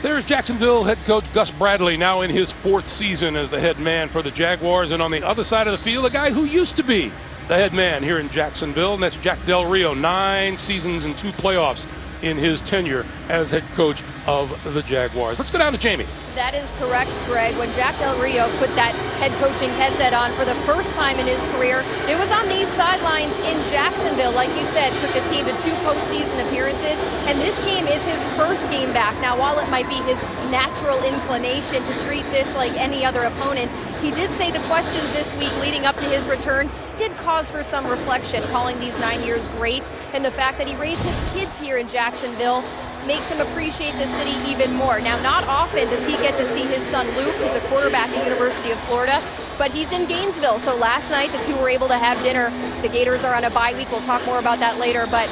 There's Jacksonville head coach Gus Bradley, now in his 4th season as the head man for the Jaguars. And on the other side of the field, a guy who used to be the head man here in Jacksonville, and that's Jack Del Rio. 9 seasons and 2 playoffs in his tenure as head coach of the Jaguars. Let's go down to Jamie. That is correct, Greg. When Jack Del Rio put that head coaching headset on for the first time in his career, it was on these sidelines in Jacksonville. Like you said, took the team to 2 postseason appearances, and this game is his first game back. Now, while it might be his natural inclination to treat this like any other opponent, he did say the questions this week leading up to his return did cause for some reflection, calling these 9 years great, and the fact that he raised his kids here in Jacksonville makes him appreciate the city even more. Now, not often does he get to see his son Luke, who's a quarterback at University of Florida, but he's in Gainesville. So last night, the two were able to have dinner. The Gators are on a bye week. We'll talk more about that later, but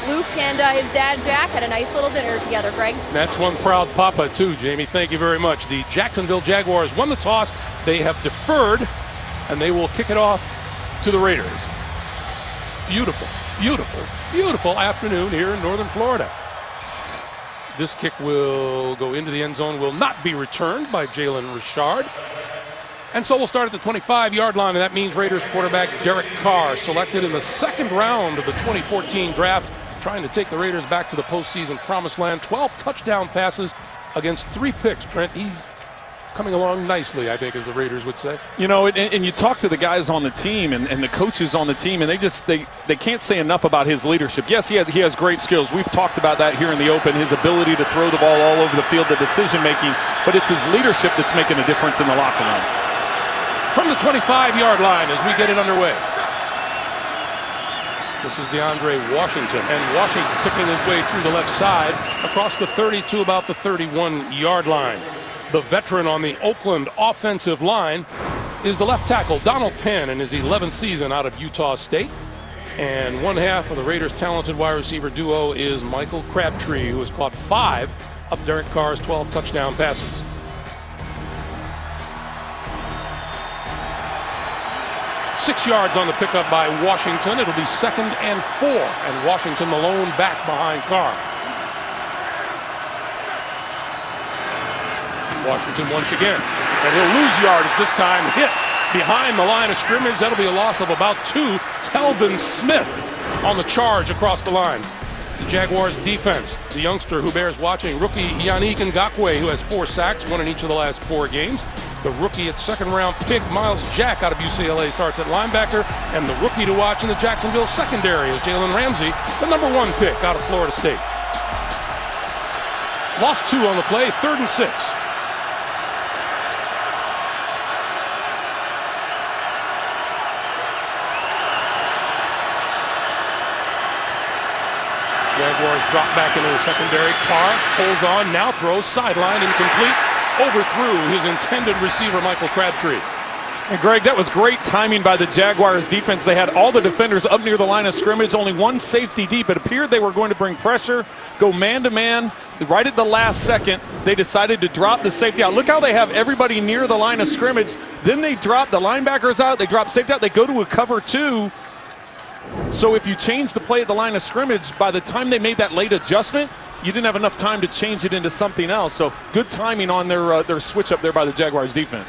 Luke and his dad, Jack, had a nice little dinner together, Greg. That's one proud papa, too, Jamie. Thank you very much. The Jacksonville Jaguars won the toss. They have deferred, and they will kick it off to the Raiders. Beautiful, beautiful, beautiful afternoon here in northern Florida. This kick will go into the end zone, will not be returned by Jalen Richard. And so we'll start at the 25-yard line, and that means Raiders quarterback Derek Carr, selected in the 2nd round of the 2014 draft, trying to take the Raiders back to the postseason promised land. 12 touchdown passes against 3 picks. Trent, he's coming along nicely, I think, as the Raiders would say. You know, and you talk to the guys on the team and the coaches on the team, and they can't say enough about his leadership. Yes, he has great skills. We've talked about that here in the open, his ability to throw the ball all over the field, the decision-making, but it's his leadership that's making a difference in the locker room. From the 25-yard line as we get it underway. This is DeAndre Washington, and Washington picking his way through the left side across the 30 to about the 31-yard line. The veteran on the Oakland offensive line is the left tackle, Donald Penn, in his 11th season out of Utah State. And one half of the Raiders' talented wide receiver duo is Michael Crabtree, who has caught 5 of Derek Carr's 12 touchdown passes. Six yards on the pickup by Washington. It'll be 2nd and 4, and Washington the lone back behind Carr. Washington once again, and he'll lose yardage this time, hit behind the line of scrimmage. That'll be a loss of about 2. Telvin Smith on the charge across the line. The Jaguars defense, the youngster who bears watching, rookie Yannick Ngakoue, who has 4 sacks, 1 in each of the last 4 games. The rookie at 2nd round pick, Miles Jack out of UCLA, starts at linebacker, and the rookie to watch in the Jacksonville secondary is Jalen Ramsey, the number 1 pick out of Florida State. Lost 2 on the play, 3rd and 6. Jaguars drop back into the secondary. Carr pulls on, now throws, sideline, incomplete. Overthrew his intended receiver, Michael Crabtree. And Greg, that was great timing by the Jaguars defense. They had all the defenders up near the line of scrimmage, only 1 safety deep. It appeared they were going to bring pressure, go man-to-man. Right at the last second, they decided to drop the safety out. Look how they have everybody near the line of scrimmage. Then they drop the linebackers out, they drop safety out, they go to a cover 2. So if you change the play at the line of scrimmage, by the time they made that late adjustment, you didn't have enough time to change it into something else. So good timing on their switch up there by the Jaguars defense.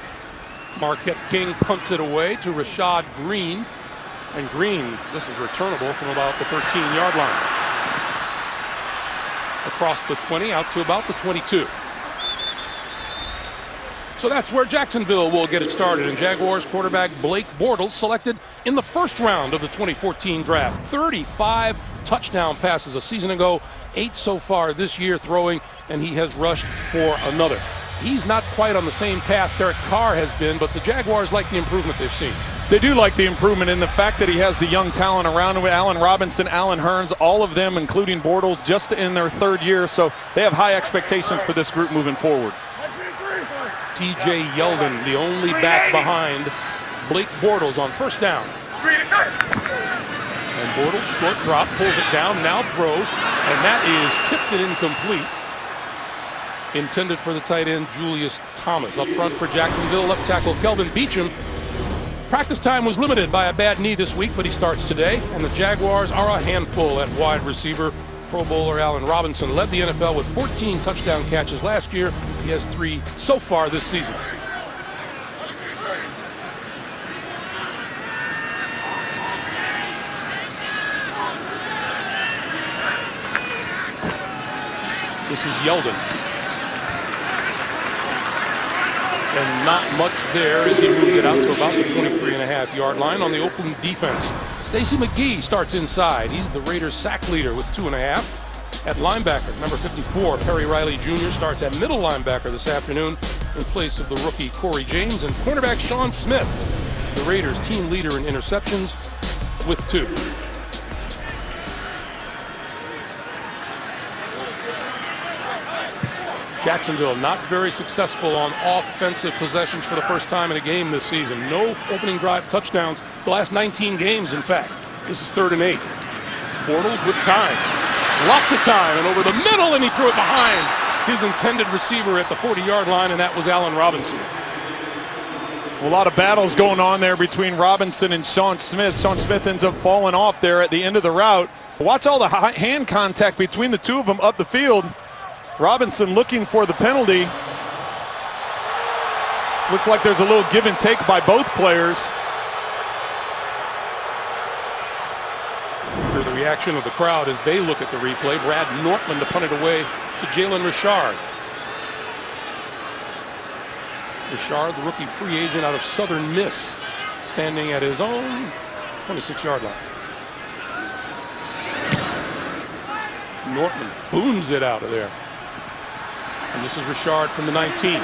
Marquette King punts it away to Rashad Green. And Green, this is returnable from about the 13-yard line. Across the 20, out to about the 22. So that's where Jacksonville will get it started. And Jaguars quarterback Blake Bortles selected in the 1st round of the 2014 draft. 35 touchdown passes a season ago, 8 so far this year throwing, and he has rushed for another. He's not quite on the same path Derek Carr has been, but the Jaguars like the improvement they've seen. They do like the improvement in the fact that he has the young talent around him with Allen Robinson, Allen Hurns, all of them, including Bortles, just in their 3rd year. So they have high expectations for this group moving forward. TJ Yeldon, the only back behind Blake Bortles on 1st down. And Bortles, short drop, pulls it down, now throws, and that is tipped and incomplete. Intended for the tight end, Julius Thomas. Up front for Jacksonville, left tackle Kelvin Beachum. Practice time was limited by a bad knee this week, but he starts today. And the Jaguars are a handful at wide receiver. Pro Bowler Allen Robinson led the NFL with 14 touchdown catches last year. He has 3 so far this season. This is Yeldon. And not much there as he moves it out to about the 23.5-yard line on the Oakland defense. Stacy McGee starts inside. He's the Raiders sack leader with 2.5. At linebacker, number 54, Perry Riley Jr. starts at middle linebacker this afternoon in place of the rookie Corey James. And cornerback Sean Smith, the Raiders team leader in interceptions with 2. Jacksonville not very successful on offensive possessions for the first time in a game this season. No opening drive touchdowns the last 19 games, in fact. This is 3rd and 8. Bortles with time. Lots of time, and over the middle, and he threw it behind his intended receiver at the 40-yard line, and that was Allen Robinson. A lot of battles going on there between Robinson and Sean Smith. Sean Smith ends up falling off there at the end of the route. Watch all the hand contact between the two of them up the field. Robinson looking for the penalty. Looks like there's a little give and take by both players. For the reaction of the crowd as they look at the replay, Brad Nortman to punt it away to Jalen Richard. Richard, the rookie free agent out of Southern Miss, standing at his own 26-yard line. Nortman booms it out of there. And this is Richard from the 19.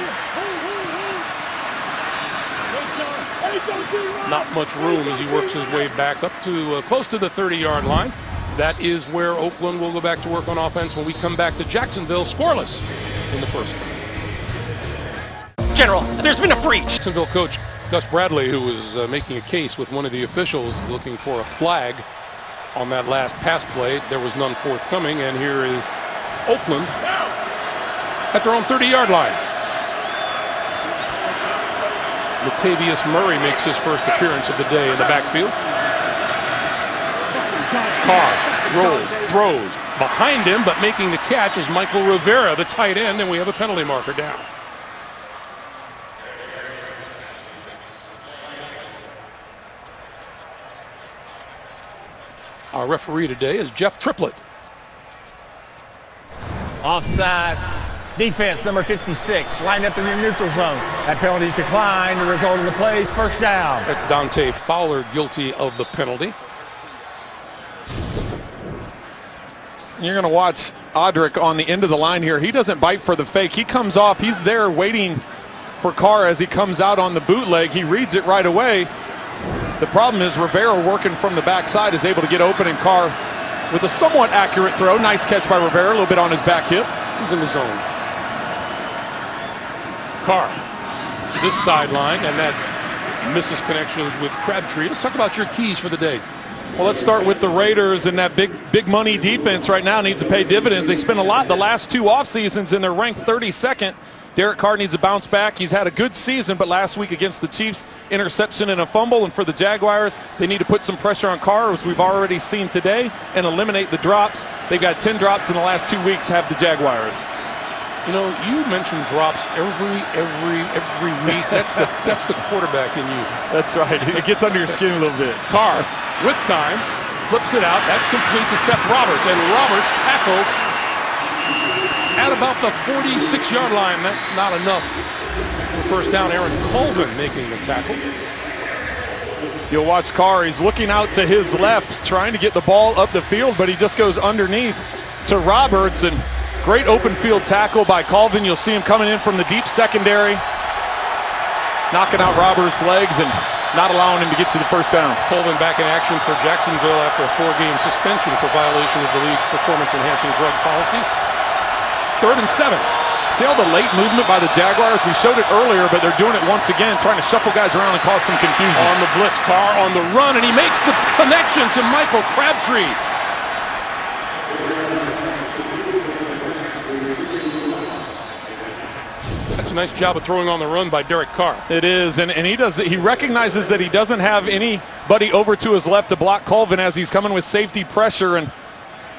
Not much room as he works his way back up to close to the 30-yard line. That is where Oakland will go back to work on offense when we come back to Jacksonville, scoreless in the first. General, there's been a breach. Jacksonville coach Gus Bradley, who was making a case with one of the officials looking for a flag on that last pass play. There was none forthcoming, and here is Oakland at their own 30-yard line. Latavius Murray makes his first appearance of the day in the backfield. Carr rolls, throws behind him, but making the catch is Michael Rivera, the tight end, and we have a penalty marker down. Our referee today is Jeff Triplett. Offside. Defense, number 56, lined up in the neutral zone. That penalty is declined. The result of the play is first down. That's Dante Fowler guilty of the penalty. You're going to watch Audric on the end of the line here. He doesn't bite for the fake. He comes off. He's there waiting for Carr as he comes out on the bootleg. He reads it right away. The problem is Rivera, working from the backside, is able to get open, and Carr with a somewhat accurate throw. Nice catch by Rivera, a little bit on his back hip. He's in the zone. Carr to this sideline, and that misses connections with Crabtree. Let's talk about your keys for the day. Well, let's start with the Raiders, and that big money defense right now needs to pay dividends. They spent a lot the last 2 off seasons, and they're ranked 32nd. Derek Carr needs to bounce back. He's had a good season, but last week against the Chiefs, interception and a fumble. And for the Jaguars, they need to put some pressure on Carr, as we've already seen today, and eliminate the drops. They've got 10 drops in the last 2 weeks, have the Jaguars. You know, you mention drops every week. That's the quarterback in you. That's right. It gets under your skin a little bit. Carr with time, flips it out. That's complete to Seth Roberts, and Roberts tackled at about the 46-yard line. That's not enough for first down. Aaron Colvin making the tackle. You'll watch Carr. He's looking out to his left, trying to get the ball up the field, but he just goes underneath to Roberts, and great open field tackle by Colvin. You'll see him coming in from the deep secondary, knocking out Roberts' legs and not allowing him to get to the first down. Colvin back in action for Jacksonville after a 4-game suspension for violation of the league's performance-enhancing drug policy. 3rd and 7. See all the late movement by the Jaguars? We showed it earlier, but they're doing it once again, trying to shuffle guys around and cause some confusion. On the blitz, Carr on the run, and he makes the connection to Michael Crabtree. That's a nice job of throwing on the run by Derek Carr. It is, and he recognizes that he doesn't have anybody over to his left to block Colvin as he's coming with safety pressure, and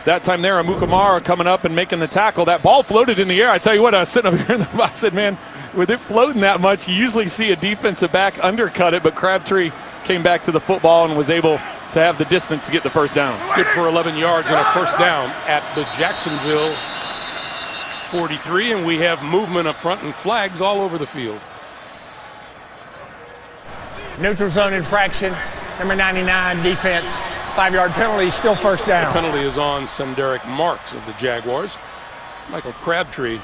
That time there, Amukamara coming up and making the tackle. That ball floated in the air. I tell you what, I was sitting up here in the box, I said, man, with it floating that much, you usually see a defensive back undercut it, but Crabtree came back to the football and was able to have the distance to get the first down. Good for 11 yards and a first down at the Jacksonville 43, and we have movement up front and flags all over the field. Neutral zone infraction, number 99, defense. 5-yard penalty, still first down. The penalty is on Senderick Marks of the Jaguars. Michael Crabtree,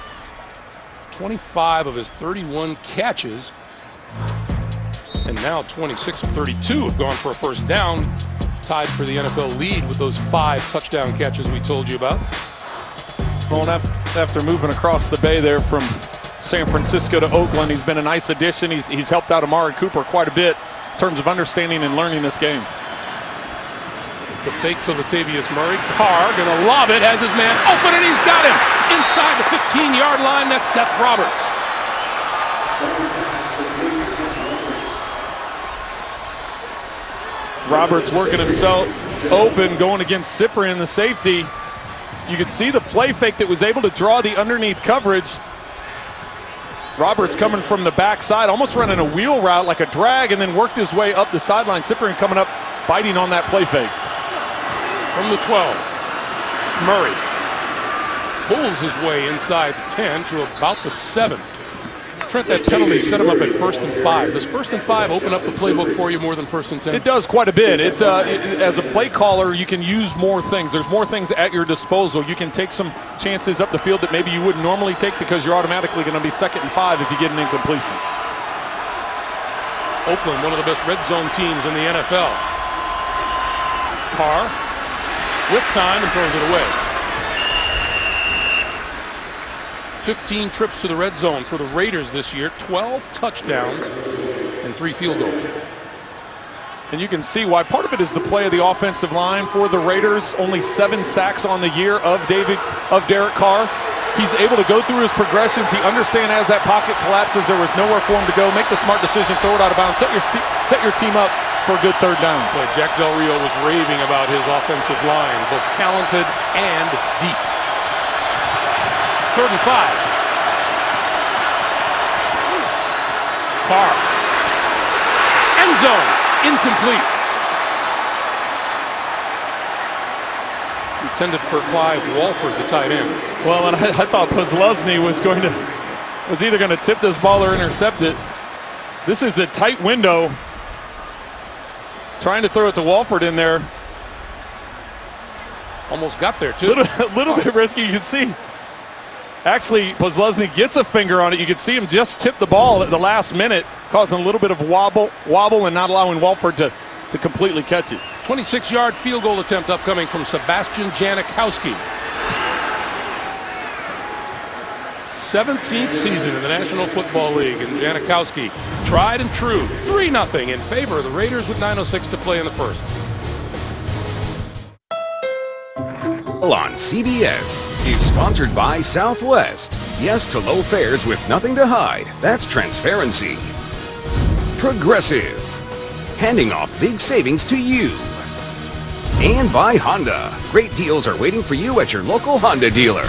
25 of his 31 catches, and now 26 of 32 have gone for a first down, tied for the NFL lead with those 5 touchdown catches we told you about. Well, after moving across the bay there from San Francisco to Oakland, he's been a nice addition. He's helped out Amari Cooper quite a bit in terms of understanding and learning this game. The fake to Latavius Murray. Carr gonna lob it, has his man open, and he's got him inside the 15-yard line. That's Seth Roberts. Roberts working himself open, going against Cyprien, the safety. You could see the play fake that was able to draw the underneath coverage. Roberts coming from the backside, almost running a wheel route like a drag, and then worked his way up the sideline. Cyprien coming up, biting on that play fake. From the 12, Murray pulls his way inside the 10 to about the 7. Trent, that penalty set him up at 1st and 5. Does 1st and 5 open up the playbook for you more than 1st and 10? It does quite a bit. As a play caller, you can use more things. There's more things at your disposal. You can take some chances up the field that maybe you wouldn't normally take because you're automatically going to be 2nd and 5 if you get an incompletion. Oakland, one of the best red zone teams in the NFL. Carr with time and throws it away. 15 trips to the red zone for the Raiders this year, 12 touchdowns and 3 field goals. And you can see why. Part of it is the play of the offensive line for the Raiders. Only 7 sacks on the year of Derek Carr. He's able to go through his progressions. He understands as that pocket collapses, there was nowhere for him to go. Make the smart decision, throw it out of bounds, set your team up for a good 3rd down. But Jack Del Rio was raving about his offensive line, both talented and deep. 3rd and 5. Carr. End zone. Incomplete. Intended for Clive Walford, the tight end. Well, and I thought Posluszny was either going to tip this ball or intercept it. This is a tight window. Trying to throw it to Walford in there. Almost got there, too. Little bit risky. You can see. Actually, Posluszny gets a finger on it. You can see him just tip the ball at the last minute, causing a little bit of wobble and not allowing Walford to completely catch it. 26-yard field goal attempt upcoming from Sebastian Janikowski. 17th season in the National Football League, and Janikowski tried and true. 3-0 in favor of the Raiders with 9:06 to play in the first. On CBS is sponsored by Southwest. Yes to low fares with nothing to hide. That's transparency. Progressive. Handing off big savings to you. And by Honda. Great deals are waiting for you at your local Honda dealer.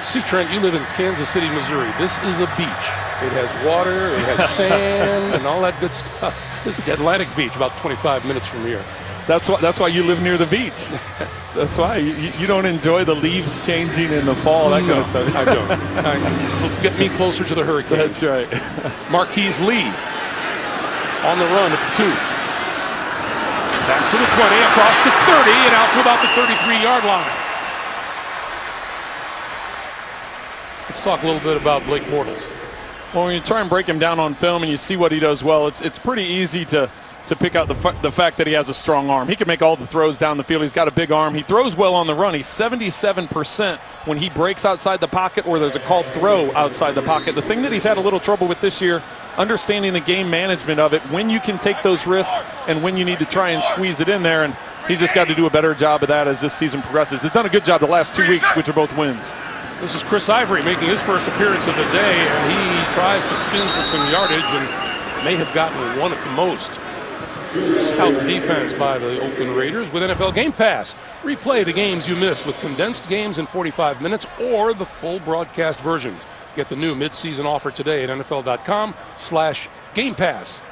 See, Trent, you live in Kansas City, Missouri. This is a beach. It has water, it has sand, and all that good stuff. This is Atlantic Beach, about 25 minutes from here. That's why you live near the beach. Yes. That's why you don't enjoy the leaves changing in the fall, that kind of stuff. I don't. It'll get me closer to the hurricane. That's right. Marquise Lee on the run at the 2. Back to the 20, across the 30, and out to about the 33-yard line. Let's talk a little bit about Blake Bortles. Well, when you try and break him down on film and you see what he does well, it's pretty easy to pick out the fact that he has a strong arm. He can make all the throws down the field. He's got a big arm. He throws well on the run. He's 77% when he breaks outside the pocket or there's a called throw outside the pocket. The thing that he's had a little trouble with this year, understanding the game management of it, when you can take those risks and when you need to try and squeeze it in there, and he's just got to do a better job of that as this season progresses. He's done a good job the last 2 weeks, which are both wins. This is Chris Ivory making his first appearance of the day, and he tries to spin for some yardage and may have gotten one at the most. Stout defense by the Oakland Raiders with NFL Game Pass. Replay the games you missed with condensed games in 45 minutes or the full broadcast version. Get the new mid-season offer today at NFL.com/Game Pass.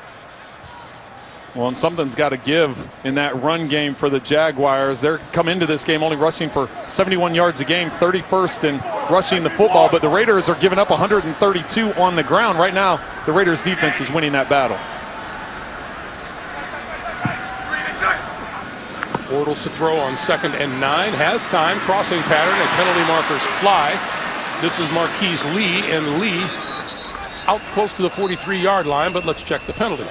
Well, and something's got to give in that run game for the Jaguars. They're come into this game only rushing for 71 yards a game, 31st in rushing the football, but the Raiders are giving up 132 on the ground. Right now, the Raiders defense is winning that battle. Bortles to throw on 2nd and 9. Has time. Crossing pattern as penalty markers fly. This is Marquise Lee, and Lee out close to the 43-yard line, but let's check the penalty.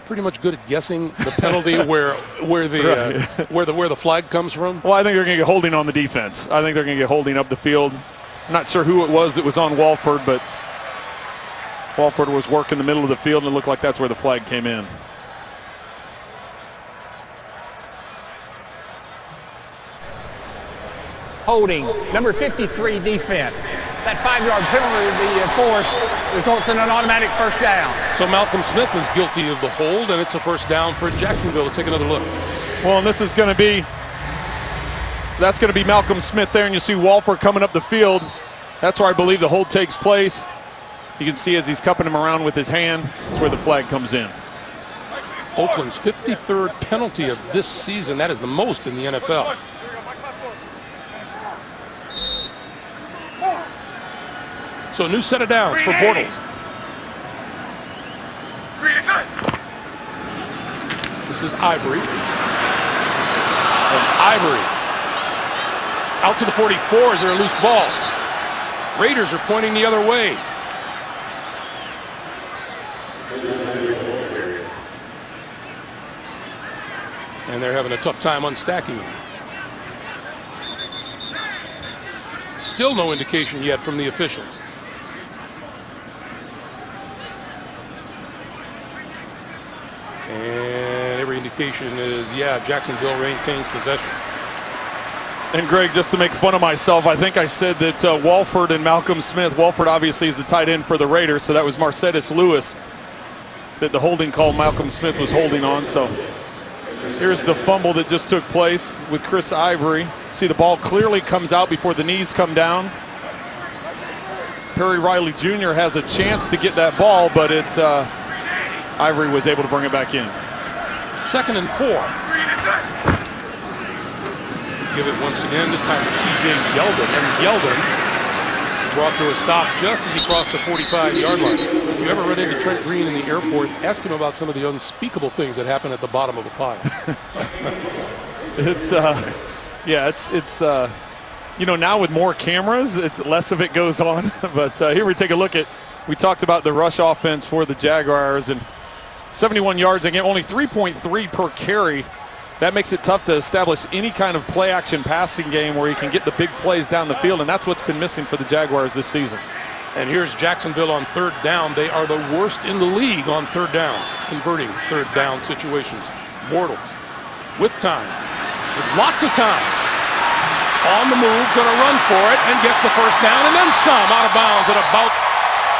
Pretty much good at guessing the penalty where the flag comes from. Well, I think they're going to get holding on the defense. I think they're going to get holding up the field. I'm not sure who it was that was on Walford, but Walford was working the middle of the field, and it looked like that's where the flag came in. Holding, number 53 defense. That 5-yard penalty to be enforced results in an automatic first down. So Malcolm Smith is guilty of the hold, and it's a first down for Jacksonville. Let's take another look. Well, and this is going to be, that's going to be Malcolm Smith there, and you see Walford coming up the field. That's where I believe the hold takes place. You can see as he's cupping him around with his hand, that's where the flag comes in. Oakland's 53rd penalty of this season. That is the most in the NFL. So a new set of downs for Bortles. This is Ivory. And Ivory out to the 44. Is there a loose ball? Raiders are pointing the other way. And they're having a tough time unstacking it. Still no indication yet from the officials. And every indication is, yeah, Jacksonville maintains possession. And Greg, just to make fun of myself, I think I said that Walford and Malcolm Smith, Walford obviously is the tight end for the Raiders, so that was Marcedes Lewis that the holding call Malcolm Smith was holding on. So here's the fumble that just took place with Chris Ivory. See, the ball clearly comes out before the knees come down. Perry Riley Jr. has a chance to get that ball, but Ivory was able to bring it back in. 2nd and 4. Give it once again, this time to T.J. Yeldon. And Yeldon brought to a stop just as he crossed the 45-yard line. If you ever run into Trent Green in the airport, ask him about some of the unspeakable things that happen at the bottom of a pile. It's you know, now with more cameras, it's less of it goes on. But here we take a look at, we talked about the rush offense for the Jaguars, and 71 yards again, only 3.3 per carry. That makes it tough to establish any kind of play-action passing game where you can get the big plays down the field, and that's what's been missing for the Jaguars this season. And here's Jacksonville on 3rd down. They are the worst in the league on 3rd down, converting 3rd down situations. Bortles with time, with lots of time. On the move, going to run for it, and gets the first down, and then some, out of bounds at about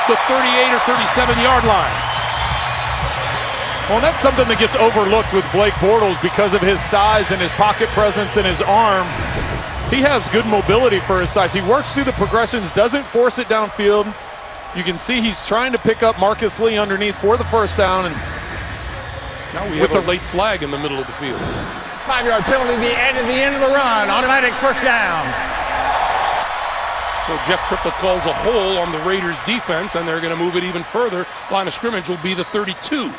the 38 or 37-yard line. Well, that's something that gets overlooked with Blake Bortles because of his size and his pocket presence and his arm. He has good mobility for his size. He works through the progressions, doesn't force it downfield. You can see he's trying to pick up Marcus Lee underneath for the first down. And now we have a late flag in the middle of the field. 5-yard penalty at the end of the run. Automatic first down. So Jeff Triplett calls a hole on the Raiders defense, and they're going to move it even further. Line of scrimmage will be the 32.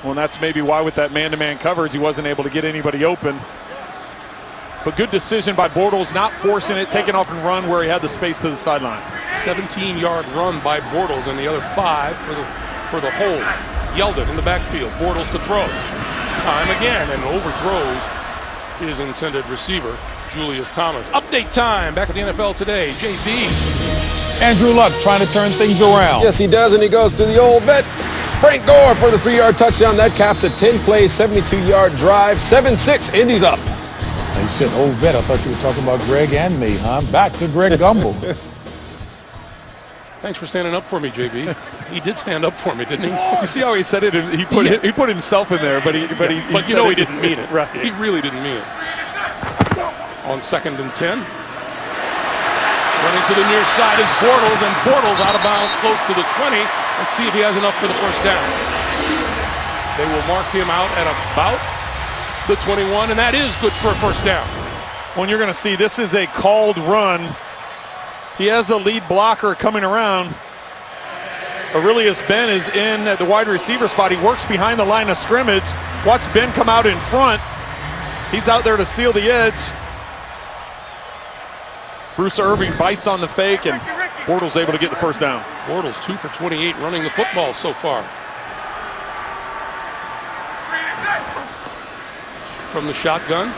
Well, that's maybe why with that man-to-man coverage he wasn't able to get anybody open. But good decision by Bortles, not forcing it, taking off and run where he had the space to the sideline. 17-yard run by Bortles, and the other 5 for the hold. Yeldon in the backfield. Bortles to throw. Time again, and overthrows his intended receiver, Julius Thomas. Update time back at the NFL Today. JD. Andrew Luck trying to turn things around. Yes, he does, and he goes to the old vet. Frank Gore for the 3-yard touchdown. That caps a 10-play, 72-yard drive. 7-6, Indy's up. You said old vet. I thought you were talking about Greg and me, huh? Back to Greg Gumbel. Thanks for standing up for me, JB. He did stand up for me, didn't he? You see how he said it? He put himself in there, but he But you know he didn't mean it. Right. He really didn't mean it. On 2nd and 10. Running to the near side is Bortles, and Bortles out of bounds close to the 20. Let's see if he has enough for the first down. They will mark him out at about the 21, and that is good for a first down. When you're going to see this is a called run. He has a lead blocker coming around. Aurelius Ben is in at the wide receiver spot. He works behind the line of scrimmage. Watch Ben come out in front. He's out there to seal the edge. Bruce Irving bites on the fake, and Bortles able to get the first down. Bortles 2 for 28 running the football so far. From the shotgun.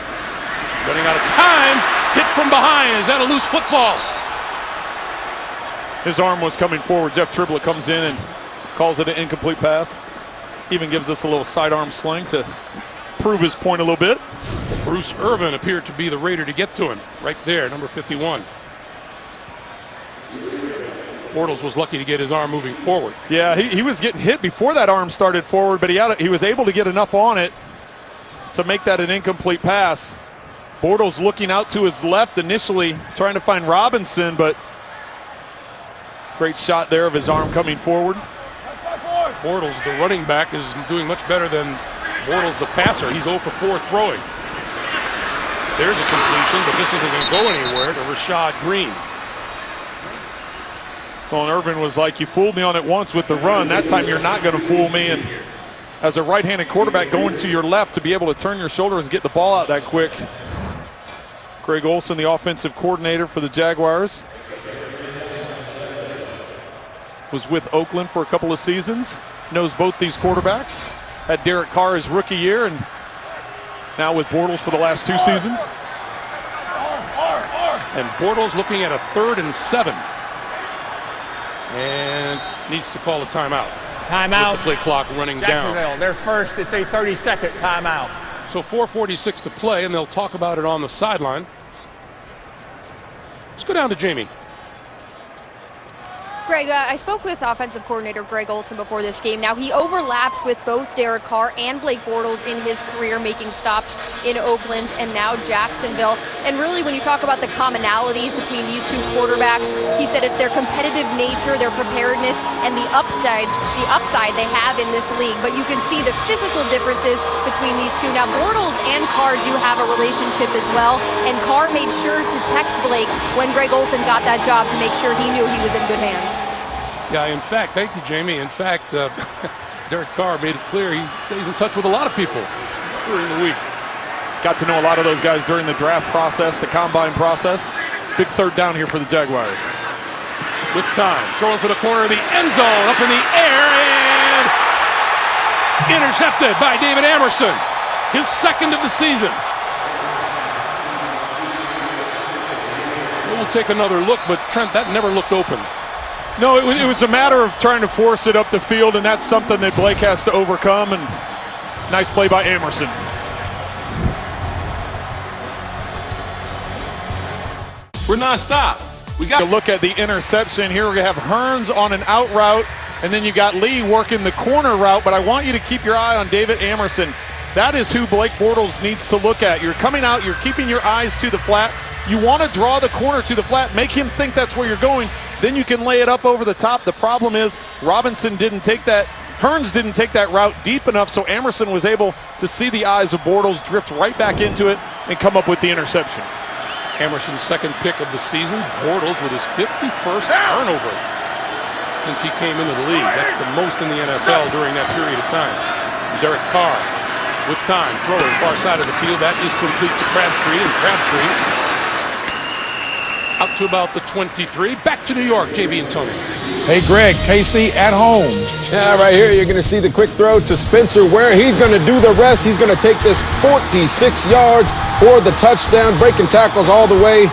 Running out of time. Hit from behind. Is that a loose football? His arm was coming forward. Jeff Triblet comes in and calls it an incomplete pass. Even gives us a little sidearm sling to prove his point a little bit. Bruce Irvin appeared to be the Raider to get to him. Right there, number 51. Bortles was lucky to get his arm moving forward. Yeah, he was getting hit before that arm started forward, but he was able to get enough on it to make that an incomplete pass. Bortles looking out to his left initially, trying to find Robinson, but great shot there of his arm coming forward. Bortles, the running back, is doing much better than Bortles, the passer. He's 0 for 4 throwing. There's a completion, but this isn't going to go anywhere to Rashad Green. Well, and Irvin was like, you fooled me on it once with the run. That time you're not going to fool me. And as a right-handed quarterback going to your left to be able to turn your shoulders and get the ball out that quick. Greg Olsen, the offensive coordinator for the Jaguars, was with Oakland for a couple of seasons, knows both these quarterbacks. Had Derek Carr his rookie year, and now with Bortles for the last 2 seasons. And Bortles looking at a 3rd and 7. And needs to call a timeout. Timeout. With the play clock running down. Jacksonville, they're first. It's a 30-second timeout. So 4:46 to play, and they'll talk about it on the sideline. Let's go down to Jamie. Greg, I spoke with offensive coordinator Greg Olsen before this game. Now, he overlaps with both Derek Carr and Blake Bortles in his career, making stops in Oakland and now Jacksonville. And really, when you talk about the commonalities between these two quarterbacks, he said it's their competitive nature, their preparedness, and the upside they have in this league. But you can see the physical differences between these two. Now, Bortles and Carr do have a relationship as well, and Carr made sure to text Blake when Greg Olsen got that job to make sure he knew he was in good hands. Yeah, in fact, thank you, Jamie. In fact, Derek Carr made it clear he stays in touch with a lot of people during the week. Got to know a lot of those guys during the draft process, the combine process. Big 3rd down here for the Jaguars. With time, throwing for the corner of the end zone, up in the air, and intercepted by David Amerson. His 2nd of the season. We'll take another look, but Trent, that never looked open. No, it was a matter of trying to force it up the field, and that's something that Blake has to overcome, and nice play by Amerson. We're non-stop. We got to look at the interception here. We're going to have Hearns on an out route, and then you got Lee working the corner route, but I want you to keep your eye on David Amerson. That is who Blake Bortles needs to look at. You're coming out, you're keeping your eyes to the flat. You want to draw the corner to the flat, make him think that's where you're going. Then you can lay it up over the top. The problem is Robinson didn't take that. Hearns didn't take that route deep enough, so Amerson was able to see the eyes of Bortles, drift right back into it, and come up with the interception. Amerson's 2nd pick of the season. Bortles with his 51st turnover since he came into the league. That's the most in the NFL during that period of time. Derek Carr with time, throwing far side of the field. That is complete to Crabtree, and Crabtree out to about the 23. Back to New York, JB and Tony. Hey, Greg, KC at home. Yeah, right here you're going to see the quick throw to Spencer Ware. He's going to do the rest. He's going to take this 46 yards for the touchdown, breaking tackles all the way.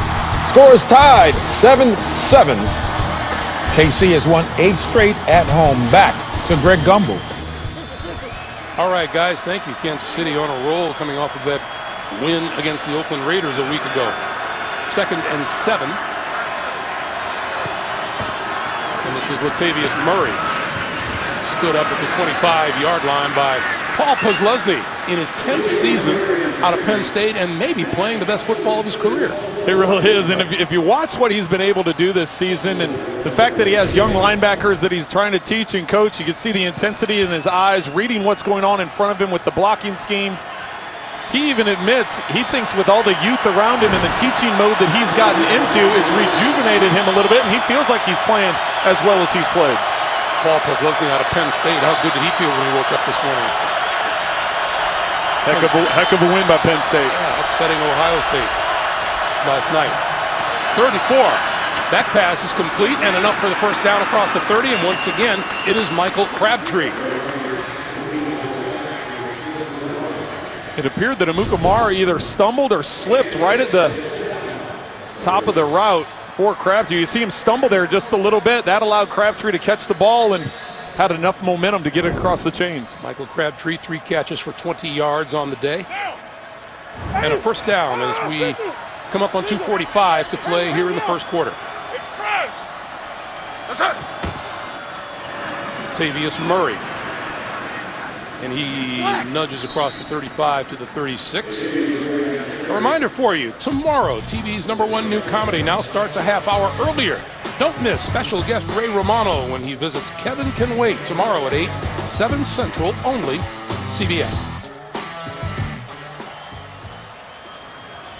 Score is tied, 7-7. KC has won 8 straight at home. Back to Greg Gumbel. All right, guys, thank you. Kansas City on a roll coming off of that win against the Oakland Raiders a week ago. 2nd and 7. And this is Latavius Murray. Stood up at the 25-yard line by Paul Posluszny in his 10th season out of Penn State and maybe playing the best football of his career. It really is, and if you watch what he's been able to do this season and the fact that he has young linebackers that he's trying to teach and coach, you can see the intensity in his eyes, reading what's going on in front of him with the blocking scheme. He even admits he thinks with all the youth around him and the teaching mode that he's gotten into, it's rejuvenated him a little bit, and he feels like he's playing as well as he's played. Paul Posluszny out of Penn State, how good did he feel when he woke up this morning? Heck of a win by Penn State. Yeah, upsetting Ohio State last night. 3rd and 4. That pass is complete and enough for the first down across the 30, and once again, it is Michael Crabtree. It appeared that Amukamara either stumbled or slipped right at the top of the route for Crabtree. You see him stumble there just a little bit. That allowed Crabtree to catch the ball and had enough momentum to get it across the chains. Michael Crabtree, 3 catches for 20 yards on the day. And a first down as we come up on 2:45 to play here in the first quarter. Latavius Murray. And he nudges across the 35 to the 36. A reminder for you, tomorrow, TV's #1 new comedy now starts a half hour earlier. Don't miss special guest Ray Romano when he visits Kevin Can Wait tomorrow at 8, 7 Central, only CBS.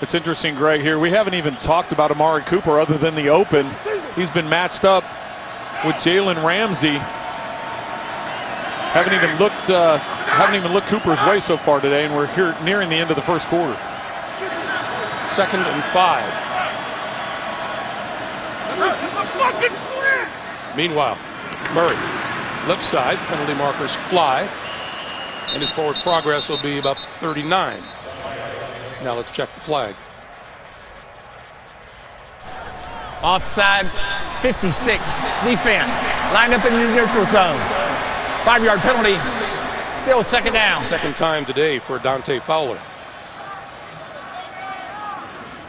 It's interesting, Greg, here. We haven't even talked about Amari Cooper other than the open. He's been matched up with Jalen Ramsey. Haven't even looked Cooper's way so far today, and we're here nearing the end of the first quarter. 2nd and 5. Meanwhile, Murray, left side, penalty markers fly, and his forward progress will be about 39. Now let's check the flag. Offside, 56. Defense lined up in the neutral zone. 5-yard penalty. Still 2nd down. Second time today for Dante Fowler.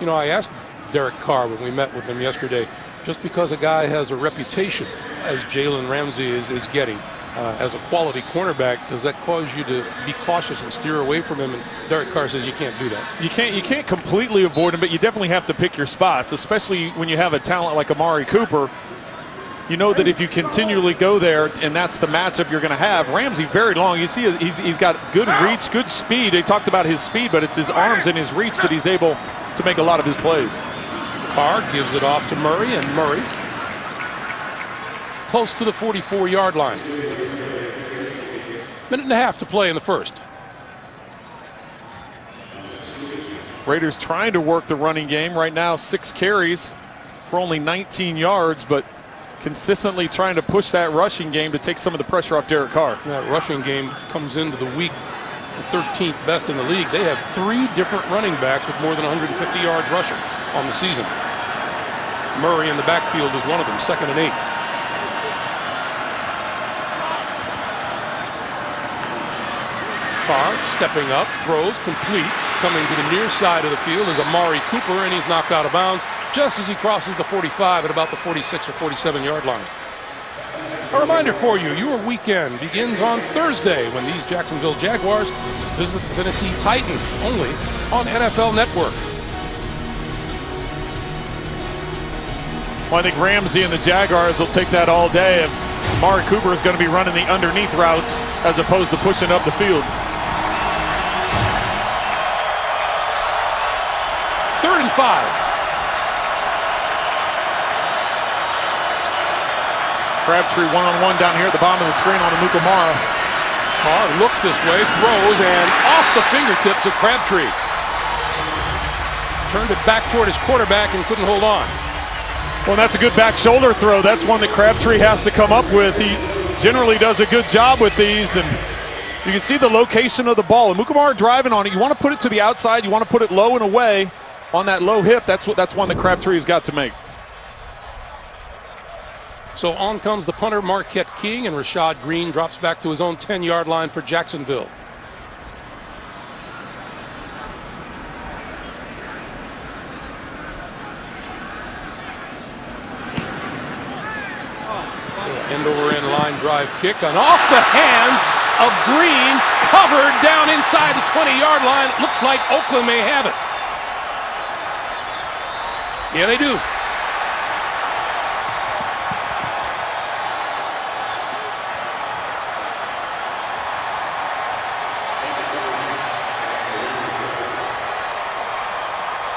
You know, I asked Derek Carr when we met with him yesterday, just because a guy has a reputation as Jalen Ramsey is getting as a quality cornerback, does that cause you to be cautious and steer away from him? And Derek Carr says you can't do that. You can't completely avoid him, but you definitely have to pick your spots, especially when you have a talent like Amari Cooper. You know that if you continually go there and that's the matchup you're going to have. Ramsey very long. You see he's got good reach, good speed. They talked about his speed, but it's his arms and his reach that he's able to make a lot of his plays. Carr gives it off to Murray, and Murray close to the 44-yard line. Minute and a half to play in the first. Raiders trying to work the running game right now. 6 carries for only 19 yards, but consistently trying to push that rushing game to take some of the pressure off Derek Carr. That rushing game comes into the week the 13th best in the league. They have 3 different running backs with more than 150 yards rushing on the season. Murray in the backfield is one of them, 2nd and 8. Carr stepping up, throws complete, coming to the near side of the field is Amari Cooper, and he's knocked out of bounds just as he crosses the 45 at about the 46 or 47-yard line. A reminder for you, your weekend begins on Thursday when these Jacksonville Jaguars visit the Tennessee Titans, only on NFL Network. Well, I think Ramsey and the Jaguars will take that all day if Amari Cooper is going to be running the underneath routes as opposed to pushing up the field. 3rd and 5. Crabtree one-on-one down here at the bottom of the screen on Amukamara. Carr looks this way, throws, and off the fingertips of Crabtree. Turned it back toward his quarterback and couldn't hold on. Well, that's a good back shoulder throw. That's one that Crabtree has to come up with. He generally does a good job with these, and you can see the location of the ball. Amukamara driving on it. You want to put it to the outside. You want to put it low and away on that low hip. That's one that Crabtree has got to make. So on comes the punter, Marquette King, and Rashad Green drops back to his own 10-yard line for Jacksonville. End-over-end line drive kick, and off the hands of Green, covered down inside the 20-yard line. It looks like Oakland may have it. Yeah, they do.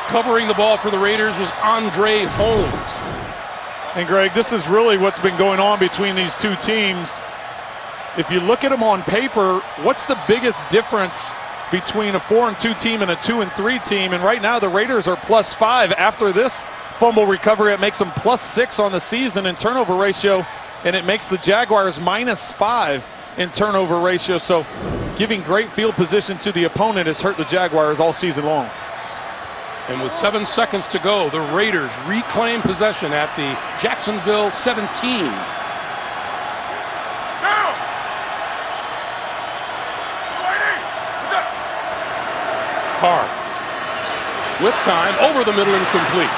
Covering the ball for the Raiders was Andre Holmes. And Greg, this is really what's been going on between these two teams. If you look at them on paper, what's the biggest difference between a 4-2 team and a 2-3 team? And right now the Raiders are +5. After this fumble recovery, it makes them +6 on the season in turnover ratio, and it makes the Jaguars -5 in turnover ratio. So giving great field position to the opponent has hurt the Jaguars all season long. And with 7 seconds to go, the Raiders reclaim possession at the Jacksonville 17. Carr with time, over the middle, incomplete.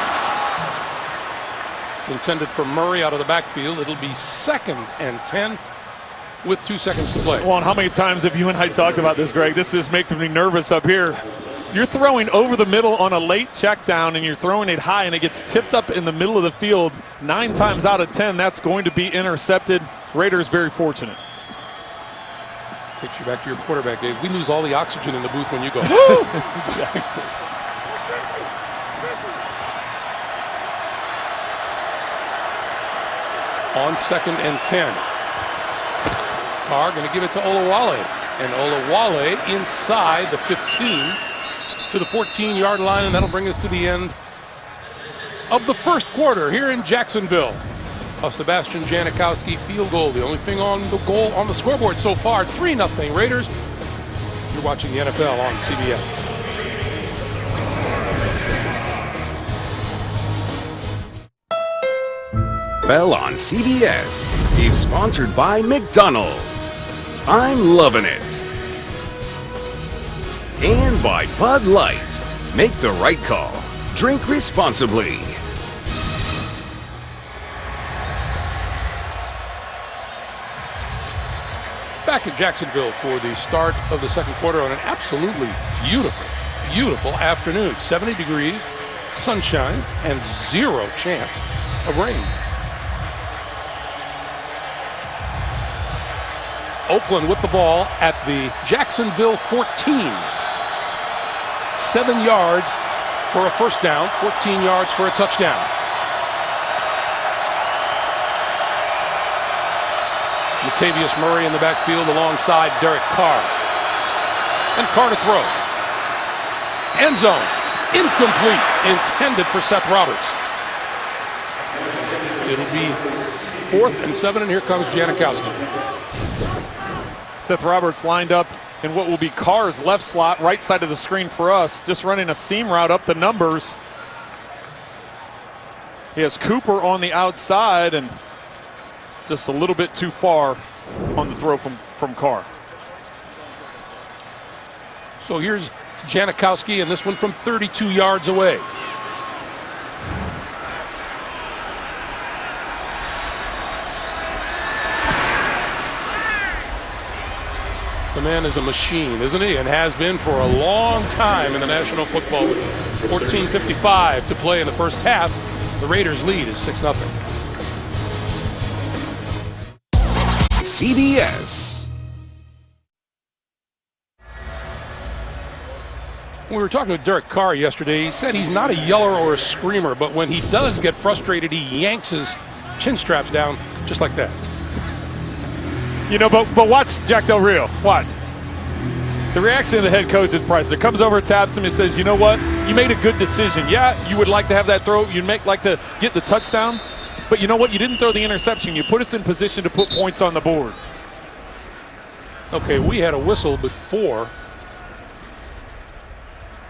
Intended for Murray out of the backfield. It'll be 2nd and 10 with 2 seconds to play. Well, and how many times have you and I talked about this, Greg? This is making me nervous up here. You're throwing over the middle on a late check down, and you're throwing it high, and it gets tipped up in the middle of the field. 9 times out of 10, that's going to be intercepted. Raiders very fortunate. Takes you back to your quarterback days. We lose all the oxygen in the booth when you go. Exactly. On 2nd and 10. Carr going to give it to Olawale. And Olawale inside the 15 to the 14-yard line, and that'll bring us to the end of the first quarter here in Jacksonville. A Sebastian Janikowski field goal, the only thing on the goal on the scoreboard so far. 3-0 Raiders. You're watching the NFL on CBS. Bell on CBS is sponsored by McDonald's. I'm loving it. And by Bud Light. Make the right call. Drink responsibly. Back in Jacksonville for the start of the second quarter on an absolutely beautiful, beautiful afternoon. 70 degrees, sunshine, and 0 chance of rain. Oakland with the ball at the Jacksonville 14. 7 yards for a first down, 14 yards for a touchdown. Latavius Murray in the backfield alongside Derek Carr. And Carr to throw. End zone. Incomplete. Intended for Seth Roberts. It'll be 4th and 7, and here comes Janikowski. Seth Roberts lined up in what will be Carr's left slot, right side of the screen for us, just running a seam route up the numbers. He has Cooper on the outside and just a little bit too far on the throw from Carr. So here's Janikowski, and this one from 32 yards away. The man is a machine, isn't he? And has been for a long time in the National Football League. 14:55 to play in the first half. The Raiders' lead is 6-0. CBS. We were talking with Derek Carr yesterday. He said he's not a yeller or a screamer, but when he does get frustrated, he yanks his chin straps down just like that. You know, but watch Jack Del Rio. Watch. The reaction of the head coach is priceless. Comes over, taps him, and says, you know what? You made a good decision. Yeah, you would like to have that throw. You'd like to get the touchdown. But you know what? You didn't throw the interception. You put us in position to put points on the board. Okay, we had a whistle before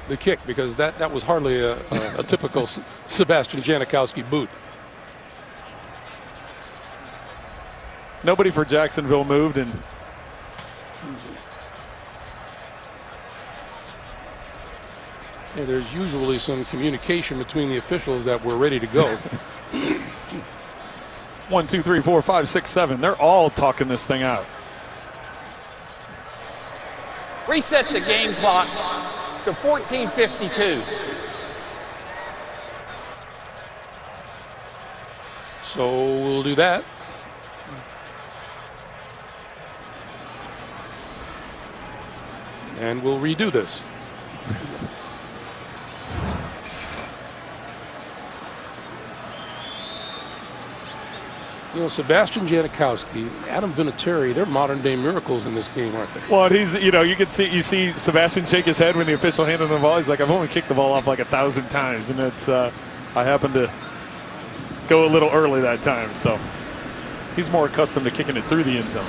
the kick because that was hardly a typical Sebastian Janikowski boot. Nobody for Jacksonville moved, and yeah, there's usually some communication between the officials that we're ready to go. 1, 2, 3, 4, 5, 6, 7. They're all talking this thing out. Reset the game clock to 14:52. So we'll do that. And we'll redo this. You know, Sebastian Janikowski, Adam Vinatieri, they're modern-day miracles in this game, aren't they? Well, he's, you know, you see Sebastian shake his head when the official handed him the ball. He's like, I've only kicked the ball off like 1,000 times, and it's I happened to go a little early that time, so he's more accustomed to kicking it through the end zone.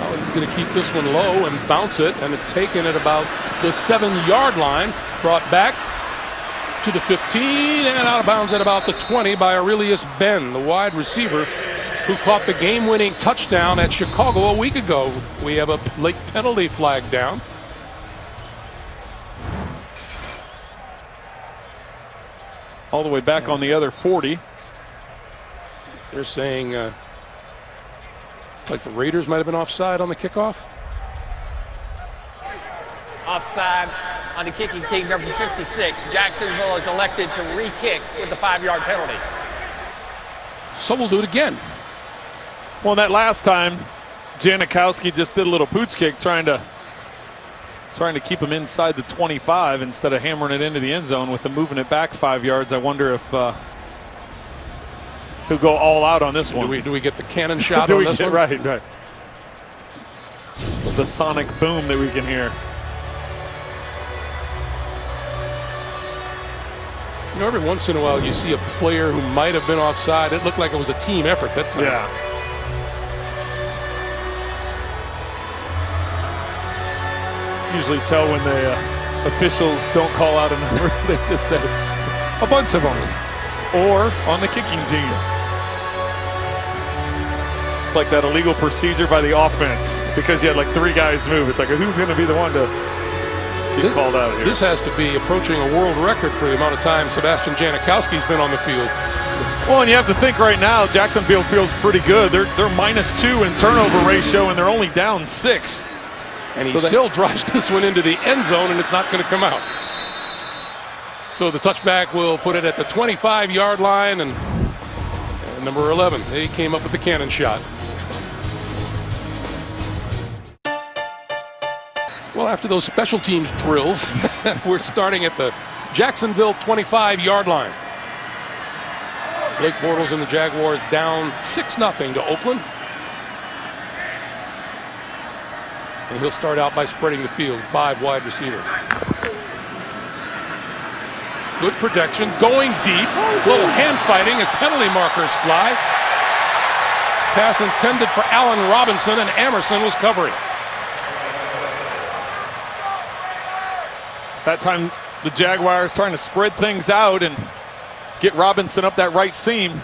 Oh, he's going to keep this one low and bounce it, and it's taken at about the 7-yard line, brought back to the 15 and out of bounds at about the 20 by Aurelius Ben, the wide receiver who caught the game-winning touchdown at Chicago a week ago. We have a late penalty flag down. All the way back on the other 40. They're saying like the Raiders might have been offside on the kickoff. Offside on the kicking team, number 56. Jacksonville is elected to re-kick with the 5-yard penalty. So we'll do it again. Well, that last time, Janikowski just did a little pooch kick trying to keep him inside the 25 instead of hammering it into the end zone with them moving it back 5 yards. I wonder if he'll go all out on this one. Do we get the cannon shot on this one? Right. The sonic boom that we can hear. You know, every once in a while you see a player who might have been offside. It looked like it was a team effort that time. Yeah. Usually tell when the officials don't call out a number. They just say a bunch of them. Or on the kicking team. It's like that illegal procedure by the offense because you had like 3 guys move. It's like, who's going to be the one to get called out here? This has to be approaching a world record for the amount of time Sebastian Janikowski's been on the field. Well, and you have to think right now, Jacksonville feels pretty good. They're -2 in turnover ratio, and they're only down 6. And he still drives this one into the end zone, and it's not going to come out. So the touchback will put it at the 25-yard line, and number 11, they came up with the cannon shot. Well, after those special teams drills, we're starting at the Jacksonville 25-yard line. Blake Bortles and the Jaguars down 6-0 to Oakland. And he'll start out by spreading the field, 5 wide receivers. Good protection, going deep, little hand fighting as penalty markers fly. Pass intended for Allen Robinson, and Emerson was covering. That time the Jaguars trying to spread things out and get Robinson up that right seam.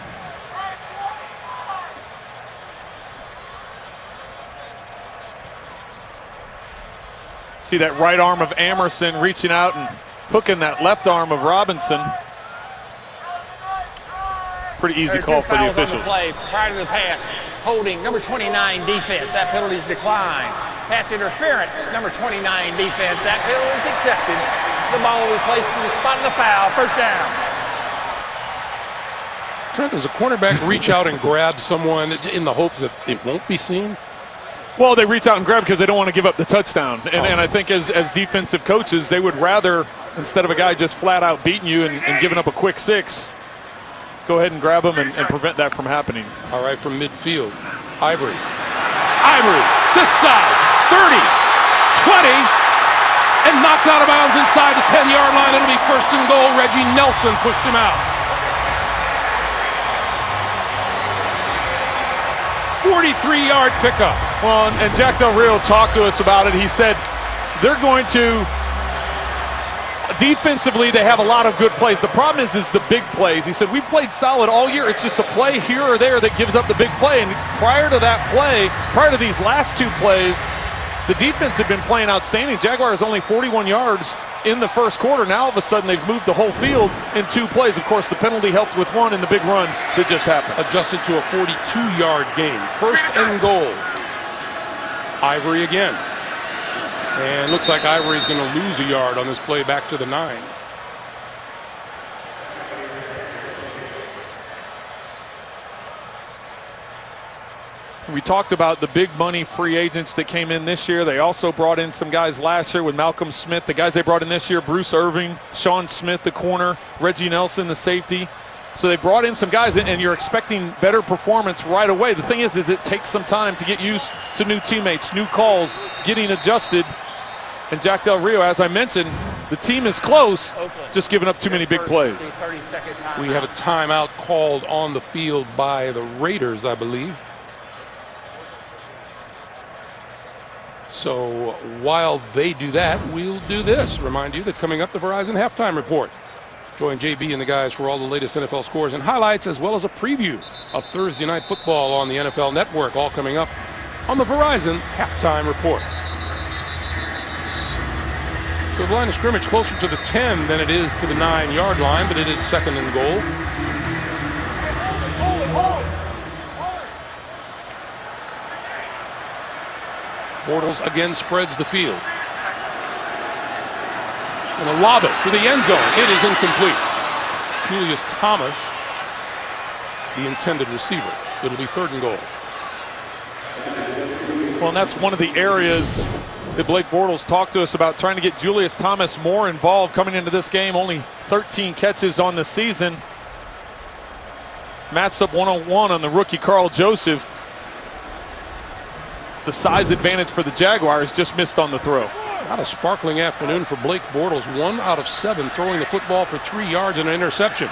See that right arm of Emerson reaching out and hooking that left arm of Robinson. Pretty easy call for the officials. On the play prior to the pass. Holding, number 29 defense. That penalty's declined. Pass interference, number 29 defense. That penalty's accepted. The ball will be placed in the spot of the foul. First down. Trent, does a cornerback reach out and grab someone in the hopes that it won't be seen? Well, they reach out and grab because they don't want to give up the touchdown. And I think as defensive coaches, they would rather, instead of a guy just flat out beating you and giving up a quick 6, go ahead and grab him and prevent that from happening. All right, from midfield, Ivory. Ivory, this side, 30, 20, and knocked out of bounds inside the 10-yard line. It'll be first and goal. Reggie Nelson pushed him out. 43-yard pickup. Well, and Jack Del Rio talked to us about it. He said they're going to defensively, they have a lot of good plays. The problem is the big plays. He said, we played solid all year. It's just a play here or there that gives up the big play. And prior to that play, prior to these last two plays, the defense had been playing outstanding. Jaguars only 41 yards in the first quarter. Now all of a sudden they've moved the whole field in two plays. Of course, the penalty helped with one and the big run that just happened. Adjusted to a 42-yard gain. First and goal. Ivory again. And looks like Ivory's going to lose a yard on this play back to the 9. We talked about the big money free agents that came in this year. They also brought in some guys last year with Malcolm Smith. The guys they brought in this year, Bruce Irving, Sean Smith, the corner, Reggie Nelson, the safety. So they brought in some guys, and you're expecting better performance right away. The thing is it takes some time to get used to new teammates, new calls, getting adjusted. And Jack Del Rio, as I mentioned, the team is close, just giving up too many big plays. We have a timeout called on the field by the Raiders, I believe. So while they do that, we'll do this. Remind you that coming up, the Verizon Halftime Report. Join JB and the guys for all the latest NFL scores and highlights, as well as a preview of Thursday Night Football on the NFL Network, all coming up on the Verizon Halftime Report. So the line of scrimmage closer to the 10 than it is to the 9-yard line, but it is second and goal. Bortles again spreads the field. And a lob it for the end zone. It is incomplete. Julius Thomas, the intended receiver. It'll be third and goal. Well, and that's one of the areas that Blake Bortles talked to us about, trying to get Julius Thomas more involved coming into this game. Only 13 catches on the season. Matched up one-on-one on the rookie Carl Joseph. It's a size advantage for the Jaguars, just missed on the throw. Not a sparkling afternoon for Blake Bortles. 1 out of 7 throwing the football for 3 yards and an interception.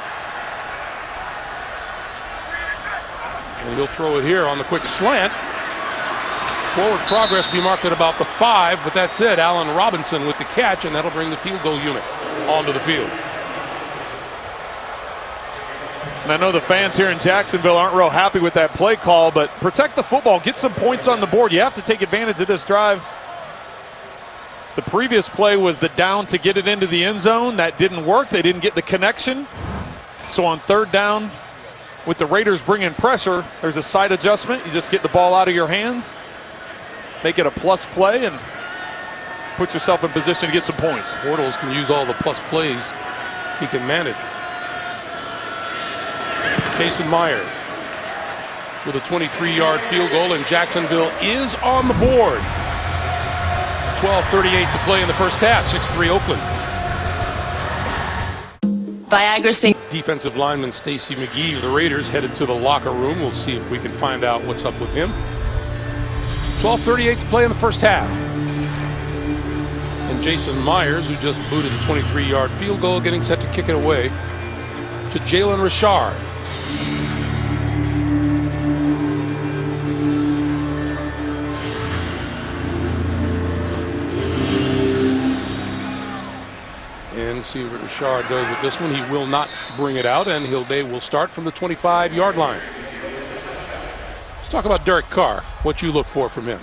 And he'll throw it here on the quick slant. Forward progress be marked at about the 5, but that's it. Allen Robinson with the catch, and that'll bring the field goal unit onto the field. And I know the fans here in Jacksonville aren't real happy with that play call, but protect the football, get some points on the board. You have to take advantage of this drive. The previous play was the down to get it into the end zone. That didn't work. They didn't get the connection. So on third down, with the Raiders bringing pressure, there's a side adjustment. You just get the ball out of your hands, make it a plus play, and put yourself in position to get some points. Bortles can use all the plus plays he can manage. Jason Myers with a 23-yard field goal, and Jacksonville is on the board. 12:38 to play in the first half. 6-3 Oakland. Viagra's thing. Defensive lineman Stacy McGee of the Raiders headed to the locker room. We'll see if we can find out what's up with him. 12:38 to play in the first half. And Jason Myers, who just booted the 23-yard field goal, getting set to kick it away to Jalen Richard. And see what Richard does with this one. He will not bring it out, and they will start from the 25-yard line. Let's talk about Derek Carr. What you look for from him?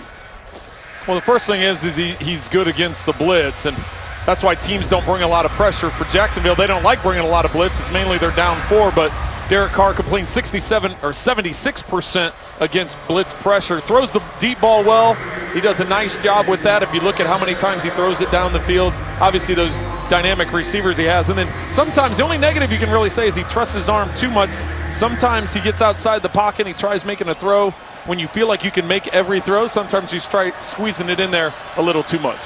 Well, the first thing is he's good against the blitz, and that's why teams don't bring a lot of pressure. For Jacksonville, they don't like bringing a lot of blitz. It's mainly they're down 4, but Derek Carr completing 76% against blitz pressure. Throws the deep ball well. He does a nice job with that. If you look at how many times he throws it down the field, obviously those dynamic receivers he has. And then sometimes the only negative you can really say is he trusts his arm too much. Sometimes he gets outside the pocket and he tries making a throw when you feel like you can make every throw. Sometimes you try squeezing it in there a little too much.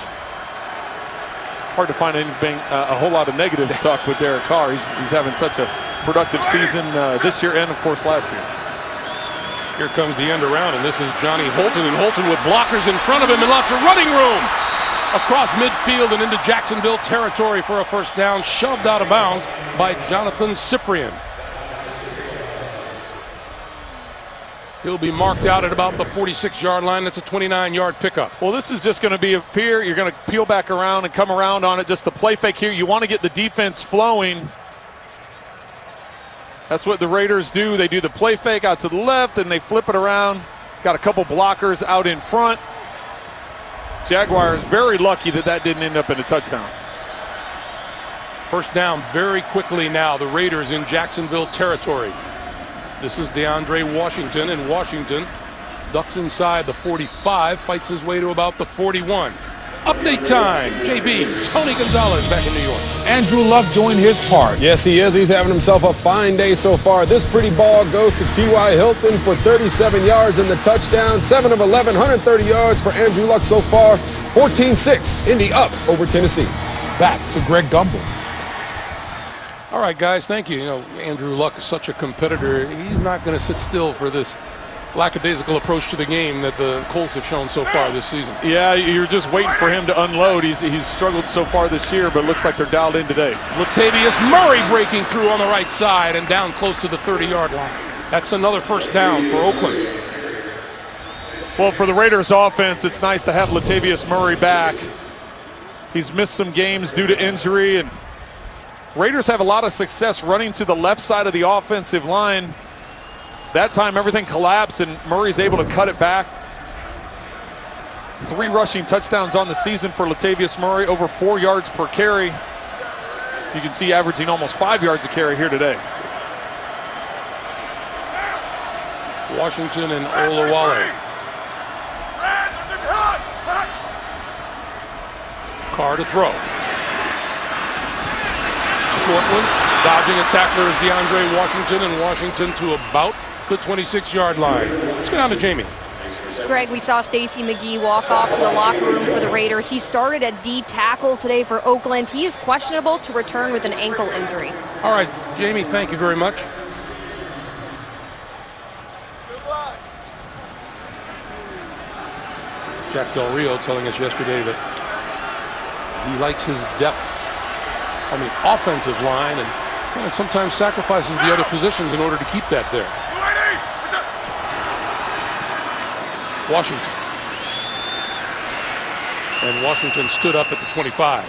Hard to find anything, a whole lot of negative talk with Derek Carr. He's having such a productive season this year and, of course, last year. Here comes the end around, and this is Johnny Holton, and Holton with blockers in front of him and lots of running room. Across midfield and into Jacksonville territory for a first down, shoved out of bounds by Jonathan Cyprien. He'll be marked out at about the 46-yard line. That's a 29-yard pickup. Well, this is just going to be a fear. You're going to peel back around and come around on it. Just the play fake here. You want to get the defense flowing. That's what the Raiders do. They do the play fake out to the left, and they flip it around. Got a couple blockers out in front. Jaguars very lucky that that didn't end up in a touchdown. First down very quickly now. The Raiders in Jacksonville territory. This is DeAndre Washington, and Washington ducks inside the 45, fights his way to about the 41. Update time. JB, Tony Gonzalez back in New York. Andrew Luck doing his part. Yes, he is. He's having himself a fine day so far. This pretty ball goes to T.Y. Hilton for 37 yards in the touchdown. 7 of 11, 130 yards for Andrew Luck so far. 14-6, Indy up over Tennessee. Back to Greg Gumbel. All right, guys, thank you. You know, Andrew Luck is such a competitor. He's not going to sit still for this lackadaisical approach to the game that the Colts have shown so far this season. Yeah, you're just waiting for him to unload. He's struggled so far this year, but it looks like they're dialed in today. Latavius Murray breaking through on the right side and down close to the 30-yard line. That's another first down for Oakland. Well, for the Raiders offense, it's nice to have Latavius Murray back. He's missed some games due to injury, and Raiders have a lot of success running to the left side of the offensive line. That time everything collapsed and Murray's able to cut it back. 3 rushing touchdowns on the season for Latavius Murray, over 4 yards per carry. You can see averaging almost 5 yards a carry here today. Washington and Olawale. Carr to throw. Short one, dodging a tackler is DeAndre Washington, and Washington to about the 26-yard line. Let's go down to Jamie. Greg, we saw Stacey McGee walk off to the locker room for the Raiders. He started at D tackle today for Oakland. He is questionable to return with an ankle injury. All right, Jamie, thank you very much. Jack Del Rio telling us yesterday that he likes his depth on the offensive line and kind of sometimes sacrifices the other positions in order to keep that there. Washington. And Washington stood up at the 25.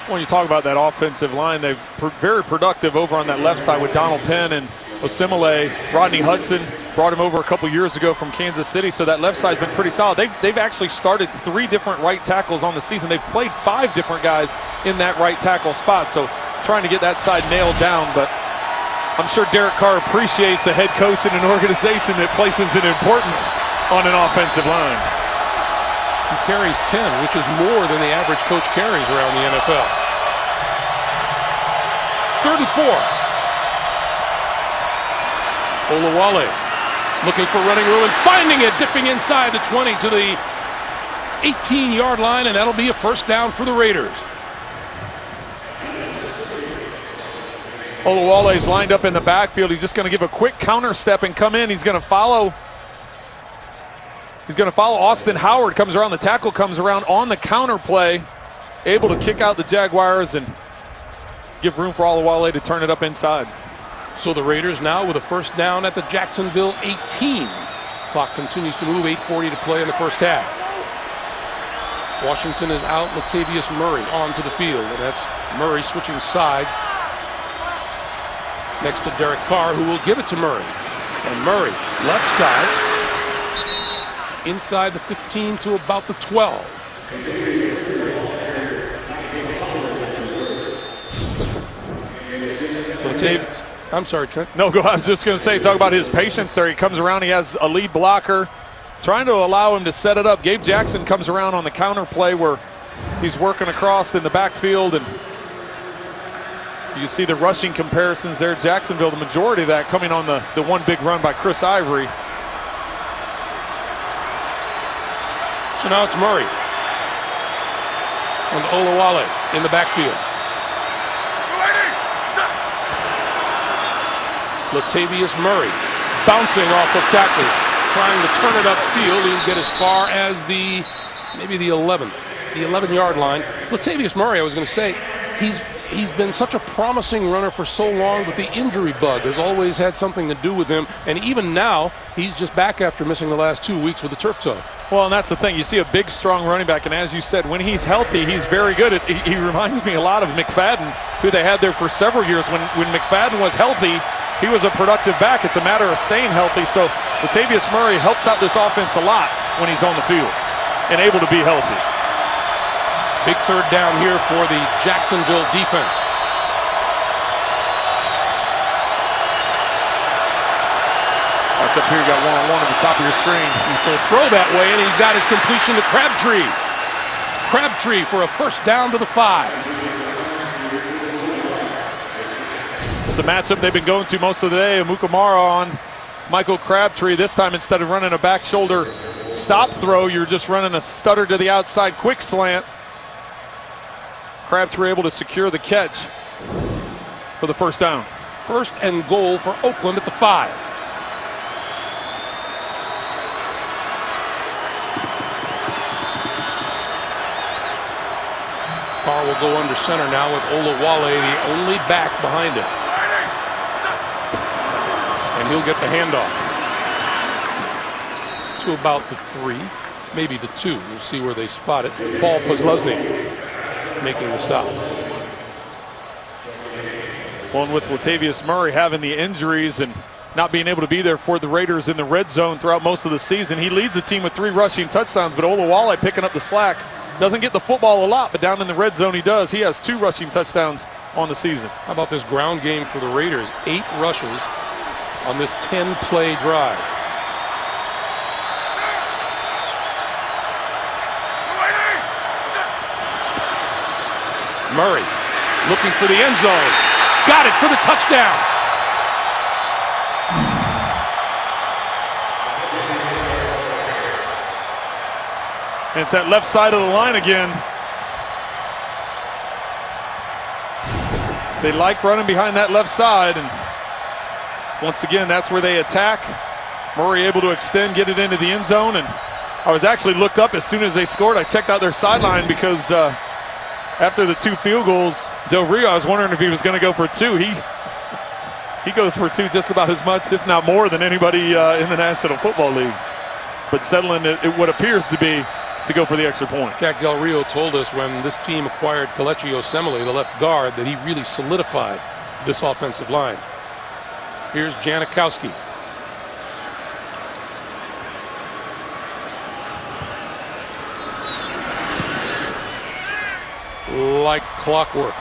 When you talk about that offensive line, they're very productive over on that left side with Donald Penn and Osemele. Rodney Hudson brought him over a couple years ago from Kansas City, so that left side's been pretty solid. They've actually started 3 different right tackles on the season. They've played 5 different guys in that right tackle spot, so trying to get that side nailed down. But I'm sure Derek Carr appreciates a head coach in an organization that places an importance on an offensive line. He carries 10, which is more than the average coach carries around the NFL. 3rd and 4. Olawale looking for running room and finding it, dipping inside the 20 to the 18-yard line, and that'll be a first down for the Raiders. Olawale's lined up in the backfield. He's just going to give a quick counter step and come in. He's going to follow Austin Howard. Comes around, the tackle comes around on the counter play, able to kick out the Jaguars and give room for Olawale to turn it up inside. So the Raiders now with a first down at the Jacksonville 18. Clock continues to move, 8:40 to play in the first half. Washington is out, Latavius Murray onto the field, and that's Murray switching sides next to Derek Carr, who will give it to Murray. And Murray, left side, inside the 15 to about the 12. Latavius. I'm sorry, Trent. No, I was just going to say, talk about his patience there. He comes around, he has a lead blocker, trying to allow him to set it up. Gabe Jackson comes around on the counter play where he's working across in the backfield, and you see the rushing comparisons there. Jacksonville, the majority of that coming on the one big run by Chris Ivory. So now it's Murray and Olawale in the backfield. Latavius Murray bouncing off of tacklers, trying to turn it upfield. He can get as far as maybe the 11th, the 11-yard line. Latavius Murray, I was going to say, he's he's been such a promising runner for so long, but the injury bug has always had something to do with him. And even now, he's just back after missing the last 2 weeks with a turf toe. Well, and that's the thing. You see a big, strong running back, and as you said, when he's healthy, he's very good. He reminds me a lot of McFadden, who they had there for several years. When McFadden was healthy, he was a productive back. It's a matter of staying healthy. So Latavius Murray helps out this offense a lot when he's on the field and able to be healthy. Big third down here for the Jacksonville defense. Watch up here, you got one-on-one at the top of your screen. He's going to throw that way, and he's got his completion to Crabtree. Crabtree for a first down to the 5. It's a matchup they've been going to most of the day. Amukamara on Michael Crabtree. This time, instead of running a back shoulder stop throw, you're just running a stutter to the outside quick slant. Crabtree able to secure the catch for the first down. First and goal for Oakland at the 5. Carr will go under center now with Olawale, the only back behind him. And he'll get the handoff to about the 3, maybe the 2. We'll see where they spot it. Paul Posluszny making the stop. One with Latavius Murray having the injuries and not being able to be there for the Raiders in the red zone throughout most of the season. He leads the team with 3 rushing touchdowns, but Olawale picking up the slack. Doesn't get the football a lot, but down in the red zone he does. He has 2 rushing touchdowns on the season. How about this ground game for the Raiders? 8 rushes on this 10-play drive. Murray looking for the end zone. Got it for the touchdown. And it's that left side of the line again. They like running behind that left side, and once again, that's where they attack. Murray able to extend, get it into the end zone, and I was actually looked up as soon as they scored. I checked out their sideline because after the 2 field goals, Del Rio, I was wondering if he was going to go for 2. He goes for 2 just about as much, if not more, than anybody in the National Football League. But settling it what appears to be to go for the extra point. Jack Del Rio told us when this team acquired Kelechi Osemele, the left guard, that he really solidified this offensive line. Here's Janikowski. Like clockwork.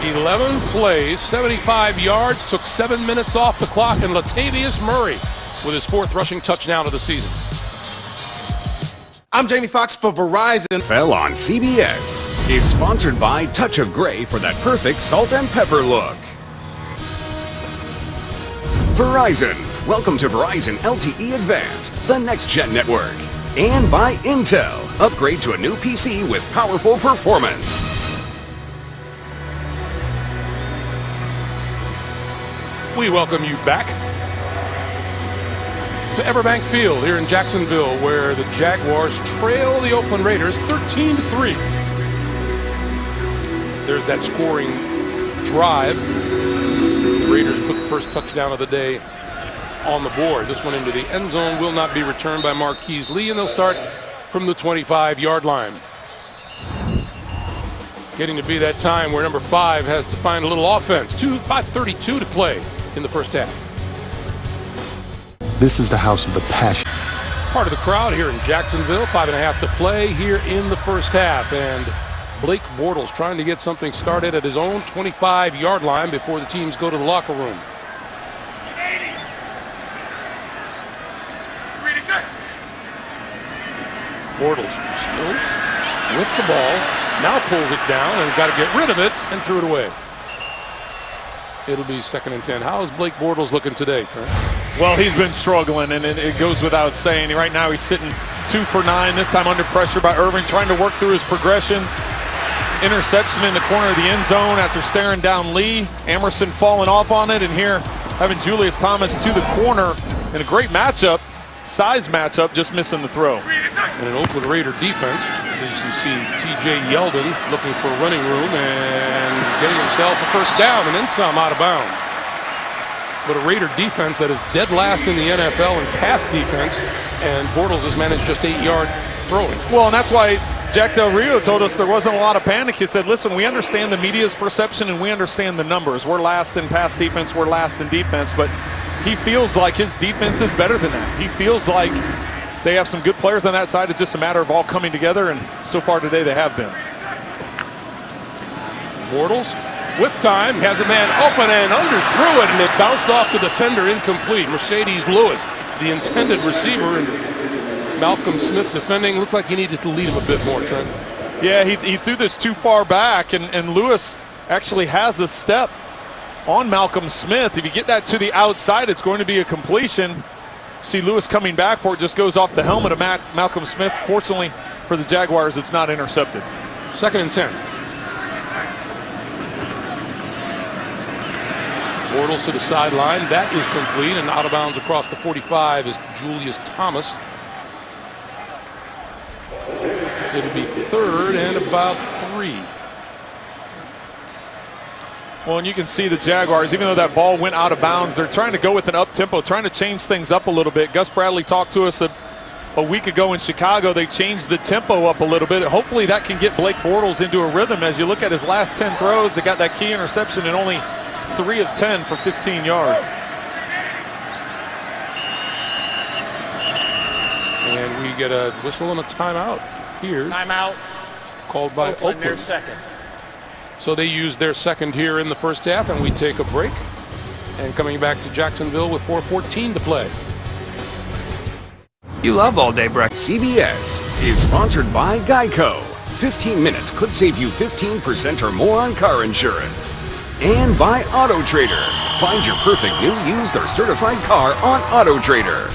11 plays, 75 yards, took 7 minutes off the clock, and Latavius Murray with his 4th rushing touchdown of the season. I'm Jamie Foxx for Verizon. NFL on CBS is sponsored by Touch of Gray for that perfect salt and pepper look. Verizon. Welcome to Verizon LTE Advanced, the next-gen network. And by Intel. Upgrade to a new PC with powerful performance. We welcome you back to Everbank Field here in Jacksonville, where the Jaguars trail the Oakland Raiders 13-3. There's that scoring drive. The Raiders put the first touchdown of the day on the board. This one into the end zone will not be returned by Marquise Lee, and they'll start from the 25-yard line. Getting to be that time where number 5 has to find a little offense. 5:32 to play in the first half. This is the house of the passion. Part of the crowd here in Jacksonville. 5.5 to play here in the first half. And Blake Bortles trying to get something started at his own 25-yard line before the teams go to the locker room. Bortles still with the ball. Now pulls it down and got to get rid of it and threw it away. It'll be 2nd and 10. How is Blake Bortles looking today, Trent? Well, he's been struggling, and it goes without saying. Right now he's sitting 2 for 9, this time under pressure by Irving, trying to work through his progressions. Interception in the corner of the end zone after staring down Lee. Emerson falling off on it, and here having Julius Thomas to the corner in a great matchup. size matchup, just missing the throw. And an Oakland Raider defense, as you see T.J. Yeldon looking for running room and getting himself a first down and then some out of bounds. But a Raider defense that is dead last in the NFL in pass defense, and Bortles has managed just 8-yard throwing. Well, and that's why Jack Del Rio told us there wasn't a lot of panic. He said, listen, we understand the media's perception and we understand the numbers. We're last in pass defense, we're last in defense, but he feels like his defense is better than that. He feels like they have some good players on that side. It's just a matter of all coming together, and so far today they have been. Bortles with time, has a man open and underthrew it, and it bounced off the defender, incomplete. Mercedes Lewis, the intended receiver, and Malcolm Smith defending. Looked like he needed to lead him a bit more, Trent. Yeah, he threw this too far back, and Lewis actually has a step on Malcolm Smith. If you get that to the outside, it's going to be a completion. See Lewis coming back for it, just goes off the helmet of Malcolm Smith. Fortunately for the Jaguars, it's not intercepted. 2nd and 10. Bortles to the sideline. That is complete, and out of bounds across the 45 is Julius Thomas. It'll be 3rd and about 3. Well, and you can see the Jaguars, even though that ball went out of bounds, they're trying to go with an up-tempo, trying to change things up a little bit. Gus Bradley talked to us a week ago in Chicago. They changed the tempo up a little bit. Hopefully that can get Blake Bortles into a rhythm. As you look at his last 10 throws, they got that key interception and only 3 of 10 for 15 yards. And we get a whistle and a timeout here. Timeout Called by Oakland, their Oakland. second. So they use their second here in the first half, and we take a break. And coming back to Jacksonville with 4:14 to play. You love all day breakfast. CBS is sponsored by Geico. 15 minutes could save you 15% or more on car insurance. And by AutoTrader. Find your perfect new, used, or certified car on AutoTrader.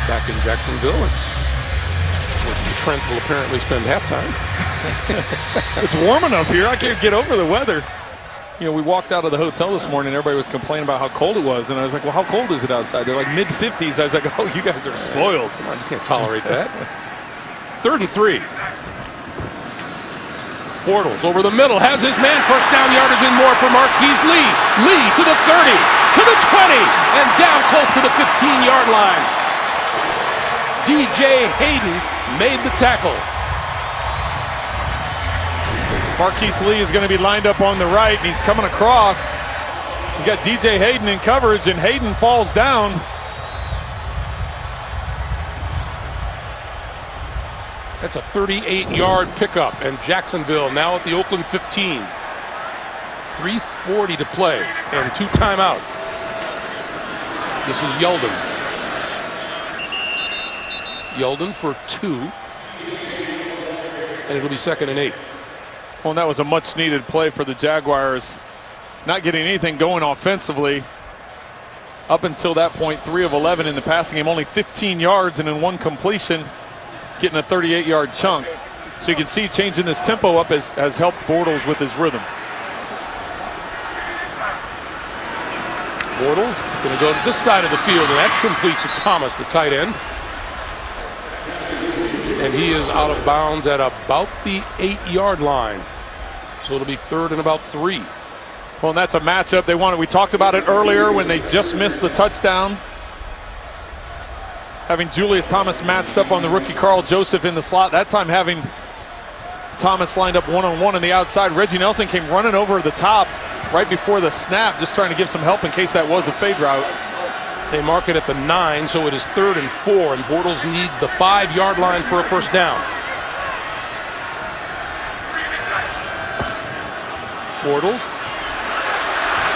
Back in Jacksonville, it's where Trent will apparently spend halftime. It's warm enough here. I can't get over the weather. You know, we walked out of the hotel this morning, everybody was complaining about how cold it was, and I was like, well, how cold is it outside? They're like mid-50s. I was like, oh, you guys are spoiled. Come on, you can't tolerate that. 3rd and 3. Bortles over the middle, has his man, first down yardage and more for Marquise Lee. Lee to the 30, to the 20, and down close to the 15-yard line. DJ Hayden made the tackle. Marquise Lee is going to be lined up on the right, and he's coming across. He's got DJ Hayden in coverage, and Hayden falls down. That's a 38-yard pickup, and Jacksonville now at the Oakland 15. 3:40 to play, and 2 timeouts. This is Yeldon. Yeldon for 2, and it'll be 2nd and 8. Well, and that was a much-needed play for the Jaguars. Not getting anything going offensively. Up until that point, 3 of 11 in the passing game, only 15 yards and in 1 completion, getting a 38-yard chunk. So you can see changing this tempo up has helped Bortles with his rhythm. Bortles going to go to this side of the field, and that's complete to Thomas, the tight end. And he is out of bounds at about the 8-yard line. So it'll be 3rd and about 3. Well, and that's a matchup they wanted. We talked about it earlier when they just missed the touchdown. Having Julius Thomas matched up on the rookie Carl Joseph in the slot. That time having Thomas lined up one-on-one on the outside. Reggie Nelson came running over the top right before the snap, just trying to give some help in case that was a fade route. They mark it at the 9, so it is 3rd and 4, and Bortles needs the 5-yard line for a first down. Bortles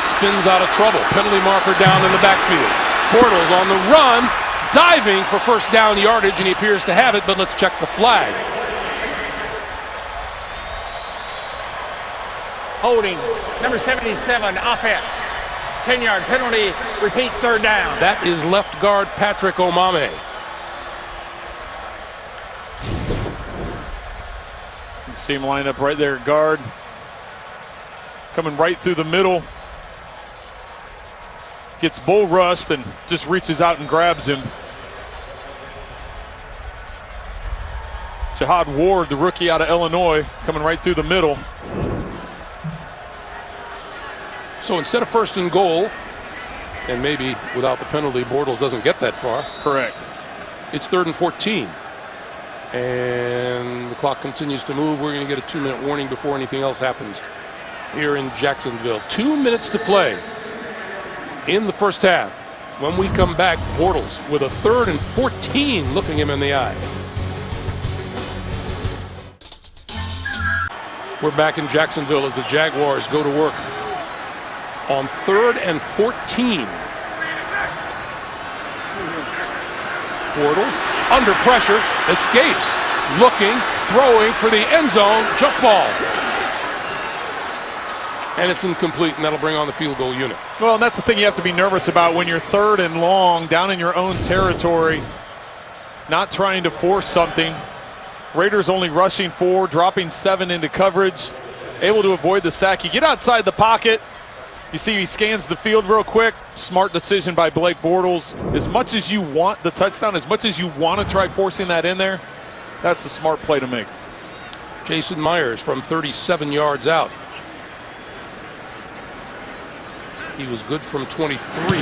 spins out of trouble. Penalty marker down in the backfield. Bortles on the run, diving for first down yardage, and he appears to have it, but let's check the flag. Holding, number 77, offense. 10-yard penalty, repeat 3rd down. That is left guard Patrick Omameh. You see him lined up right there at guard. Coming right through the middle. gets bull rushed and just reaches out and grabs him. Jihad Ward, the rookie out of Illinois, coming right through the middle. So instead of 1st and goal, and maybe without the penalty, Bortles doesn't get that far. Correct. It's 3rd and 14. And the clock continues to move. We're going to get a 2-minute warning before anything else happens here in Jacksonville. 2 minutes to play in the first half. When we come back, Bortles with a 3rd and 14 looking him in the eye. We're back in Jacksonville as the Jaguars go to work on 3rd and 14. Bortles under pressure, escapes, looking, throwing for the end zone, jump ball. And it's incomplete, and that'll bring on the field goal unit. Well, and that's the thing you have to be nervous about when you're 3rd and long, down in your own territory, not trying to force something. Raiders only rushing 4, dropping 7 into coverage, able to avoid the sack. You get outside the pocket. You see he scans the field real quick. Smart decision by Blake Bortles. As much as you want the touchdown, as much as you want to try forcing that in there, that's the smart play to make. Jason Myers from 37 yards out. He was good from 23,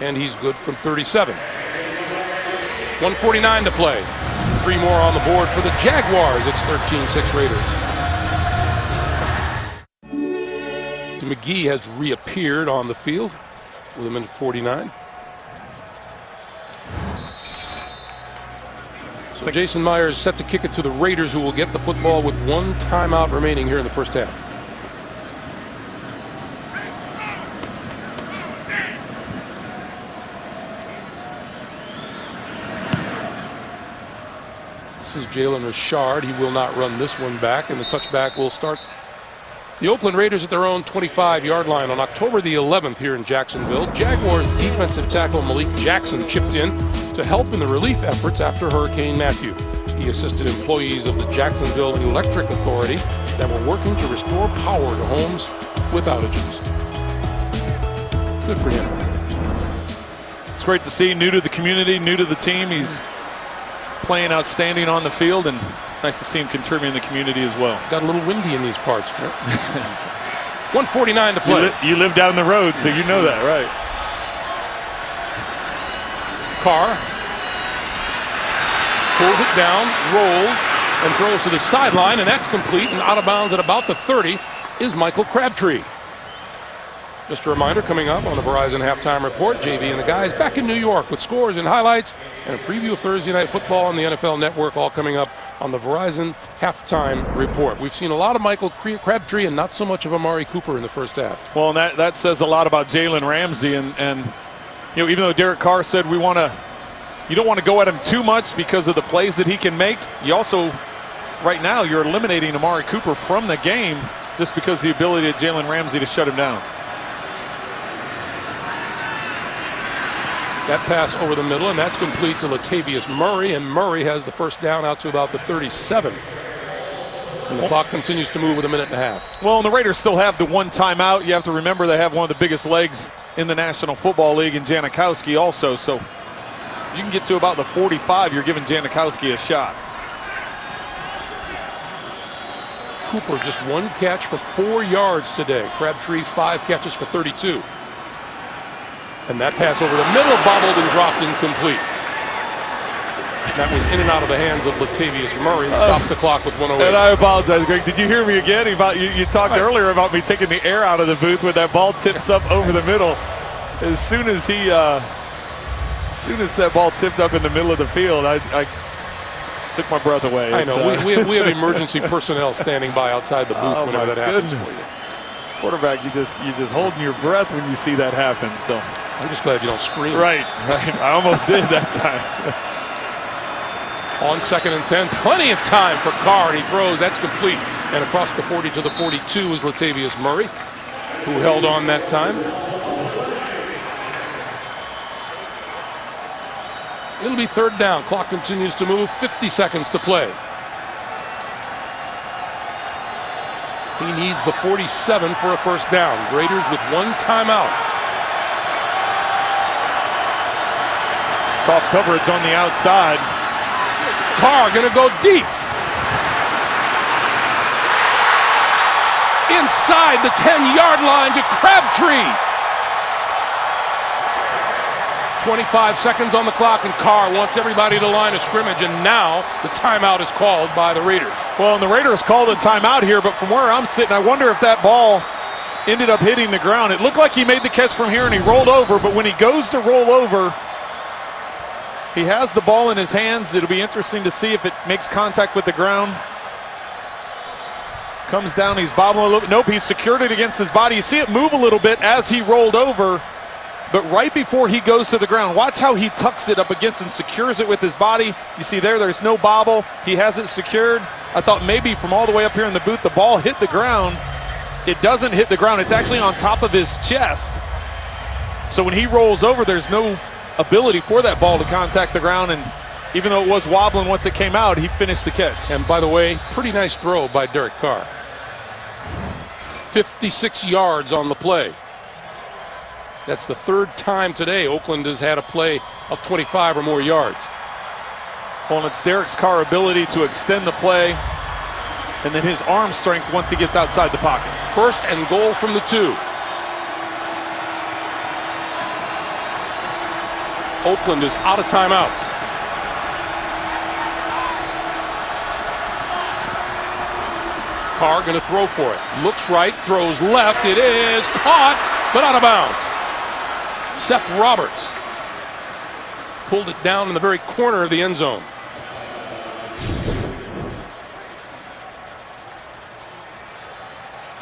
and he's good from 37. 1:49 to play. 3 more on the board for the Jaguars. It's 13-6 Raiders. McGee has reappeared on the field with a minute 49. So Jason Myers set to kick it to the Raiders, who will get the football with 1 timeout remaining here in the first half. This is Jalen Richard. He will not run this one back, and the touchback will start the Oakland Raiders at their own 25-yard line on October the 11th here in Jacksonville. Jaguars defensive tackle Malik Jackson chipped in to help in the relief efforts after Hurricane Matthew. He assisted employees of the Jacksonville Electric Authority that were working to restore power to homes with outages. Good for him. It's great to see, new to the community, new to the team. He's playing outstanding on the field, and nice to see him contributing in the community as well. Got a little windy in these parts, Trent. 1:49 to play. You live down the road, so you know that, right? Carr pulls it down, rolls, and throws to the sideline, and that's complete, and out of bounds at about the 30 is Michael Crabtree. Just a reminder, coming up on the Verizon Halftime Report, JV and the guys back in New York with scores and highlights and a preview of Thursday Night Football on the NFL Network, all coming up on the Verizon Halftime Report. We've seen a lot of Michael Crabtree and not so much of Amari Cooper in the first half. Well, and that says a lot about Jalen Ramsey, and you know, even though Derek Carr said you don't want to go at him too much because of the plays that he can make, you also, right now, you're eliminating Amari Cooper from the game just because of the ability of Jalen Ramsey to shut him down. That pass over the middle, and that's complete to Latavius Murray, and Murray has the first down out to about the 37. And the clock continues to move with a minute and a half. Well, and the Raiders still have the 1 timeout. You have to remember they have one of the biggest legs in the National Football League in Janikowski also, so you can get to about the 45, you're giving Janikowski a shot. Cooper just 1 catch for 4 yards today. Crabtree 5 catches for 32. And that pass over the middle, bobbled and dropped incomplete. That was in and out of the hands of Latavius Murray. And stops the clock with 1:08. And I apologize, Greg. Did you hear me again? You talked earlier about me taking the air out of the booth when that ball tips up over the middle. As soon as that ball tipped up in the middle of the field, I took my breath away. I know. We have emergency personnel standing by outside the booth whenever that happens for you. Quarterback, you just holding your breath when you see that happen. So I'm just glad you don't scream. Right. I almost did that time. On 2nd and 10, plenty of time for Carr, and he throws. That's complete. And across the 40 to the 42 is Latavius Murray, who held on that time. It'll be 3rd down. Clock continues to move. 50 seconds to play. He needs the 47 for a first down. Raiders with 1 timeout. Soft coverage on the outside. Carr going to go deep. Inside the 10-yard line to Crabtree. 25 seconds on the clock, and Carr wants everybody to line of scrimmage, and now the timeout is called by the Raiders. Well, and the Raiders called a timeout here, but from where I'm sitting, I wonder if that ball ended up hitting the ground. It looked like he made the catch from here and he rolled over, but when he goes to roll over, he has the ball in his hands. It'll be interesting to see if it makes contact with the ground. Comes down, he's bobbling a little bit. Nope, he's secured it against his body. You see it move a little bit as he rolled over, but right before he goes to the ground, watch how he tucks it up against and secures it with his body. You see there's no bobble. He has it secured. I thought maybe from all the way up here in the booth, the ball hit the ground. It doesn't hit the ground. It's actually on top of his chest. So when he rolls over, there's no ability for that ball to contact the ground, and even though it was wobbling once it came out, he finished the catch. And by the way, pretty nice throw by Derek Carr. 56 yards on the play. That's the third time today Oakland has had a play of 25 or more yards. Well, and it's Derek Carr's ability to extend the play and then his arm strength once he gets outside the pocket. First and goal from the 2. Oakland is out of timeouts. Carr going to throw for it. Looks right, throws left. It is caught, but out of bounds. Seth Roberts pulled it down in the very corner of the end zone.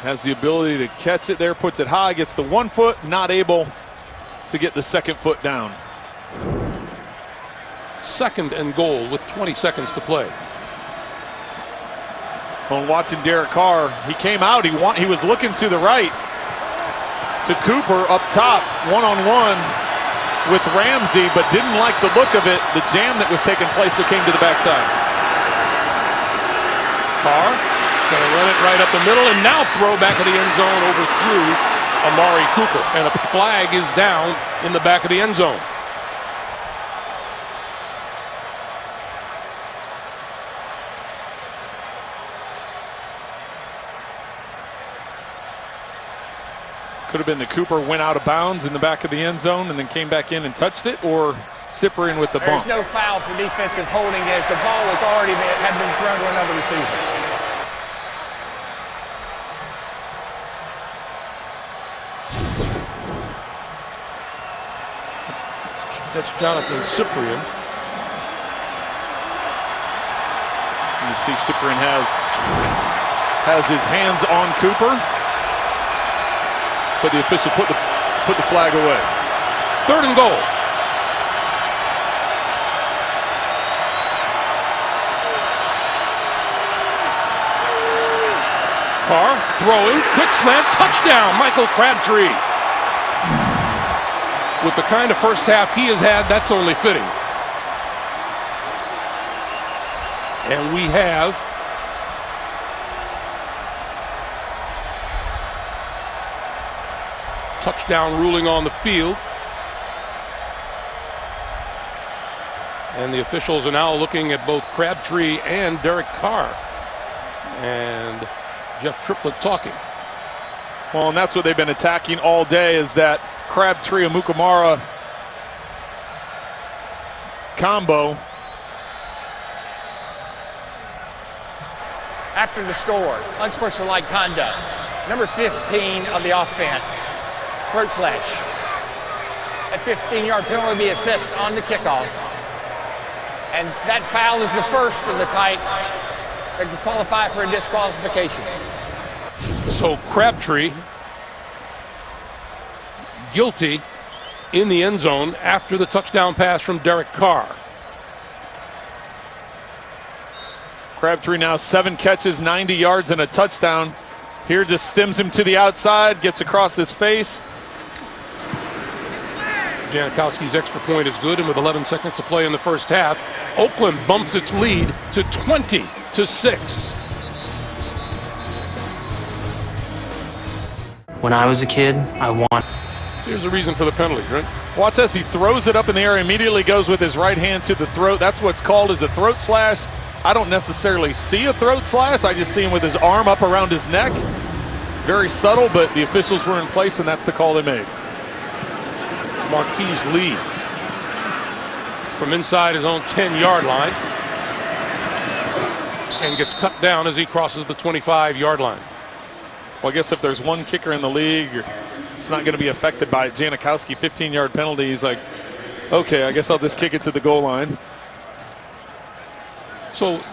Has the ability to catch it there, puts it high, gets the 1 foot, not able to get the 2nd foot down. Second and goal with 20 seconds to play. On watching Derek Carr, he came out, he was looking to the right to Cooper up top, one-on-one with Ramsey, but didn't like the look of it, the jam that was taking place, so came to the backside. Carr going to run it right up the middle, and now throw back of the end zone overthrew Amari Cooper, and a flag is down in the back of the end zone. Could have been the Cooper went out of bounds in the back of the end zone and then came back in and touched it, or Cyprien with the bump. There's no foul for defensive holding as the ball was already had been thrown to another receiver. That's Jonathan Cyprien. You see Cyprien has his hands on Cooper, but the official put the flag away. Third and goal. Carr throwing, quick slant, touchdown, Michael Crabtree. With the kind of first half he has had, that's only fitting. And we have touchdown ruling on the field. And the officials are now looking at both Crabtree and Derek Carr. And Jeff Triplett talking. Well, and that's what they've been attacking all day, is that Crabtree and Amukamara combo. After the score, unsportsmanlike conduct. Number 15 of the offense, Fruitslash. That 15-yard penalty will be assessed on the kickoff. And that foul is the first of the type that could qualify for a disqualification. So Crabtree guilty in the end zone after the touchdown pass from Derek Carr. Crabtree now 7 catches, 90 yards and a touchdown. Here just stems him to the outside, gets across his face. Janikowski's extra point is good, and with 11 seconds to play in the first half, Oakland bumps its lead to 20-6. When I was a kid, I wanted Here's the reason for the penalty, right? Watch as he throws it up in the air, immediately goes with his right hand to the throat. That's what's called as a throat slash. I don't necessarily see a throat slash. I just see him with his arm up around his neck. Very subtle, but the officials were in place, and that's the call they made. Marquise Lee from inside his own 10-yard line and gets cut down as he crosses the 25-yard line. Well, I guess if there's one kicker in the league, it's not going to be affected by it. Janikowski, 15-yard penalty. He's like, okay, I guess I'll just kick it to the goal line. So,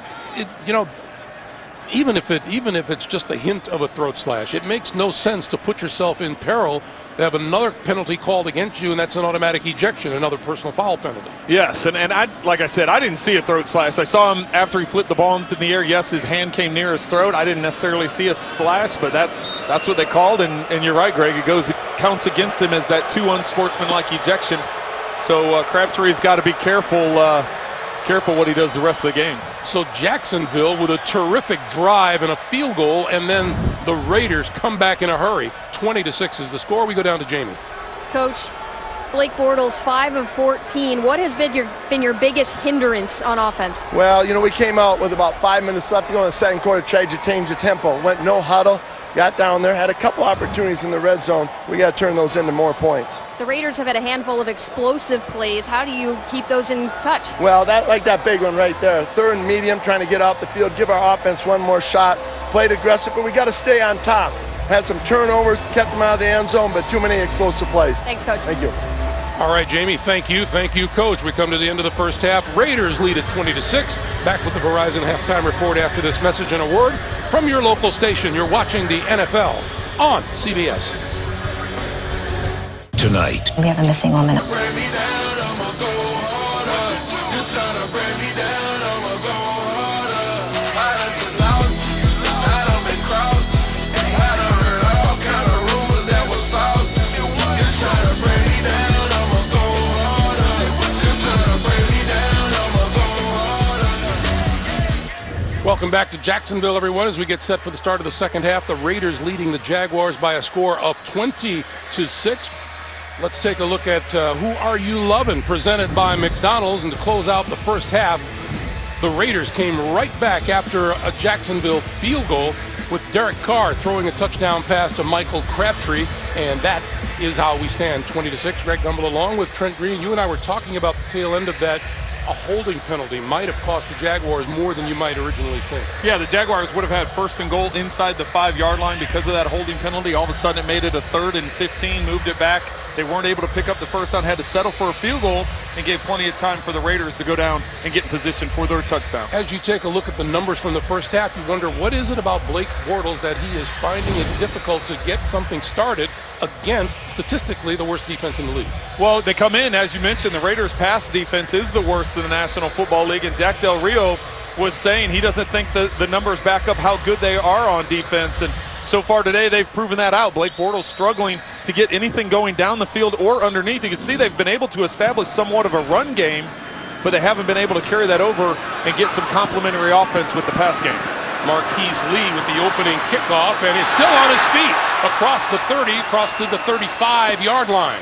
even if it's just a hint of a throat slash, it makes no sense to put yourself in peril to have another penalty called against you, and that's an automatic ejection, another personal foul penalty. Yes, and I, like I said, I didn't see a throat slash. I saw him after he flipped the ball up in the air. Yes, his hand came near his throat. I didn't necessarily see a slash, but that's what they called, and you're right, Greg. It counts against him as that too unsportsmanlike ejection. So Crabtree's got to be careful what he does the rest of the game. So Jacksonville with a terrific drive and a field goal, and then the Raiders come back in a hurry. 20-6 is the score. We go down to Jamie. Coach, Blake Bortles 5 of 14. What has been your biggest hindrance on offense? Well, we came out with about 5 minutes left to go in the second quarter, tried to change the tempo. Went no huddle, got down there, had a couple opportunities in the red zone. We got to turn those into more points. The Raiders have had a handful of explosive plays. How do you keep those in touch? Well, that big one right there. Third and medium, trying to get off the field, give our offense one more shot. Played aggressive, but we got to stay on top. Had some turnovers, kept them out of the end zone, but too many explosive plays. Thanks, Coach. Thank you. All right, Jamie, thank you, Coach. We come to the end of the first half. Raiders lead at 20-6. Back with the Verizon halftime report after this message and a word from your local station. You're watching the NFL on CBS. Tonight, we have a missing woman. Welcome back to Jacksonville, everyone, as we get set for the start of the second half. The Raiders leading the Jaguars by a score of 20-6. Let's take a look at Who Are You Lovin', presented by McDonald's. And to close out the first half, the Raiders came right back after a Jacksonville field goal with Derek Carr throwing a touchdown pass to Michael Crabtree. And that is how we stand, 20-6. Greg Gumbel along with Trent Green. You and I were talking about the tail end of that. A holding penalty might have cost the Jaguars more than you might originally think. Yeah, the Jaguars would have had 1st and goal inside the 5-yard line because of that holding penalty. All of a sudden it made it a 3rd and 15, moved it back. They weren't able to pick up the first down, had to settle for a field goal, and gave plenty of time for the Raiders to go down and get in position for their touchdown. As you take a look at the numbers from the first half, you wonder, what is it about Blake Bortles that he is finding it difficult to get something started against, statistically, the worst defense in the league? Well, they come in, as you mentioned, the Raiders' pass defense is the worst in the National Football League, and Jack Del Rio was saying he doesn't think the numbers back up how good they are on defense, and so far today they've proven that out. Blake Bortles struggling to get anything going down the field or underneath. You can see they've been able to establish somewhat of a run game, but they haven't been able to carry that over and get some complementary offense with the pass game. Marquise Lee with the opening kickoff, and is still on his feet across the 30, across to the 35-yard line.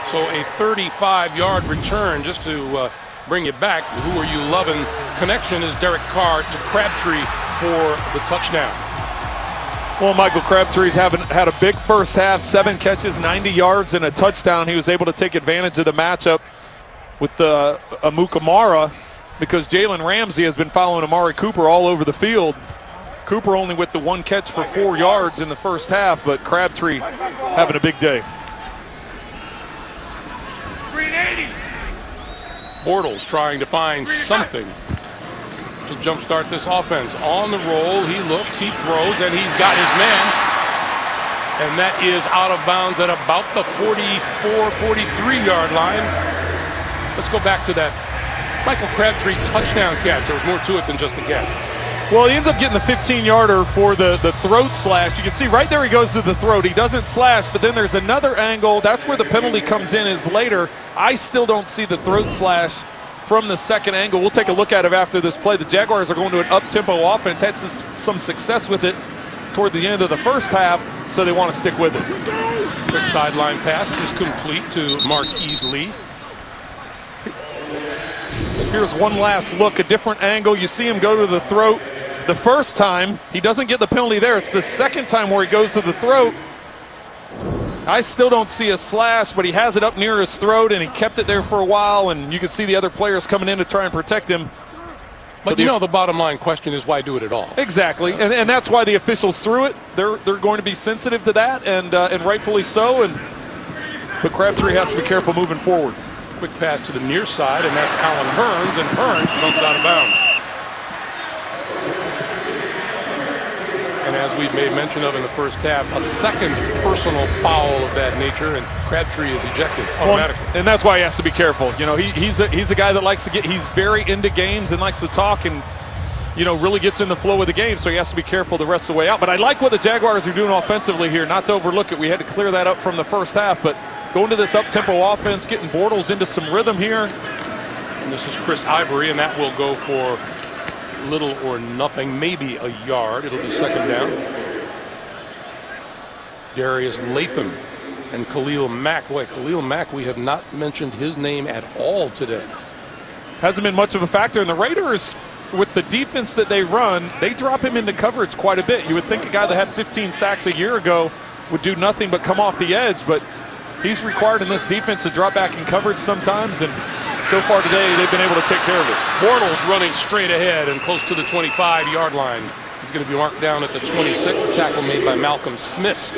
So a 35-yard return just to bring it back. Who Are You Lovin' connection is Derek Carr to Crabtree for the touchdown. Well, Michael Crabtree's had a big first half, 7 catches, 90 yards, and a touchdown. He was able to take advantage of the matchup with Amukamara because Jalen Ramsey has been following Amari Cooper all over the field. Cooper only with the 1 catch for 4 yards in the first half, but Crabtree having a big day. Bortles trying to find something to jumpstart this offense. On the roll, he looks, he throws, and he's got his man. And that is out of bounds at about the 44, 43-yard line. Let's go back to that Michael Crabtree touchdown catch. There was more to it than just the catch. Well, he ends up getting the 15-yarder for the throat slash. You can see right there he goes to the throat. He doesn't slash, but then there's another angle. That's where the penalty comes in is later. I still don't see the throat slash from the second angle. We'll take a look at it after this play. The Jaguars are going to an up-tempo offense. Had some success with it toward the end of the first half. so they want to stick with it. Quick sideline pass is complete to Marquise Lee. Here's one last look, a different angle. You see him go to the throat. The first time, he doesn't get the penalty there. It's the second time where he goes to the throat. I still don't see a slash, but he has it up near his throat, and he kept it there for a while, and you can see the other players coming in to try and protect him. But you know, the bottom line question is, why do it at all? Exactly, and that's why the officials threw it. They're going to be sensitive to that, and rightfully so. But Crabtree has to be careful moving forward. Quick pass to the near side, and that's Alan Hearns, and Hearns comes out of bounds. And as we've made mention of in the first half, a second personal foul of that nature, and Crabtree is ejected automatically. Well, and that's why he has to be careful. You know, he's a guy that likes to he's very into games and likes to talk and, you know, really gets in the flow of the game, so he has to be careful the rest of the way out. But I like what the Jaguars are doing offensively here, not to overlook it. We had to clear that up from the first half, but going to this up-tempo offense, getting Bortles into some rhythm here. And this is Chris Ivory, and that will go for little or nothing, maybe a yard. It'll be second down. Darius Latham and Khalil Mack. Boy, Khalil Mack, we have not mentioned his name at all today. Hasn't been much of a factor. And the Raiders, with the defense that they run, they drop him into coverage quite a bit. You would think a guy that had 15 sacks a year ago would do nothing but come off the edge, but he's required in this defense to drop back in coverage sometimes, and so far today they've been able to take care of it. Bortles running straight ahead and close to the 25-yard line. He's going to be marked down at the 26. The tackle made by Malcolm Smith.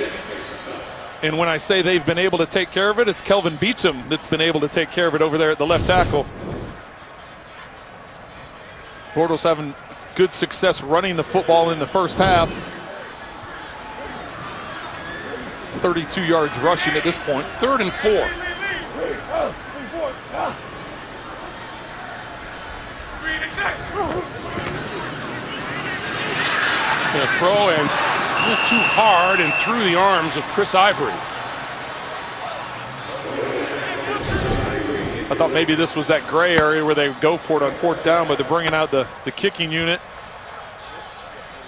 And when I say they've been able to take care of it, it's Kelvin Beachum that's been able to take care of it over there at the left tackle. Bortles having good success running the football in the first half. 32 yards rushing at this point. 3rd and 4. Going to throw and a little too hard and through the arms of Chris Ivory. I thought maybe this was that gray area where they go for it on 4th down, but they're bringing out the kicking unit.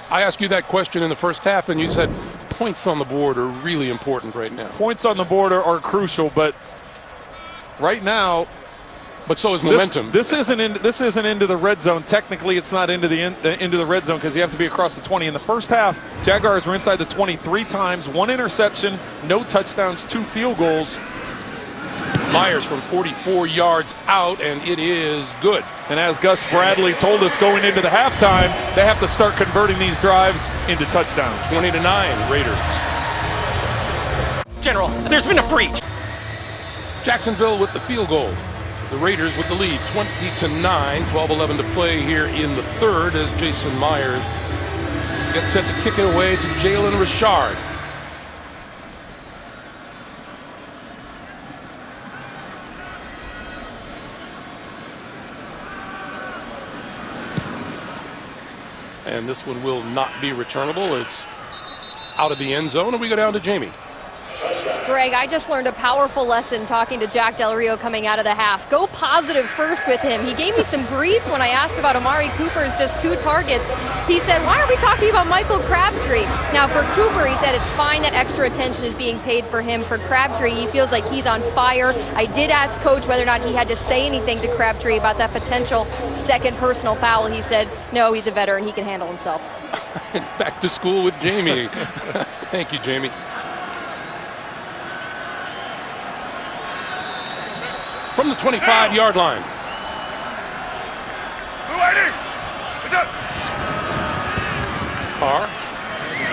I asked you that question in the first half, and you said points on the board are really important right now. Points on the board are crucial, but right now, but so is momentum. This isn't into the red zone. Technically, it's not into the red zone because you have to be across the 20. In the first half, Jaguars were inside the 20 3 times, 1 interception, no touchdowns, 2 field goals. Myers from 44 yards out, and it is good. And as Gus Bradley told us going into the halftime, they have to start converting these drives into touchdowns. 20-9 Raiders. General, there's been a breach. Jacksonville with the field goal. The Raiders with the lead, 20-9, 12-11 to play here in the third as Jason Myers gets set to kick it away to Jalen Richard. And this one will not be returnable. It's out of the end zone, and we go down to Jamie. Greg, I just learned a powerful lesson talking to Jack Del Rio coming out of the half. Go positive first with him. He gave me some grief when I asked about Amari Cooper's just 2 targets. He said, why are we talking about Michael Crabtree? Now for Cooper, he said it's fine that extra attention is being paid for him. For Crabtree, he feels like he's on fire. I did ask Coach whether or not he had to say anything to Crabtree about that potential second personal foul. He said, no, he's a veteran. He can handle himself. Back to school with Jamie. Thank you, Jamie. From the 25-yard line. Carr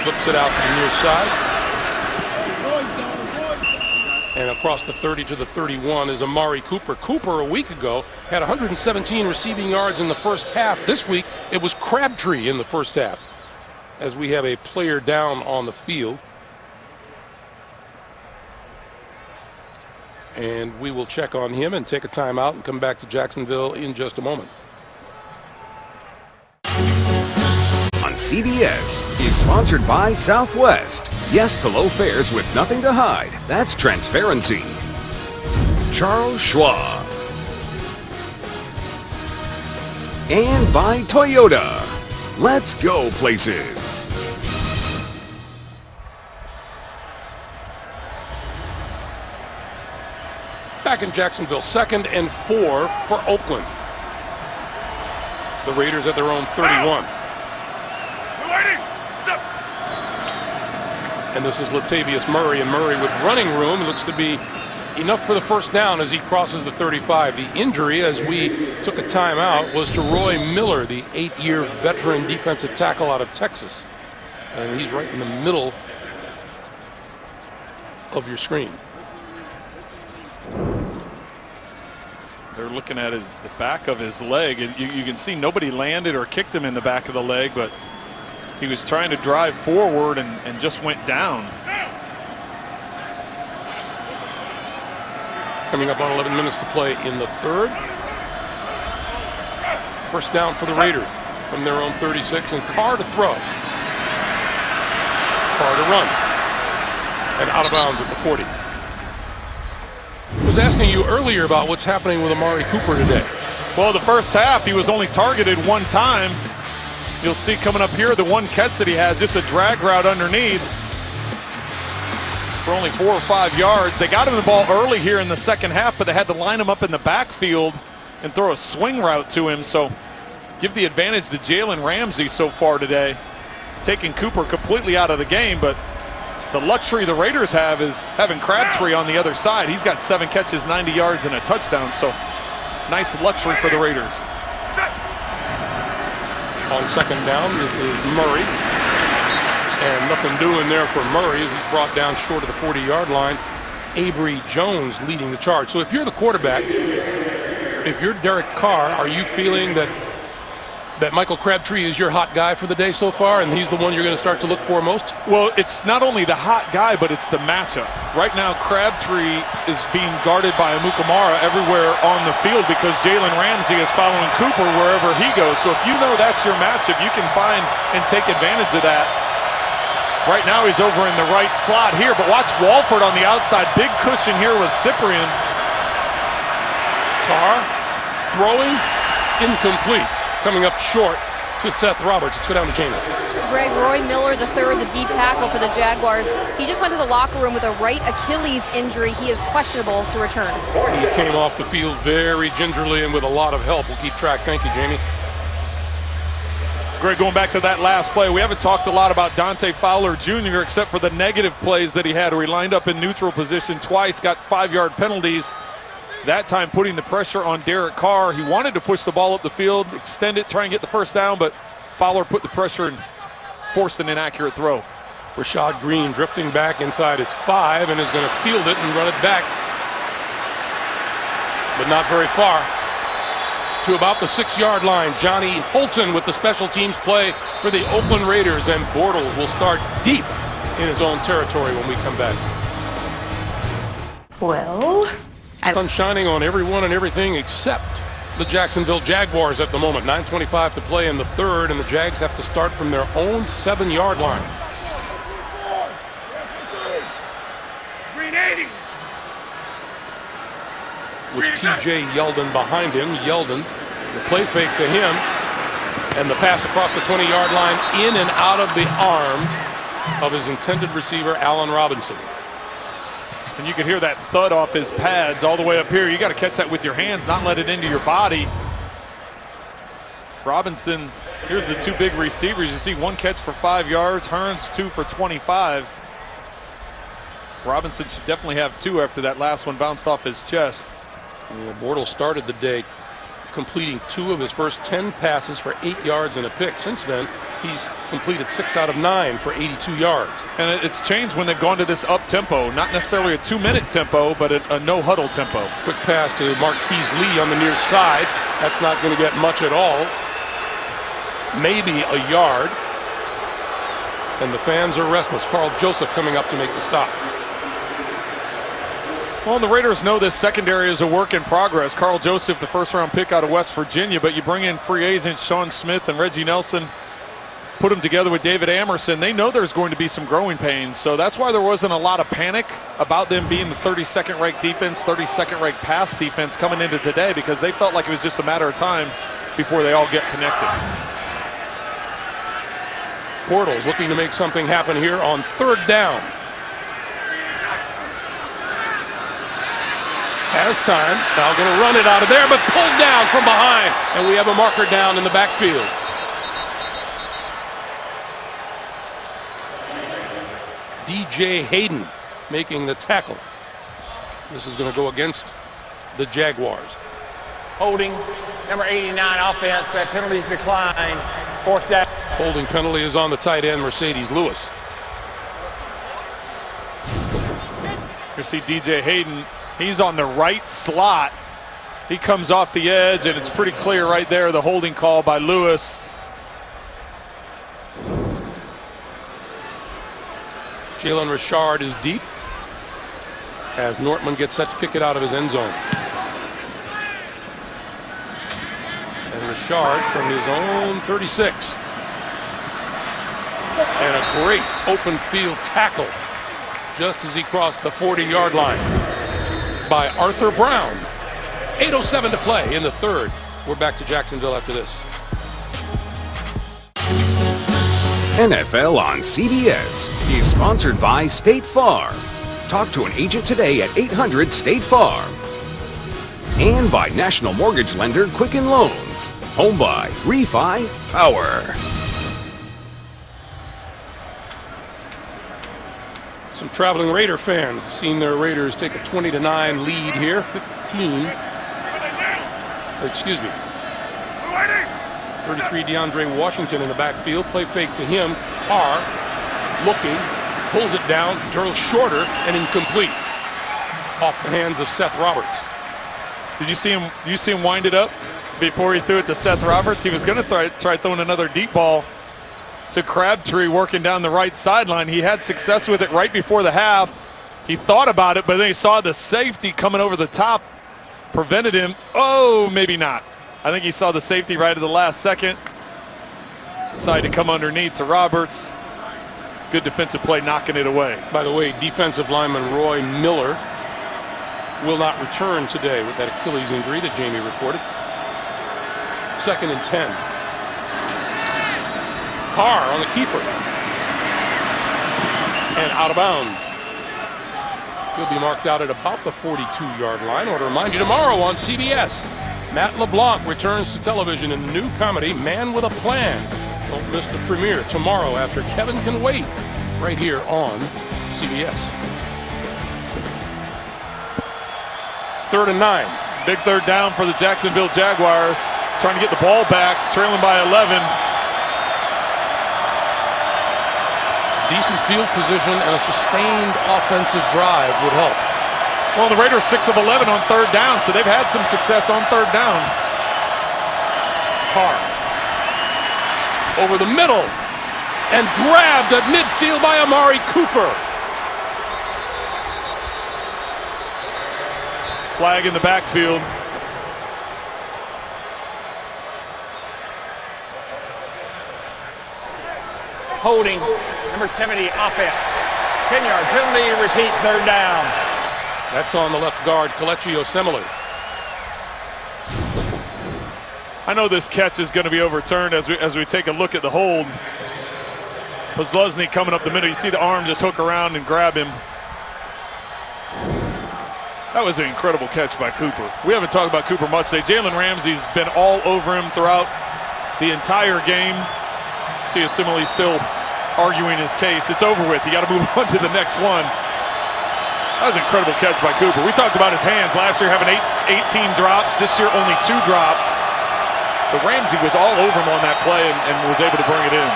flips it out to the near side. And across the 30 to the 31 is Amari Cooper. Cooper a week ago had 117 receiving yards in the first half. This week it was Crabtree in the first half as we have a player down on the field. And we will check on him and take a timeout and come back to Jacksonville in just a moment. On CBS is sponsored by Southwest. Yes to low fares with nothing to hide. That's transparency. Charles Schwab. And by Toyota. Let's go places. back in Jacksonville. 2nd and 4 for Oakland. The Raiders at their own 31. And this is Latavius Murray, and Murray with running room. It looks to be enough for the first down as he crosses the 35. The injury, as we took a timeout, was to Roy Miller, the 8-year veteran defensive tackle out of Texas. And he's right in the middle of your screen. They're looking at the back of his leg, and you can see nobody landed or kicked him in the back of the leg, but he was trying to drive forward and just went down. Coming up on 11 minutes to play in the third. First down for the Raiders from their own 36, and Carr to throw. Carr to run. And out of bounds at the 40. I was asking you earlier about what's happening with Amari Cooper today. Well, the first half, he was only targeted one time. You'll see coming up here the one catch that he has, just a drag route underneath for only 4 or 5 yards. They got him the ball early here in the second half, but they had to line him up in the backfield and throw a swing route to him. So give the advantage to Jalen Ramsey so far today, taking Cooper completely out of the game. But the luxury the Raiders have is having Crabtree on the other side. He's got 7 catches, 90 yards, and a touchdown. So nice luxury for the Raiders. On second down, this is Murray. And nothing doing there for Murray as he's brought down short of the 40-yard line. Avery Jones leading the charge. So if you're the quarterback, if you're Derek Carr, are you feeling that Michael Crabtree is your hot guy for the day so far, and he's the one you're going to start to look for most? Well, it's not only the hot guy, but it's the matchup. Right now, Crabtree is being guarded by Amukamara everywhere on the field because Jalen Ramsey is following Cooper wherever he goes. So if you know that's your matchup, you can find and take advantage of that. Right now, he's over in the right slot here, but watch Walford on the outside. Big cushion here with Cyprien. Carr throwing, incomplete. Coming up short to Seth Roberts. Let's go down to Jamie. Greg, Roy Miller, the third, the D tackle for the Jaguars. He just went to the locker room with a right Achilles injury. He is questionable to return. He came off the field very gingerly and with a lot of help. We'll keep track. Thank you, Jamie. Greg, going back to that last play, we haven't talked a lot about Dante Fowler Jr. except for the negative plays that he had where he lined up in neutral position twice, got 5-yard penalties. That time putting the pressure on Derek Carr. He wanted to push the ball up the field, extend it, try and get the first down, but Fowler put the pressure and forced an inaccurate throw. Rashad Green drifting back inside his 5 and is going to field it and run it back. But not very far. To about the 6-yard line. Johnny Holton with the special teams play for the Oakland Raiders, and Bortles will start deep in his own territory when we come back. Well, Sun shining on everyone and everything except the Jacksonville Jaguars at the moment. 9:25 to play in the third, and the Jags have to start from their own 7-yard line. With T.J. Yeldon behind him. Yeldon, the play fake to him, and the pass across the 20-yard line in and out of the arms of his intended receiver, Allen Robinson. And you can hear that thud off his pads all the way up here. You got to catch that with your hands, not let it into your body. Robinson, here's the 2 big receivers. You see 1 catch for 5 yards, Hearns 2 for 25. Robinson should definitely have 2 after that last one bounced off his chest. Yeah, Bortles started the day completing 2 of his first 10 passes for 8 yards and a pick. Since then, he's completed 6 out of 9 for 82 yards. And it's changed when they've gone to this up tempo, not necessarily a 2-minute tempo, but a no huddle tempo. Quick pass to Marquise Lee on the near side. That's not going to get much at all. Maybe a yard. And the fans are restless. Carl Joseph coming up to make the stop. Well, the Raiders know this secondary is a work in progress. Carl Joseph, the first-round pick out of West Virginia, but you bring in free agents Sean Smith and Reggie Nelson, put them together with David Amerson. They know there's going to be some growing pains, so that's why there wasn't a lot of panic about them being the 32nd ranked defense, 32nd ranked pass defense coming into today, because they felt like it was just a matter of time before they all get connected. Bortles looking to make something happen here on 3rd down. has time. Now going to run it out of there, but pulled down from behind. And we have a marker down in the backfield. DJ Hayden making the tackle. This is going to go against the Jaguars. Holding, number 89 offense. That penalty's declined. 4th down. Holding penalty is on the tight end, Mercedes Lewis. You see DJ Hayden, he's on the right slot. He comes off the edge, and it's pretty clear right there, the holding call by Lewis. Jalen Richard is deep as Nortman gets set to kick it out of his end zone. And Richard from his own 36. And a great open field tackle just as he crossed the 40-yard line by Arthur Brown. 8:07 to play in the third. We're back to Jacksonville after this. NFL on CBS is sponsored by State Farm. Talk to an agent today at 800-STATE-FARM. And by National Mortgage Lender Quicken Loans. Home buy, refi, power. Some traveling Raider fans have seen their Raiders take a 20-9 lead here. 33 DeAndre Washington in the backfield. Play fake to him. Carr looking, pulls it down, throws shorter and incomplete. Off the hands of Seth Roberts. Did you see him wind it up before he threw it to Seth Roberts? He was going to try throwing another deep ball to Crabtree working down the right sideline. He had success with it right before the half. He thought about it, but then he saw the safety coming over the top, prevented him. Oh, maybe not. I think he saw the safety right at the last second. Decided to come underneath to Roberts. Good defensive play, knocking it away. By the way, defensive lineman Roy Miller will not return today with that Achilles injury that Jamie reported. 2nd and 10. Carr on the keeper. And out of bounds. He'll be marked out at about the 42-yard line. I want to remind you tomorrow on CBS, Matt LeBlanc returns to television in the new comedy Man with a Plan. Don't miss the premiere tomorrow after Kevin Can Wait, right here on CBS. 3rd and 9. Big third down for the Jacksonville Jaguars. Trying to get the ball back, trailing by 11. Decent field position and a sustained offensive drive would help. Well, the Raiders 6 of 11 on 3rd down, so they've had some success on 3rd down. Carr over the middle and grabbed at midfield by Amari Cooper. Flag in the backfield. Holding, number 70 offense. 10-yard penalty, repeat 3rd down. That's on the left guard, Kelechi Osemele. I know this catch is going to be overturned as we take a look at the hold. Posluszny coming up the middle. You see the arm just hook around and grab him. That was an incredible catch by Cooper. We haven't talked about Cooper much today. Jalen Ramsey's been all over him throughout the entire game. See Osemele still arguing his case. It's over with. You got to move on to the next one. That was an incredible catch by Cooper. We talked about his hands last year having 18 drops. This year only 2 drops. But Ramsey was all over him on that play and was able to bring it in.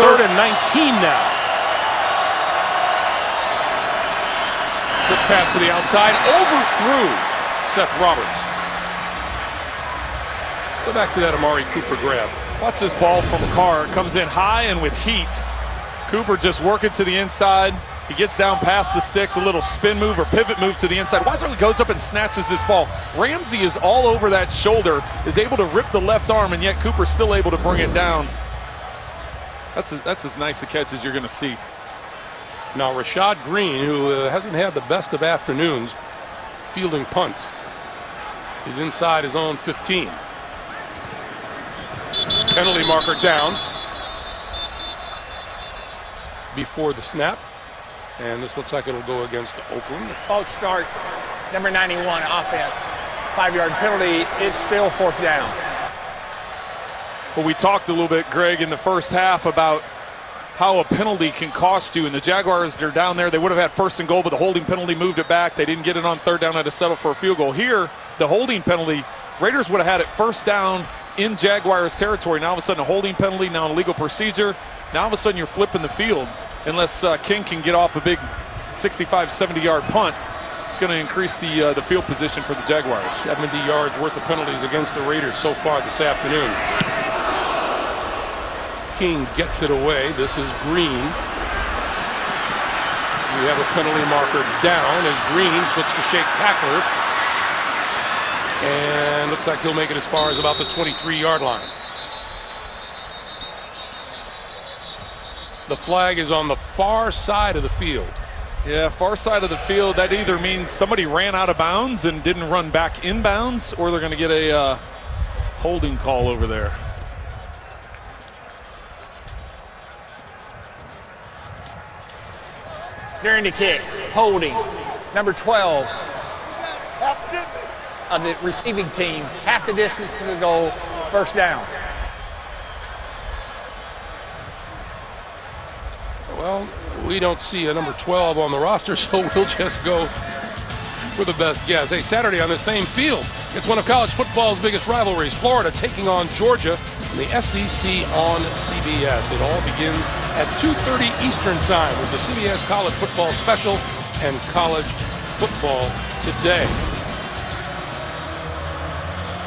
3rd and 19 now. Quick pass to the outside. Overthrew Seth Roberts. Go back to that Amari Cooper grab. Watch this ball from Carr. Comes in high and with heat. Cooper just working to the inside. He gets down past the sticks, a little spin move or pivot move to the inside. Watch how he goes up and snatches this ball. Ramsey is all over that shoulder, is able to rip the left arm, and yet Cooper's still able to bring it down. That's as nice a catch as you're going to see. Now Rashad Green, who hasn't had the best of afternoons fielding punts, is inside his own 15. Penalty marker down before the snap. And this looks like it'll go against Oakland. False start number 91 offense. 5-yard penalty. It's still 4th down. Well, we talked a little bit, Greg, in the first half about how a penalty can cost you. And the Jaguars, they're down there. They would have had 1st and goal, but the holding penalty moved it back. They didn't get it on 3rd down, had to settle for a field goal. Here, the holding penalty, Raiders would have had it 1st down in Jaguars territory. Now all of a sudden a holding penalty, now an illegal procedure. Now all of a sudden you're flipping the field. Unless King can get off a big 65, 70-yard punt, it's going to increase the field position for the Jaguars. 70 yards worth of penalties against the Raiders so far this afternoon. King gets it away. This is Green. We have a penalty marker down as Green looks to shake tacklers. And looks like he'll make it as far as about the 23-yard line. The flag is on the far side of the field. Yeah, far side of the field. That either means somebody ran out of bounds and didn't run back inbounds, or they're going to get a holding call over there. During the kick, holding, number 12 of the receiving team, half the distance to the goal, 1st down. Well, we don't see a number 12 on the roster, so we'll just go for the best guess. Hey, Saturday on the same field, it's one of college football's biggest rivalries. Florida taking on Georgia in the SEC on CBS. It all begins at 2:30 Eastern Time with the CBS College Football Special and College Football Today.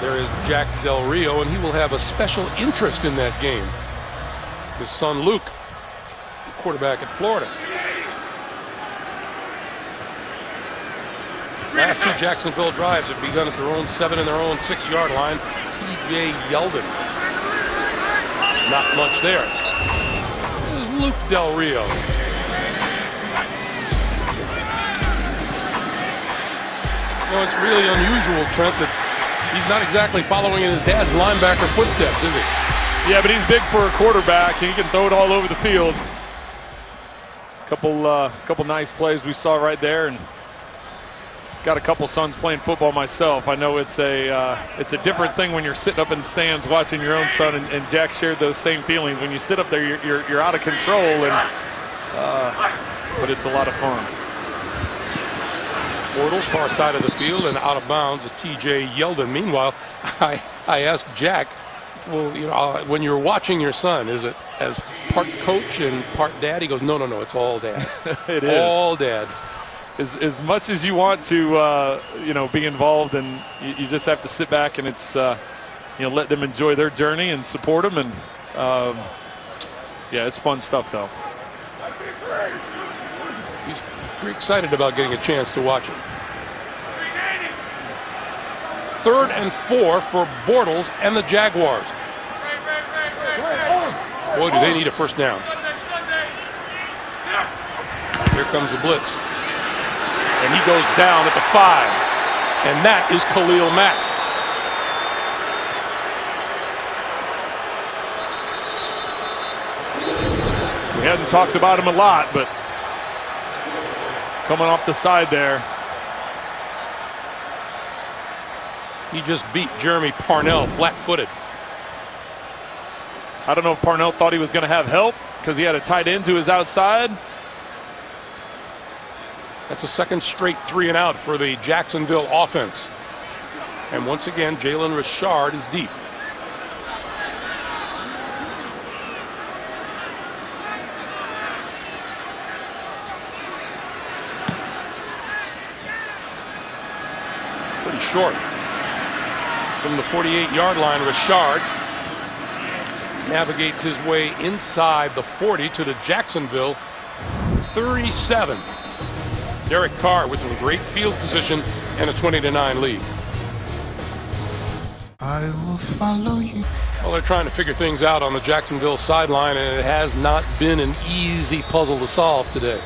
There is Jack Del Rio, and he will have a special interest in that game. His son Luke, quarterback at Florida. Last 2 Jacksonville drives have begun at their own 7 and their own 6-yard line. T.J. Yeldon. Not much there. This is Luke Del Rio. You know, it's really unusual, Trent, that he's not exactly following in his dad's linebacker footsteps, is he? Yeah, but he's big for a quarterback, and he can throw it all over the field. Couple nice plays we saw right there, and got a couple sons playing football myself. I know it's a different thing when you're sitting up in the stands watching your own son, and Jack shared those same feelings. When you sit up there, you're out of control, and but it's a lot of fun. Bortles, far side of the field, and out of bounds is T.J. Yeldon. Meanwhile, I asked Jack, well, you know, when you're watching your son, is it as part coach and part dad? He goes, no, it's all dad. It is all dad. As much as you want to, be involved, and you just have to sit back and it's, let them enjoy their journey and support them. And yeah, it's fun stuff though. He's pretty excited about getting a chance to watch it. 3rd and 4 for Bortles and the Jaguars. Boy, do they need a 1st down. Here comes the blitz. And he goes down at the 5. And that is Khalil Mack. We hadn't talked about him a lot, but coming off the side there. He just beat Jeremy Parnell flat-footed. I don't know if Parnell thought he was going to have help because he had a tight end to his outside. That's a 2nd straight 3 and out for the Jacksonville offense. And once again, Jalen Richard is deep. Pretty short. From the 48-yard line, Richard navigates his way inside the 40 to the Jacksonville 37. Derek Carr with some great field position and a 20-9 lead. I will follow you. Well, they're trying to figure things out on the Jacksonville sideline, and it has not been an easy puzzle to solve today.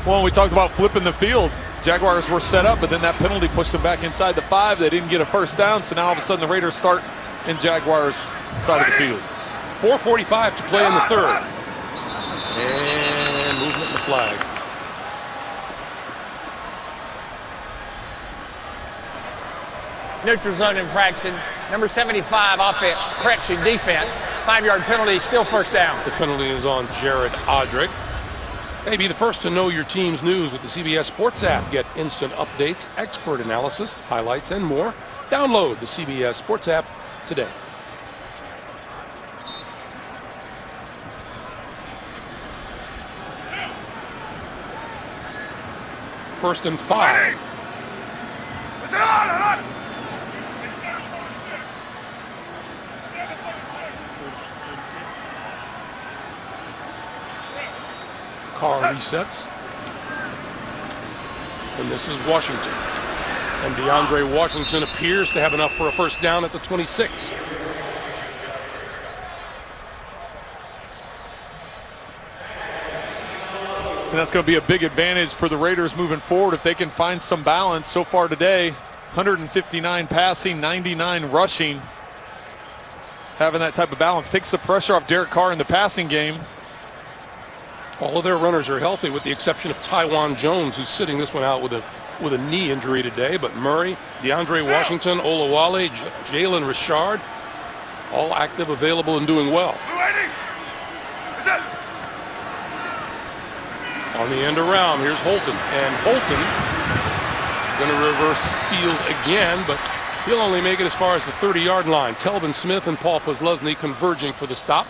Well, we talked about flipping the field. Jaguars were set up, but then that penalty pushed them back inside the 5. They didn't get a 1st down, so now all of a sudden the Raiders start in Jaguars' side of the field. 4:45 to play in the 3rd. And movement in the flag. neutral zone infraction. Number 75 offense, correction, defense. 5-yard penalty, still first down. The penalty is on Jared Odrick. Hey, be the first to know your team's news with the CBS Sports app. Get instant updates, expert analysis, highlights, and more. Download the CBS Sports app today. First and 5. Carr resets. And this is Washington. And DeAndre Washington appears to have enough for a first down at the 26. And that's going to be a big advantage for the Raiders moving forward if they can find some balance. So far today, 159 passing, 99 rushing. Having that type of balance takes the pressure off Derek Carr in the passing game. All of their runners are healthy with the exception of Tywan Jones, who's sitting this one out with a knee injury today. But Murray, DeAndre Washington, Olawale, Jalen Richard, all active, available, and doing well. On the end around, here's Holton. And Holton going to reverse field again, but he'll only make it as far as the 30-yard line. Telvin Smith and Paul Posluszny converging for the stop.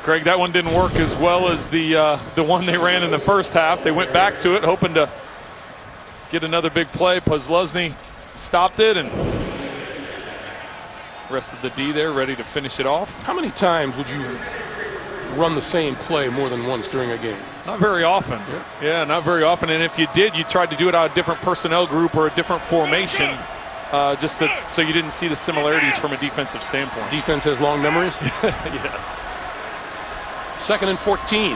Greg, that one didn't work as well as the one they ran in the first half. They went back to it, hoping to get another big play. Posluszny stopped it, and rest of the D there ready to finish it off. How many times would you run the same play more than once during a game? Not very often. Yeah, not very often. And if you did, you tried to do it out of a different personnel group or a different formation, just so you didn't see the similarities from a defensive standpoint. Defense has long memories? Yes. 2nd and 14.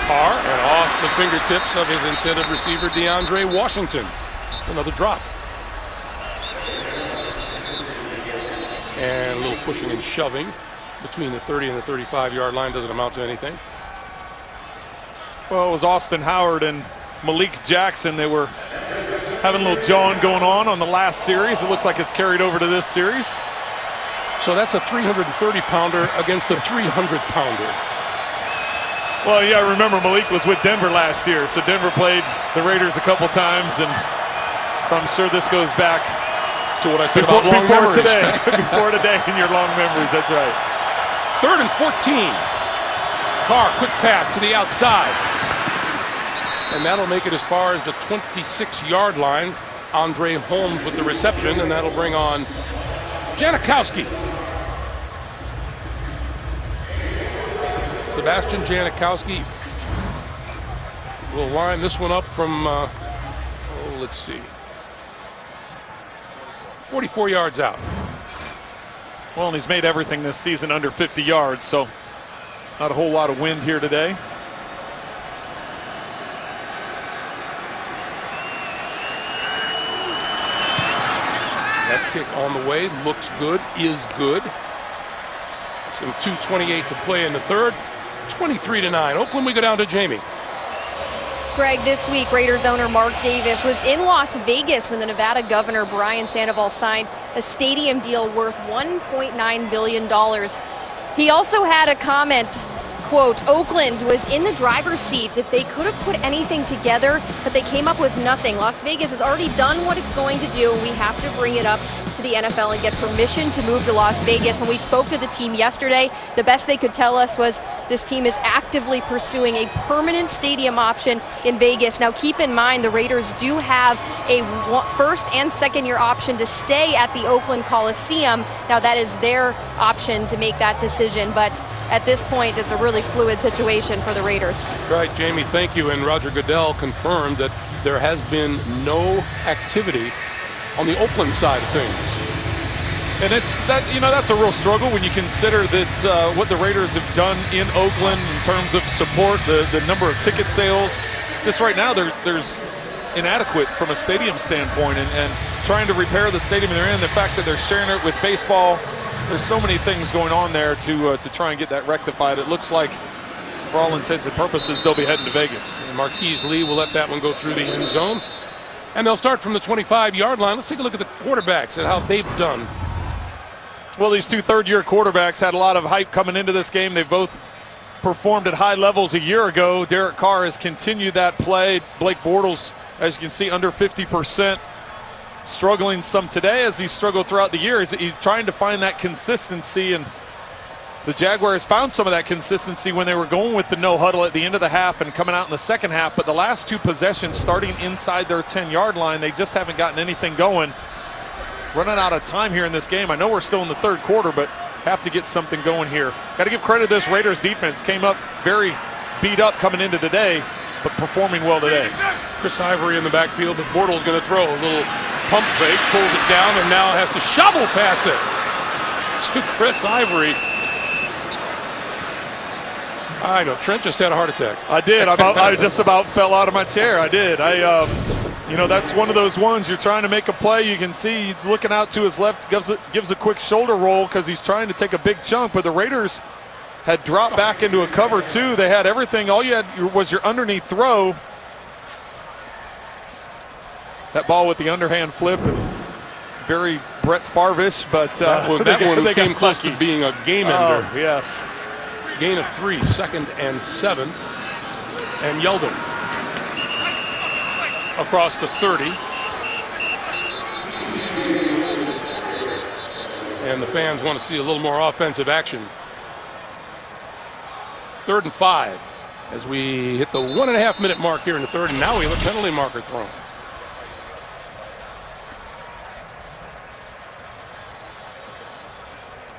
Carr, and off the fingertips of his intended receiver, DeAndre Washington. Another drop. And a little pushing and shoving between the 30 and the 35-yard line doesn't amount to anything. Well, it was Austin Howard and Malik Jackson. They were having a little jawing going on the last series. It looks like it's carried over to this series. So that's a 330-pounder against a 300-pounder. Well, yeah, remember Malik was with Denver last year, so Denver played the Raiders a couple times, and so I'm sure this goes back to what I said about long memories. Before today in your long memories, that's right. 3rd and 14. Carr, quick pass to the outside. And that'll make it as far as the 26-yard line. Andre Holmes with the reception, and that'll bring on Janikowski. Sebastian Janikowski will line this one up from, let's see, 44 yards out. Well, and he's made everything this season under 50 yards, so not a whole lot of wind here today. That kick on the way, looks good, is good. Some 2:28 to play in the third. 23-9. Oakland, we go down to Jamie. Greg, this week Raiders owner Mark Davis was in Las Vegas when the Nevada governor Brian Sandoval signed a stadium deal worth $1.9 billion. He also had a comment, quote, Oakland was in the driver's seat if they could have put anything together, but they came up with nothing. Las Vegas has already done what it's going to do. We have to bring it up to the NFL and get permission to move to Las Vegas. When we spoke to the team yesterday, the best they could tell us was this team is actively pursuing a permanent stadium option in Vegas. Now keep in mind the Raiders do have a first and second year option to stay at the Oakland Coliseum. Now that is their option to make that decision, but at this point it's a really fluid situation for the Raiders. Right, Jamie, thank you. And Roger Goodell confirmed that there has been no activity on the Oakland side of things. And it's that, that's a real struggle when you consider that what the Raiders have done in Oakland in terms of support, the number of ticket sales. Just right now, there's inadequate from a stadium standpoint, and trying to repair the stadium they're in, the fact that they're sharing it with baseball, there's so many things going on there to try and get that rectified. It looks like for all intents and purposes, they'll be heading to Vegas. And Marquise Lee will let that one go through the end zone. And they'll start from the 25-yard line. Let's take a look at the quarterbacks and how they've done. Well, these two third-year quarterbacks had a lot of hype coming into this game. They've both performed at high levels a year ago. Derek Carr has continued that play. Blake Bortles, as you can see, under 50%. Struggling some today as he's struggled throughout the year. He's trying to find that consistency, and the Jaguars found some of that consistency when they were going with the no huddle at the end of the half and coming out in the second half. But the last two possessions starting inside their 10-yard line, they just haven't gotten anything going. Running out of time here in this game. I know we're still in the third quarter, but have to get something going here. Got to give credit to this Raiders defense. Came up very beat up coming into today, but performing well today. Chris Ivory in the backfield, but Bortles going to throw a little pump fake, pulls it down, and now has to shovel pass it to Chris Ivory. I know, Trent just had a heart attack. I did. I just about fell out of my chair. I did. You know, that's one of those ones you're trying to make a play. You can see he's looking out to his left, gives a quick shoulder roll because he's trying to take a big chunk, but the Raiders had dropped back into a cover two. They had everything. All you had was your underneath throw. That ball with the underhand flip, very Brett Favre-ish, but that one came close to being a game ender. Oh, yes. Gain of 3, 2nd and 7, and Yeldon across the 30. And the fans want to see a little more offensive action. 3rd and 5 as we hit the 1.5-minute mark here in the third, and now we have a penalty marker thrown.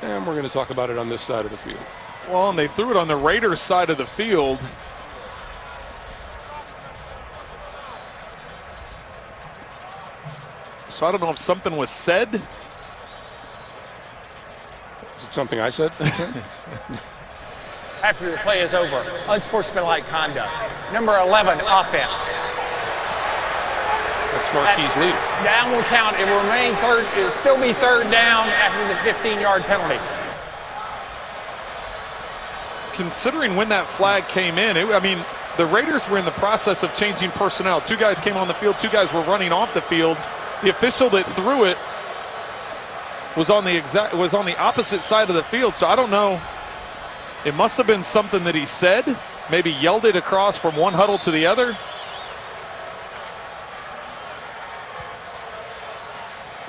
And we're going to talk about it on this side of the field. Well, and they threw it on the Raiders side of the field. So I don't know if something was said. Is it something I said? After the play is over, unsportsmanlike conduct. Number 11, offense. That's Marquise Lee. Down will count. It will remain third. It will still be third down after the 15-yard penalty. Considering when that flag came in, I mean, the Raiders were in the process of changing personnel. 2 guys came on the field, 2 guys were running off the field. The official that threw it was on the opposite side of the field, so I don't know. It must have been something that he said, maybe yelled it across from one huddle to the other.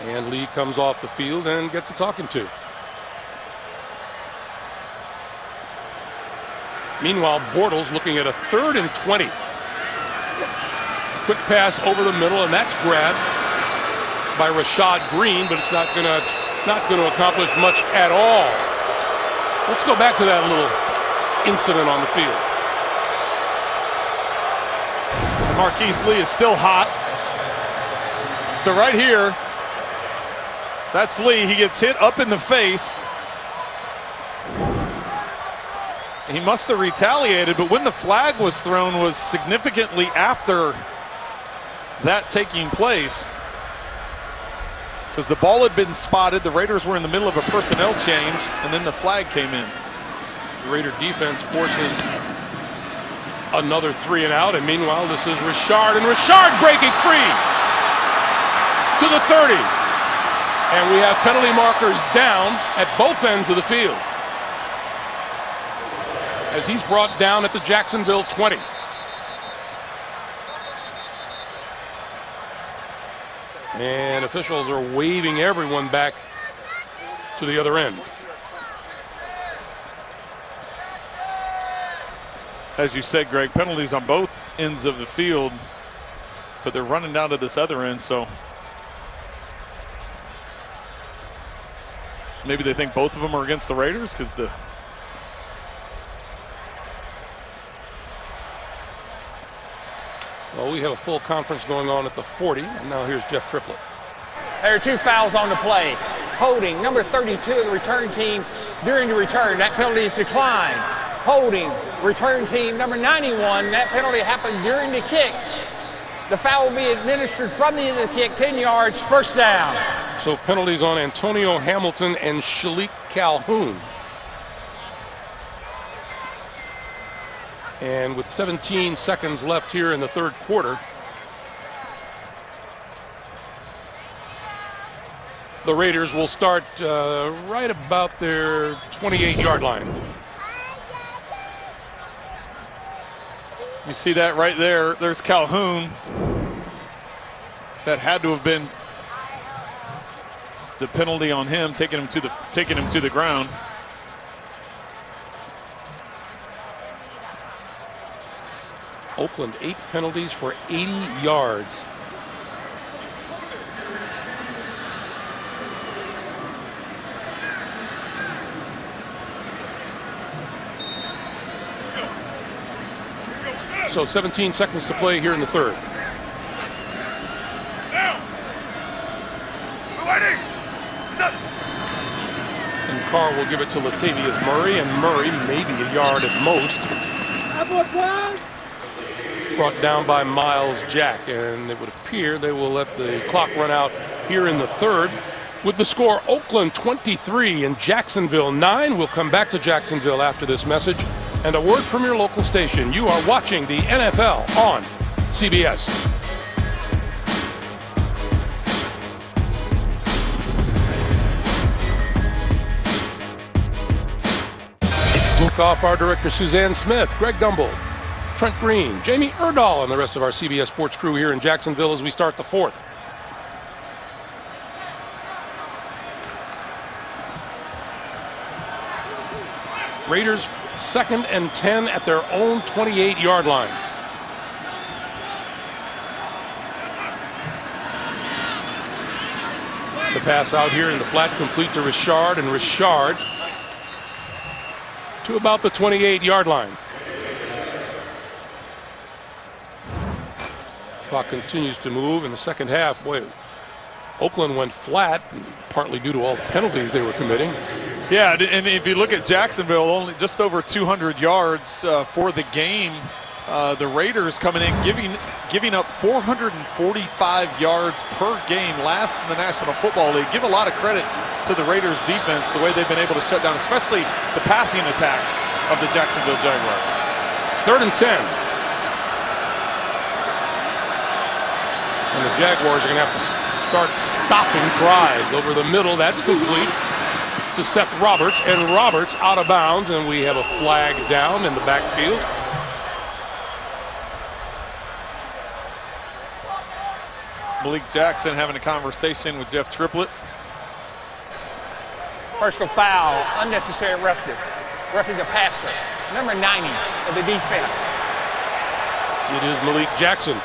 And Lee comes off the field and gets a talking to. Meanwhile, Bortles looking at a 3rd and 20. Quick pass over the middle, and that's grabbed by Rashad Green, but it's not going to accomplish much at all. Let's go back to that little incident on the field. Marquise Lee is still hot. So right here, that's Lee. He gets hit up in the face. He must have retaliated, but when the flag was thrown was significantly after that taking place, because the ball had been spotted. The Raiders were in the middle of a personnel change, and then the flag came in. The Raider defense forces another 3 and out, and meanwhile this is Richard, and Richard breaking free to the 30. And we have penalty markers down at both ends of the field as he's brought down at the Jacksonville 20. And officials are waving everyone back to the other end. As you said, Greg, penalties on both ends of the field, but they're running down to this other end, so maybe they think both of them are against the Raiders because the Well, we have a full conference going on at the 40, and now here's Jeff Triplett. There are 2 fouls on the play. Holding, number 32 of the return team during the return. That penalty is declined. Holding, return team number 91. That penalty happened during the kick. The foul will be administered from the end of the kick, 10 yards, first down. So penalties on Antonio Hamilton and Shalik Calhoun. And with 17 seconds left here in the third quarter, the Raiders will start right about their 28-yard line. You see that right there. There's Calhoun. That had to have been the penalty on him, taking him to the ground. Oakland 8 penalties for 80 yards. So 17 seconds to play here in the third. And Carr will give it to Latavius Murray, and Murray maybe a yard at most. Brought down by Miles Jack, and it would appear they will let the clock run out here in the third. With the score, Oakland 23 and Jacksonville 9. We'll come back to Jacksonville after this message. And a word from your local station. You are watching the NFL on CBS. Look off our director Suzanne Smith, Greg Gumbel, Trent Green, Jamie Erdahl, and the rest of our CBS Sports crew here in Jacksonville as we start the fourth. Raiders 2nd and 10 at their own 28-yard line. The pass out here in the flat, complete to Richard, and Richard to about the 28-yard line. Clock continues to move in the second half. Boy, Oakland went flat, partly due to all the penalties they were committing. Yeah, and if you look at Jacksonville, only just over 200 yards for the game. The Raiders coming in, giving up 445 yards per game, last in the National Football League. Give a lot of credit to the Raiders defense, the way they've been able to shut down, especially the passing attack of the Jacksonville Jaguars. 3rd and 10. And the Jaguars are going to have to start stopping drives over the middle. That's complete to Seth Roberts, and Roberts out of bounds, and we have a flag down in the backfield. Malik Jackson having a conversation with Jeff Triplett. Personal foul, unnecessary roughness. Roughing the passer, number 90 of the defense. It is Malik Jackson.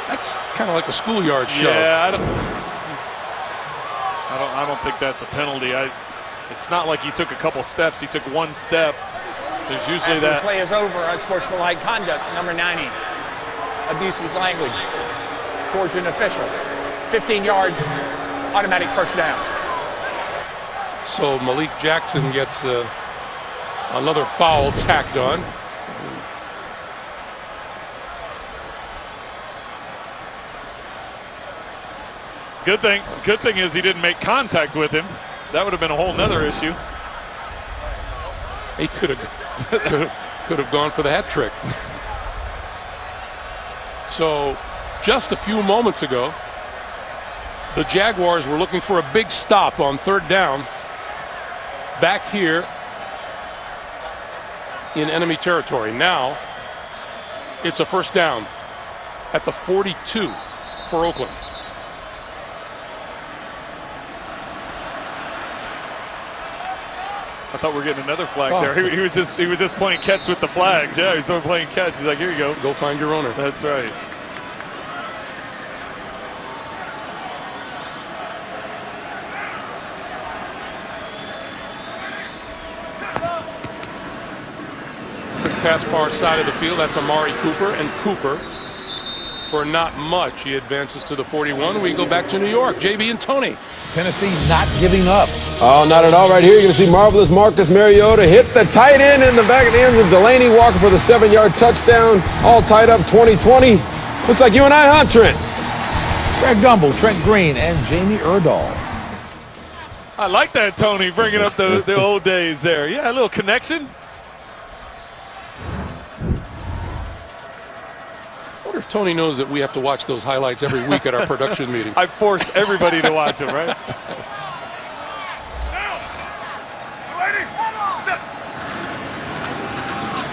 That's kind of like a schoolyard shove. Yeah, I don't think that's a penalty. It's not like he took a couple steps. He took one step. There's usually After that. the play is over, unsportsmanlike conduct, number 90. Abusive language towards an official. 15 yards, automatic first down. So Malik Jackson gets another foul tacked on. Good thing is he didn't make contact with him. That would have been a whole nother issue. He could have gone for the hat trick. So just a few moments ago, the Jaguars were looking for a big stop on 3rd down back here in enemy territory. Now it's a first down at the 42 for Oakland. I thought we were getting another flag there. He was just playing catch with the flag. Yeah, he's still playing catch. He's like, here you go. Go find your owner. That's right. Quick pass far side of the field. That's Amari Cooper, and Cooper for not much. He advances to the 41. We go back to New York. JB and Tony. Tennessee not giving up. Oh, not at all. Right here, you're going to see marvelous Marcus Mariota hit the tight end in the back of the end zone. Delaney Walker for the 7-yard touchdown. All tied up 20-20. Looks like you and I, huh, Trent? Greg Gumbel, Trent Green, and Jamie Erdahl. I like that, Tony, bringing up the old days there. Yeah, a little connection. I wonder if Tony knows that we have to watch those highlights every week at our production meeting. I force everybody to watch them, right?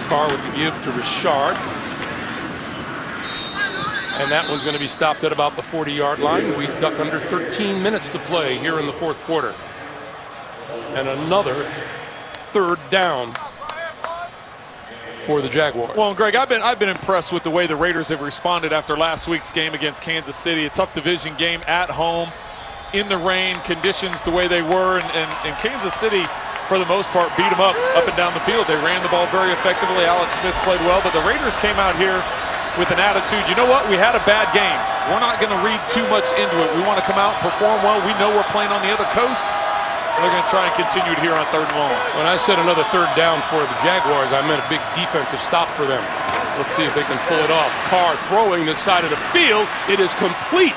Carr with the give to Richard. And that one's going to be stopped at about the 40-yard line. We duck under 13 minutes to play here in the fourth quarter. And another third down for the Jaguars. Well, Greg, I've been impressed with the way the Raiders have responded after last week's game against Kansas City. A tough division game at home, in the rain, conditions the way they were, and Kansas City, for the most part, beat them up and down the field. They ran the ball very effectively. Alex Smith played well, but the Raiders came out here with an attitude. You know what? We had a bad game. We're not going to read too much into it. We want to come out and perform well. We know we're playing on the other coast. They're going to try and continue it here on 3rd and long. When I said another third down for the Jaguars, I meant a big defensive stop for them. Let's see if they can pull it off. Carr throwing this side of the field. It is complete.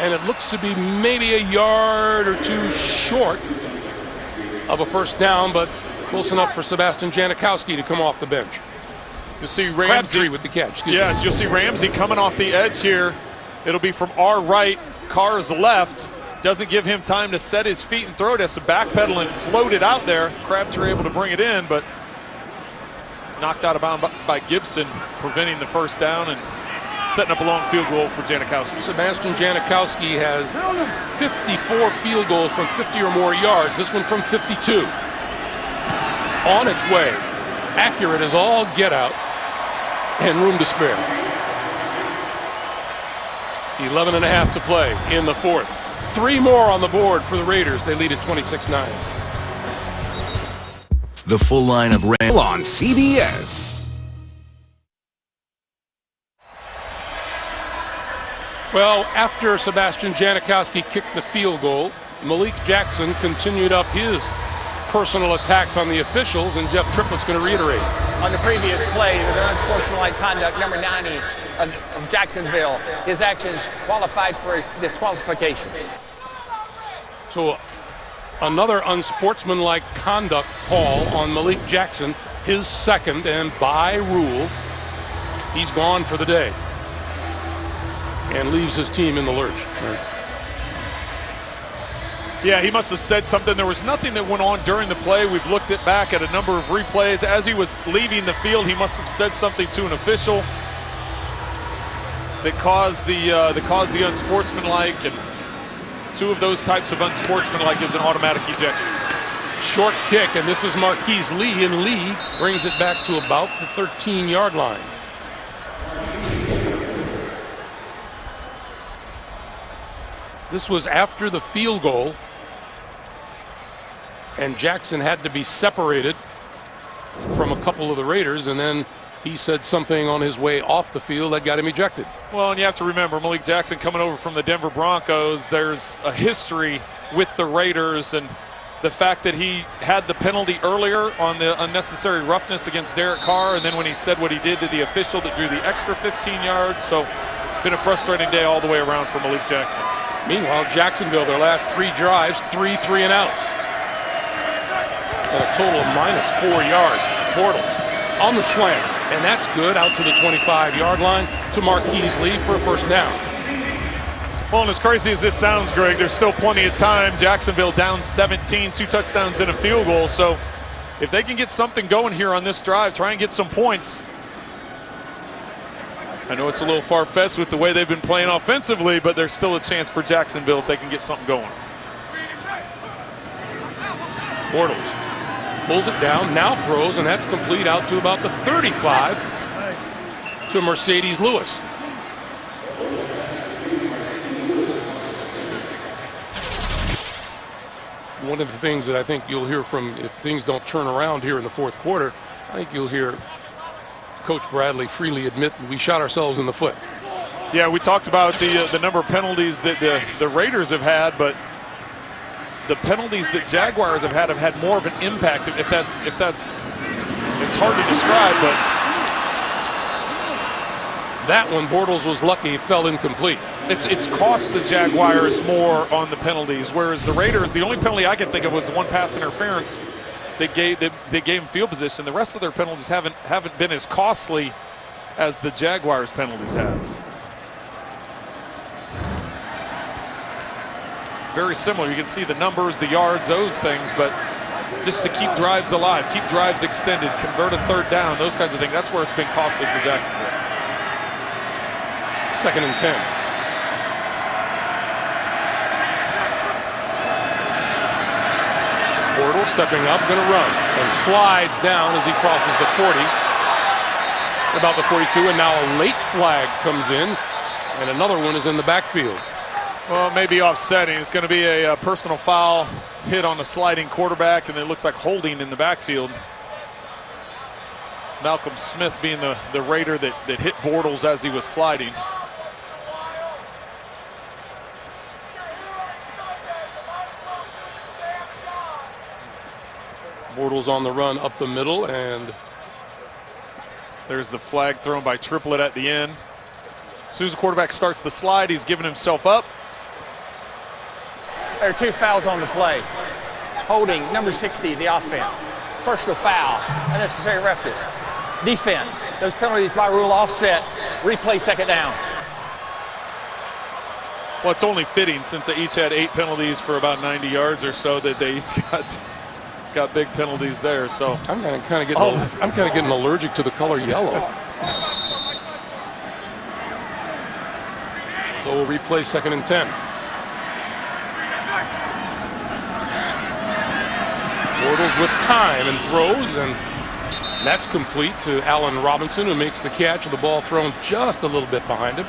And it looks to be maybe a yard or two short of a first down, but close enough for Sebastian Janikowski to come off the bench. You'll see Ramsey Crabtree with the catch. Yes, you'll see Ramsey coming off the edge here. It'll be from our right, Carr's left. Doesn't give him time to set his feet and throw it. Has to backpedal and float it out there. Crabtree able to bring it in, but knocked out of bounds by Gibson, preventing the first down and setting up a long field goal for Janikowski. Sebastian Janikowski has 54 field goals from 50 or more yards. This one from 52. On its way. Accurate as all get out. And room to spare. 11 and a half to play in the fourth. 3 more on the board for the Raiders. They lead at 26-9. The full line of Ram on CBS. Well, after Sebastian Janikowski kicked the field goal, Malik Jackson continued up his personal attacks on the officials, and Jeff Triplett's going to reiterate. On the previous play, the unsportsmanlike conduct, number 90 of Jacksonville, his actions qualified for his disqualification. So another unsportsmanlike conduct call on Malik Jackson, his second, and by rule, he's gone for the day and leaves his team in the lurch. Yeah, he must have said something. There was nothing that went on during the play. We've looked it back at a number of replays. As he was leaving the field, he must have said something to an official that caused the unsportsmanlike, and 2 of those types of unsportsmanlike is an automatic ejection. Short kick, and this is Marquise Lee, and Lee brings it back to about the 13-yard line. This was after the field goal, and Jackson had to be separated from a couple of the Raiders, and then he said something on his way off the field that got him ejected. Well, and you have to remember, Malik Jackson coming over from the Denver Broncos, there's a history with the Raiders, and the fact that he had the penalty earlier on the unnecessary roughness against Derek Carr, and then when he said what he did to the official that drew the extra 15 yards. So been a frustrating day all the way around for Malik Jackson. Meanwhile, Jacksonville, their last 3 drives, 3 3-and-outs. And a total of -4 yards. Bortles on the slant, and that's good, out to the 25-yard line to Marquise Lee for a first down. Well, and as crazy as this sounds, Greg, there's still plenty of time. Jacksonville down 17, 2 touchdowns and a field goal. So if they can get something going here on this drive, try and get some points. I know it's a little far-fetched with the way they've been playing offensively, but there's still a chance for Jacksonville if they can get something going. Bortles pulls it down, now throws, and that's complete out to about the 35 to Mercedes Lewis. One of the things that I think you'll hear from, if things don't turn around here in the fourth quarter, I think you'll hear Coach Bradley freely admit we shot ourselves in the foot. Yeah, we talked about the number of penalties that the Raiders have had, but the penalties that Jaguars have had more of an impact. If that's it's hard to describe, but that one, Bortles was lucky it fell incomplete. it's cost the Jaguars more on the penalties, whereas the Raiders, the only penalty I can think of was the one pass interference that gave them field position. The rest of their penalties haven't been as costly as the Jaguars' penalties have. Very similar. You can see the numbers, the yards, those things, but just to keep drives alive, keep drives extended, convert a third down, those kinds of things, that's where it's been costly for Jacksonville. 2nd and 10. Bortles stepping up, going to run, and slides down as he crosses the 40. About the 42, and now a late flag comes in, and another one is in the backfield. Well, maybe offsetting. It's going to be a personal foul hit on the sliding quarterback, and it looks like holding in the backfield. Malcolm Smith being the Raider that hit Bortles as he was sliding. Bortles on the run up the middle, and there's the flag thrown by Triplett at the end. As soon as the quarterback starts the slide, he's giving himself up. There are 2 fouls on the play. Holding, number 60, the offense. Personal foul, unnecessary roughness. Defense, those penalties by rule offset. Replay 2nd down. Well, it's only fitting since they each had 8 penalties for about 90 yards or so that they each got big penalties there. So I'm kind of getting allergic to the color yellow. So we'll replay 2nd and 10. Bortles with time and throws, and that's complete to Allen Robinson, who makes the catch, with the ball thrown just a little bit behind him.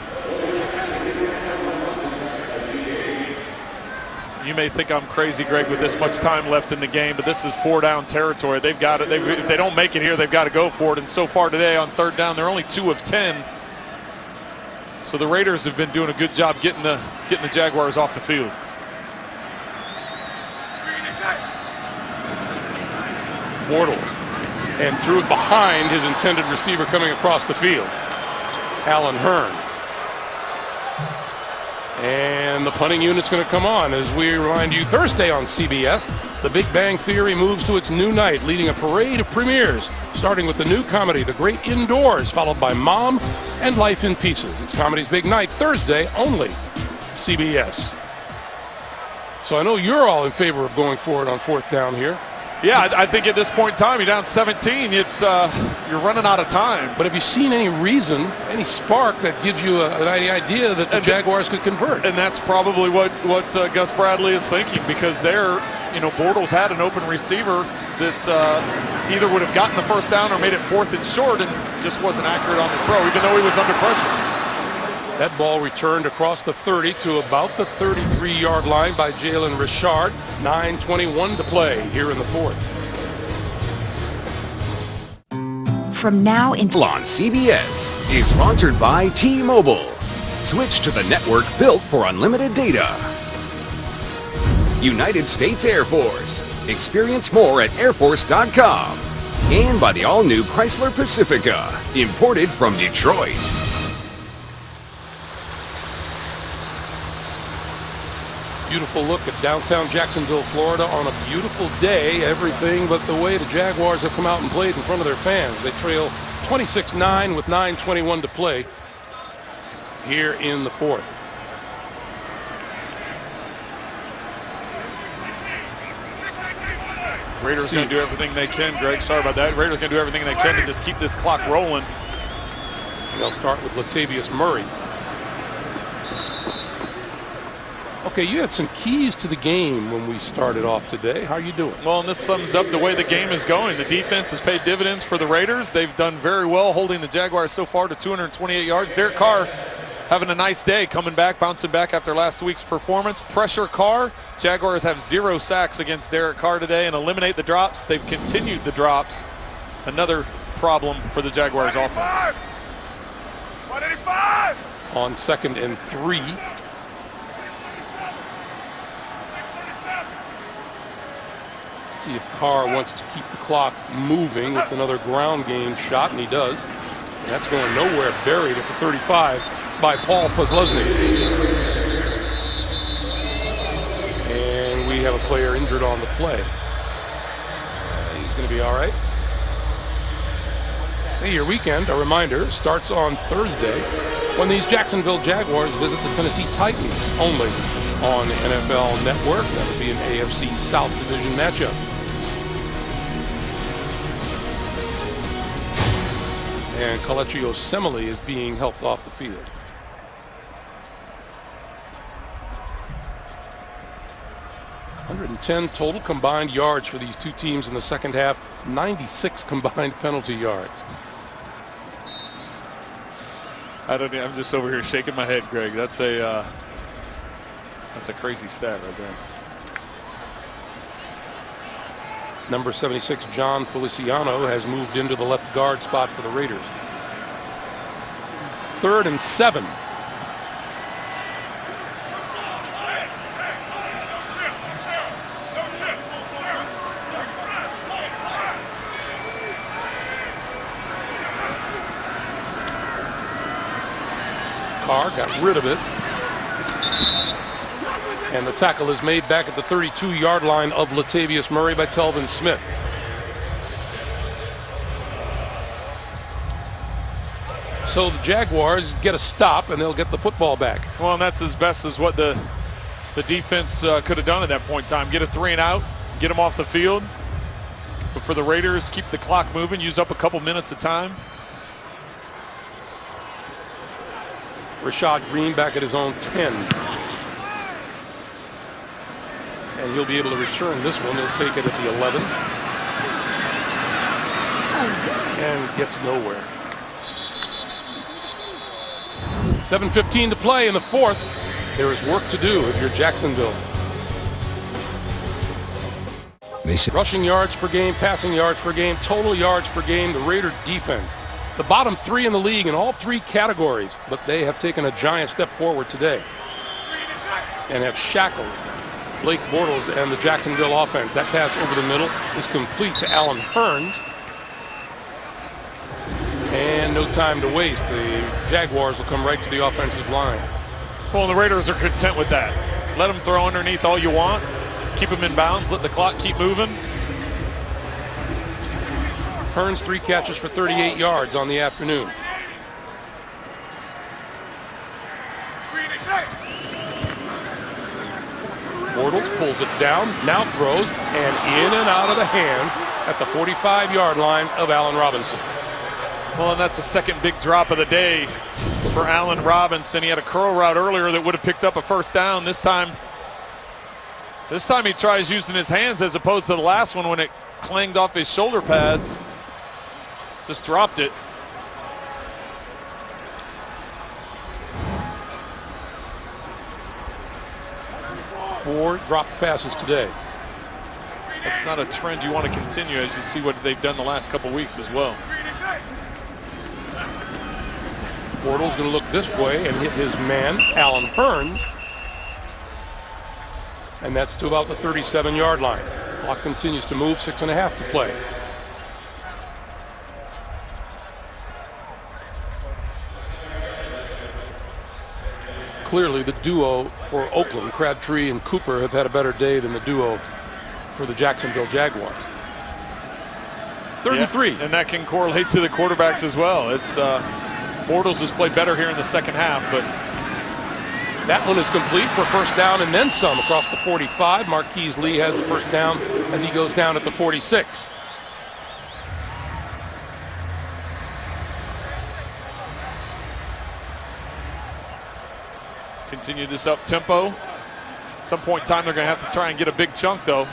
You may think I'm crazy, Greg, with this much time left in the game, but this is 4-down territory. They've got it. If they don't make it here, they've got to go for it. And so far today on 3rd down, they're only 2 of 10. So the Raiders have been doing a good job getting the Jaguars off the field. Bortles, and threw it behind his intended receiver coming across the field, Alan Hearns. And the punting unit's going to come on as we remind you Thursday on CBS. The Big Bang Theory moves to its new night, leading a parade of premieres, starting with the new comedy, The Great Indoors, followed by Mom and Life in Pieces. It's comedy's big night, Thursday only, CBS. So I know you're all in favor of going for it on 4th down here. Yeah, I think at this point in time, you're down 17. It's you're running out of time. But have you seen any reason, any spark that gives you an idea that the Jaguars could convert? And that's probably what Gus Bradley is thinking, because Bortles had an open receiver that either would have gotten the 1st down or made it 4th and short, and just wasn't accurate on the throw, even though he was under pressure. That ball returned across the 30 to about the 33-yard line by Jalen Richard. 9:21 to play here in the 4th. From now until On CBS is sponsored by T-Mobile. Switch to the network built for unlimited data. United States Air Force. Experience more at airforce.com. And by the all-new Chrysler Pacifica, imported from Detroit. Beautiful look at downtown Jacksonville, Florida on a beautiful day. Everything but the way the Jaguars have come out and played in front of their fans. They trail 26-9 with 9:21 to play here in the 4th. Raiders going to do everything they can, Greg. Sorry about that. Raiders going to do everything they can to just keep this clock rolling. They'll start with Latavius Murray. Okay, you had some keys to the game when we started off today. How are you doing? Well, and this sums up the way the game is going. The defense has paid dividends for the Raiders. They've done very well holding the Jaguars so far to 228 yards. Derek Carr having a nice day, coming back, bouncing back after last week's performance. Pressure Carr. Jaguars have 0 sacks against Derek Carr today and eliminate the drops. They've continued the drops. Another problem for the Jaguars offense. 185! on 2nd and 3. See if Carr wants to keep the clock moving with another ground game shot, and he does. And that's going nowhere, buried at the 35 by Paul Posluszny. And we have a player injured on the play. He's going to be all right. Hey, your weekend, a reminder, starts on Thursday when these Jacksonville Jaguars visit the Tennessee Titans, only on NFL Network. That'll be an AFC South Division matchup. And Kelechi Osemele is being helped off the field. $110 total combined yards for these two teams in the second half, 96 combined penalty yards. I'm just over here shaking my head, Greg. That's a crazy stat right there. Number 76, John Feliciano, has moved into the left guard spot for the Raiders. 3rd and 7. Carr got rid of it. And the tackle is made back at the 32-yard line of Latavius Murray by Telvin Smith. So the Jaguars get a stop and they'll get the football back. Well, and that's as best as what the defense could have done at that point in time. Get a 3 and out, get them off the field. But for the Raiders, keep the clock moving, use up a couple minutes of time. Rashad Green back at his own 10. And he'll be able to return this one. He'll take it at the 11. And gets nowhere. 7:15 to play in the fourth. There is work to do if you're Jacksonville. Rushing yards per game, passing yards per game, total yards per game, the Raider defense. The bottom 3 in the league in all 3 categories, but they have taken a giant step forward today and have shackled Blake Bortles and the Jacksonville offense. That pass over the middle is complete to Allen Hurns. And no time to waste. The Jaguars will come right to the offensive line. Well, the Raiders are content with that. Let them throw underneath all you want. Keep them in bounds. Let the clock keep moving. Hurns 3 catches for 38 yards on the afternoon. Bortles pulls it down, now throws, and in and out of the hands at the 45-yard line of Allen Robinson. Well, and that's the second big drop of the day for Allen Robinson. He had a curl route earlier that would have picked up a first down. This time he tries using his hands as opposed to the last one when it clanged off his shoulder pads. Just dropped it. Four drop passes today. That's not a trend you want to continue as you see what they've done the last couple weeks as well. Bortles going to look this way and hit his man, Allen Hurns. And that's to about the 37-yard line. Clock continues to move, 6.5 to play. Clearly the duo for Oakland, Crabtree and Cooper, have had a better day than the duo for the Jacksonville Jaguars. 3rd and 3. And that can correlate to the quarterbacks as well. It's Bortles has played better here in the second half, but that one is complete for first down and then some across the 45. Marquise Lee has the first down as he goes down at the 46. Continue this up tempo. At some point in time, they're going to have to try and get a big chunk, though.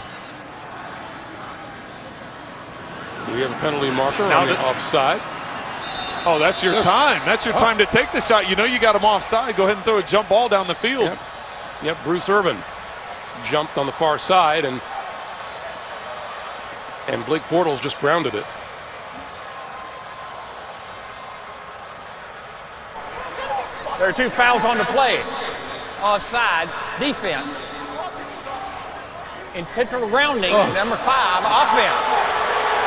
We have a penalty marker on the offside. Oh, that's your time. That's your time to take the shot. You know you got him offside. Go ahead and throw a jump ball down the field. Yep, Bruce Irvin jumped on the far side, and Blake Bortles just grounded it. There are 2 fouls on the play. Offside, defense. Intentional grounding, number 5, offense.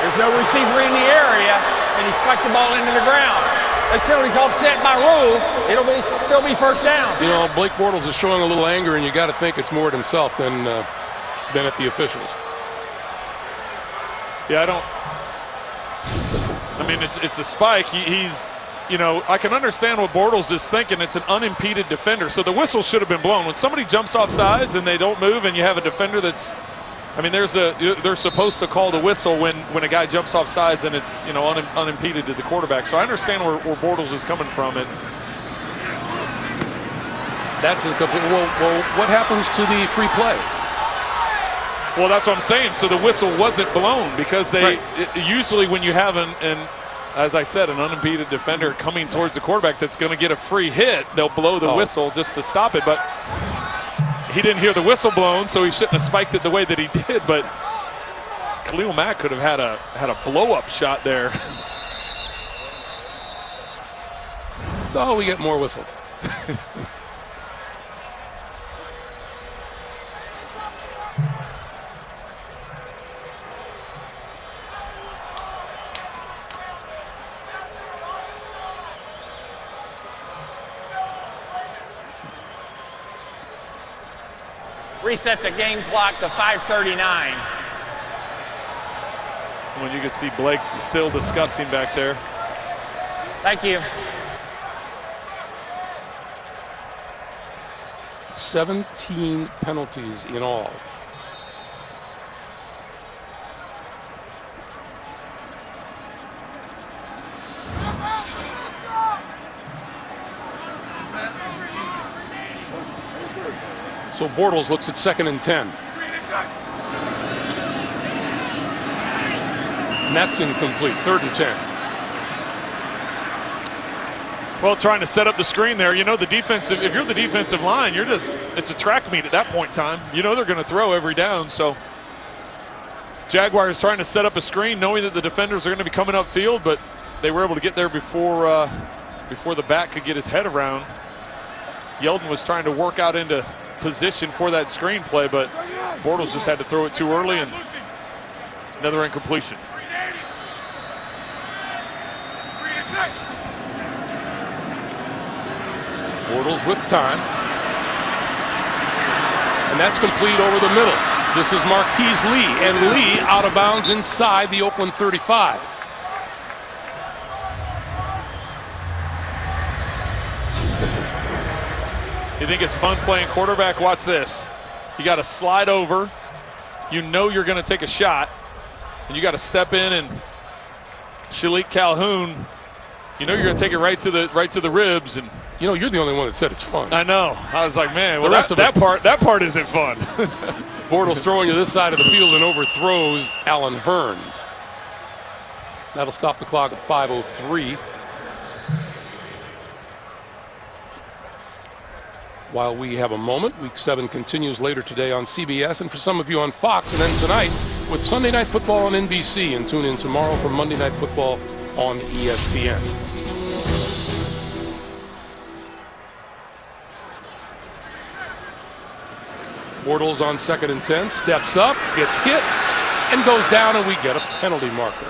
There's no receiver in the area, and he spiked the ball into the ground. This penalty's offset by rule. It'll still be first down. You know, Blake Bortles is showing a little anger, and you got to think it's more at himself than at the officials. Yeah, I mean, it's a spike. He's, you know, I can understand what Bortles is thinking. It's an unimpeded defender, so the whistle should have been blown. When somebody jumps off sides and they don't move, and you have a defender that's, I mean, they're supposed to call the whistle when a guy jumps off sides and it's, you know, unimpeded to the quarterback. So I understand where Bortles is coming from. And that's incomplete. Well, what happens to the free play? Well, that's what I'm saying. So the whistle wasn't blown because they usually when you have as I said, an unimpeded defender coming towards the quarterback that's going to get a free hit, they'll blow the whistle just to stop it. But he didn't hear the whistle blown, so he shouldn't have spiked it the way that he did. But Khalil Mack could have had a blow-up shot there. So we get more whistles. Reset the game clock to 5:39. When you could see Blake still discussing back there. Thank you. 17 penalties in all. So Bortles looks at 2nd and 10. And that's incomplete. 3rd and 10. Well, trying to set up the screen there. You know, the defensive, if you're the defensive line, it's a track meet at that point in time. You know they're going to throw every down. So Jaguars trying to set up a screen knowing that the defenders are going to be coming upfield, but they were able to get there before the back could get his head around. Yeldon was trying to work out into position for that screen play, but Bortles just had to throw it too early, and another incompletion. Bortles with time. And that's complete over the middle. This is Marquise Lee, and Lee out of bounds inside the Oakland 35. You think it's fun playing quarterback? Watch this. You got to slide over. You know you're going to take a shot, and you got to step in, and Shalik Calhoun, you know you're going to take it right to the ribs. And you know, you're the only one that said it's fun. I know. I was like, man, well, that part isn't fun. Bortles throwing to this side of the field and overthrows Alan Hearns. That'll stop the clock at 5:03. While we have a moment, Week 7 continues later today on CBS, and for some of you on Fox, and then tonight with Sunday Night Football on NBC, and tune in tomorrow for Monday Night Football on ESPN. Bortles on 2nd and 10, steps up, gets hit, and goes down, and we get a penalty marker.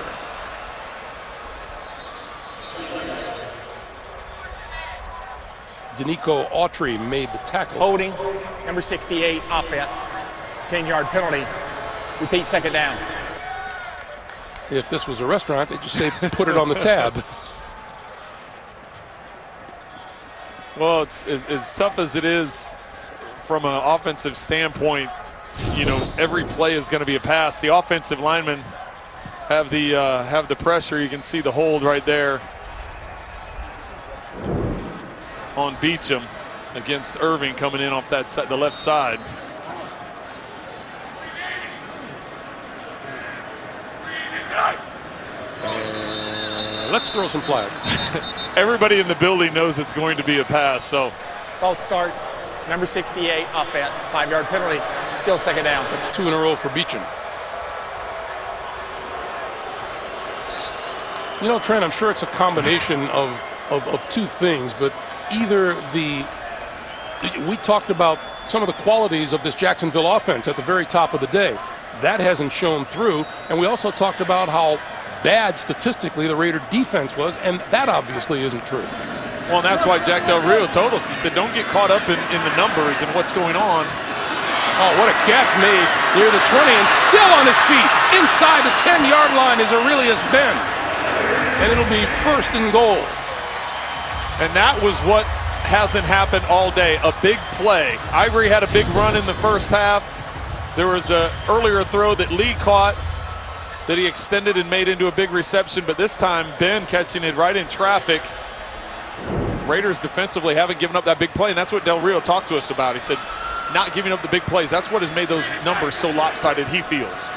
Danico Autry made the tackle. Holding, number 68, offense. 10-yard penalty. Repeat, 2nd down. If this was a restaurant, they'd just say, put it on the tab. Well, it's as tough as it is from an offensive standpoint. You know, every play is going to be a pass. The offensive linemen have the pressure. You can see the hold right there on Beachum against Irving coming in off that the left side. Let's throw some flags. Everybody in the building knows it's going to be a pass. So False start, number 68, offense. 5-yard penalty, still 2nd down. That's 2 in a row for Beachum. You know, Trent, I'm sure it's a combination of 2 things, but either we talked about some of the qualities of this Jacksonville offense at the very top of the day. That hasn't shown through. And we also talked about how bad statistically the Raider defense was, and that obviously isn't true. Well, and that's why Jack Del Rio told us, he said, don't get caught up in the numbers and what's going on. Oh, what a catch made near the 20 and still on his feet. Inside the 10-yard line is Aurelius Ben. And it'll be 1st and goal. And that was what hasn't happened all day, a big play. Ivory had a big run in the first half. There was an earlier throw that Lee caught that he extended and made into a big reception, but this time Ben catching it right in traffic. Raiders defensively haven't given up that big play, and that's what Del Rio talked to us about. He said not giving up the big plays, that's what has made those numbers so lopsided, he feels.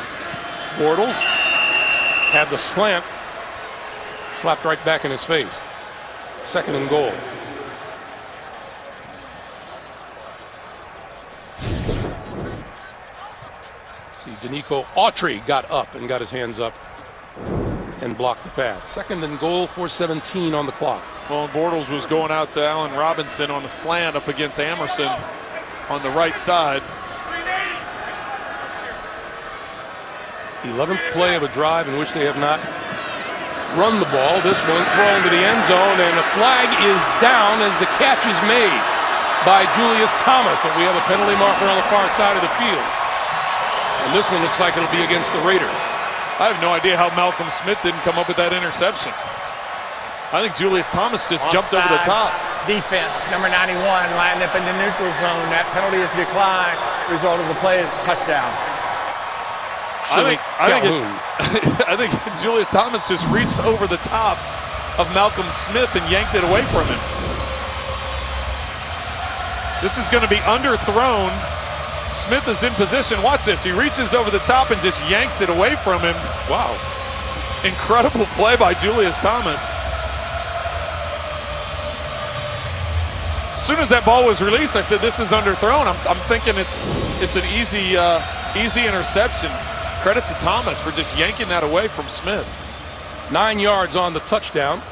Bortles had the slant slapped right back in his face. 2nd and goal. See, Danico Autry got up and got his hands up and blocked the pass. 2nd and goal, 4:17 on the clock. Well, Bortles was going out to Allen Robinson on the slant up against Amerson on the right side. 11th play of a drive in which they have not run the ball. This one thrown to the end zone, and a flag is down as the catch is made by Julius Thomas, but we have a penalty marker on the far side of the field. And this one looks like it'll be against the Raiders. I have no idea how Malcolm Smith didn't come up with that interception. I think Julius Thomas just jumped over the top. Defense, number 91, lined up in the neutral zone. That penalty is declined. Result of the play is touchdown. I think Julius Thomas just reached over the top of Malcolm Smith and yanked it away from him. This is going to be underthrown. Smith is in position. Watch this. He reaches over the top and just yanks it away from him. Wow. Incredible play by Julius Thomas. As soon as that ball was released, I said, this is underthrown. I'm thinking it's an easy interception. Credit to Thomas for just yanking that away from Smith. 9 yards on the touchdown.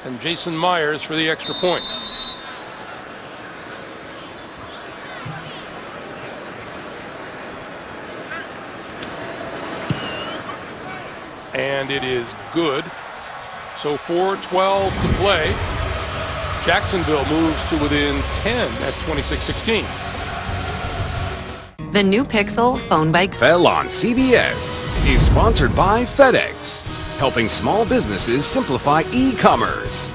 And Jason Myers for the extra point. And it is good. So 4:12 to play. Jacksonville moves to within 10 at 26-16. The new Pixel phone by Fell on CBS is sponsored by FedEx, helping small businesses simplify e-commerce.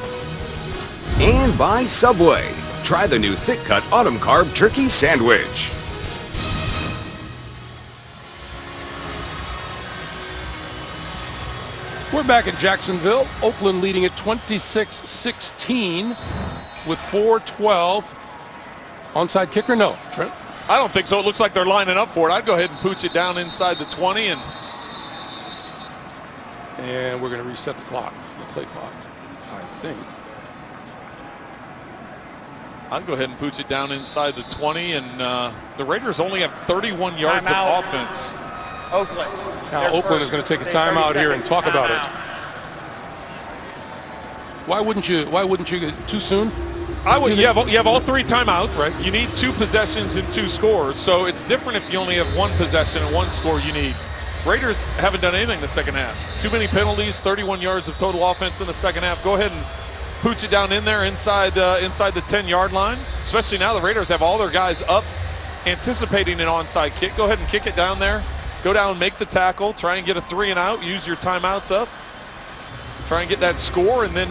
And by Subway. Try the new thick-cut autumn carb turkey sandwich. We're back at Jacksonville. Oakland leading at 26-16 with 4:12. Onside kicker? No. Trent? I don't think so. It looks like they're lining up for it. I'd go ahead and pooch it down inside the 20 and we're going to reset the clock, the play clock, I think. I'd go ahead and pooch it down inside the 20, and the Raiders only have 31 yards of offense. Oakland. Now Oakland is going to take a timeout here and talk about it. Why wouldn't you get too soon? I would. You have all 3 timeouts. Right. You need 2 possessions and 2 scores. So it's different if you only have 1 possession and 1 score. You need. Raiders haven't done anything the second half. Too many penalties. 31 yards of total offense in the second half. Go ahead and pooch it down in there inside the 10-yard line. Especially now the Raiders have all their guys up, anticipating an onside kick. Go ahead and kick it down there. Go down, make the tackle. Try and get a 3 and out. Use your timeouts up. Try and get that score, and then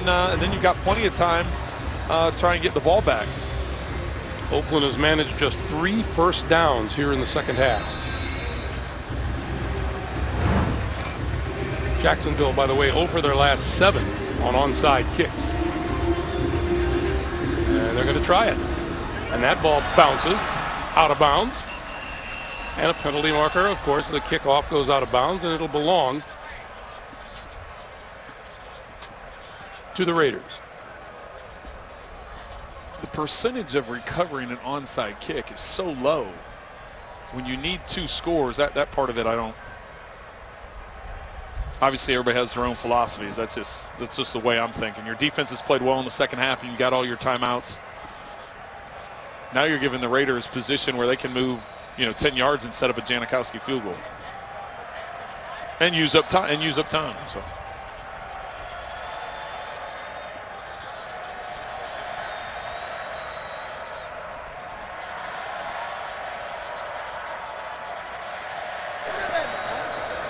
you've got plenty of time. Try and get the ball back. Oakland has managed just 3 first downs here in the second half. Jacksonville, by the way, 0 for their last 7 on onside kicks. And they're going to try it. And that ball bounces out of bounds. And a penalty marker, of course. The kickoff goes out of bounds, and it'll belong to the Raiders. The percentage of recovering an onside kick is so low. When you need 2 scores, that part of it I don't Obviously, everybody has their own philosophies. That's just the way I'm thinking. Your defense has played well in the second half, and you got all your timeouts. Now you're giving the Raiders position where they can move, 10 yards and set up a Janikowski field goal, and use up time. So.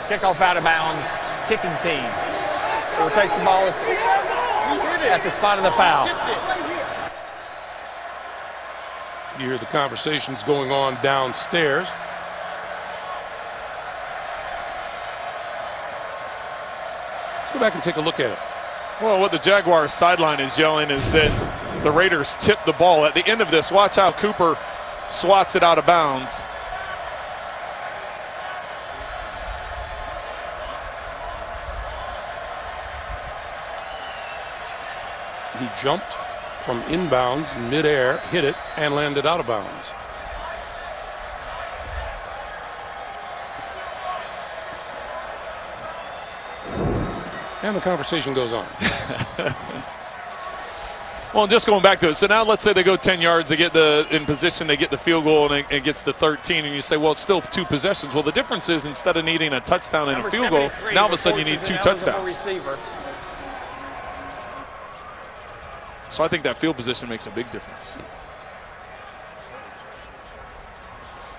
Kickoff out of bounds, kicking team. Will take the ball at the spot of the foul. You hear the conversations going on downstairs. Let's go back and take a look at it. Well, what the Jaguars sideline is yelling is that the Raiders tipped the ball. At the end of this, watch how Cooper swats it out of bounds. He jumped from inbounds, midair, hit it, and landed out of bounds. And the conversation goes on. Well, just going back to it. So now let's say they go 10 yards, they get in position, they get the field goal, and it gets to 13, and you say, well, it's still 2 possessions. Well, the difference is instead of needing a touchdown and a field goal, now all of a sudden you need 2 touchdowns. So I think that field position makes a big difference.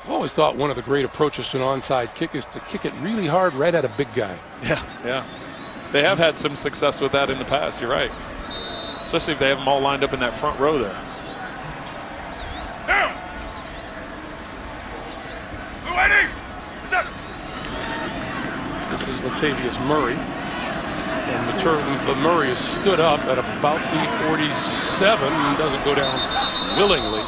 I've always thought one of the great approaches to an onside kick is to kick it really hard right at a big guy. Yeah. They have had some success with that in the past, you're right. Especially if they have them all lined up in that front row there. This is Latavius Murray. And Murray is stood up at about the 47 and doesn't go down willingly.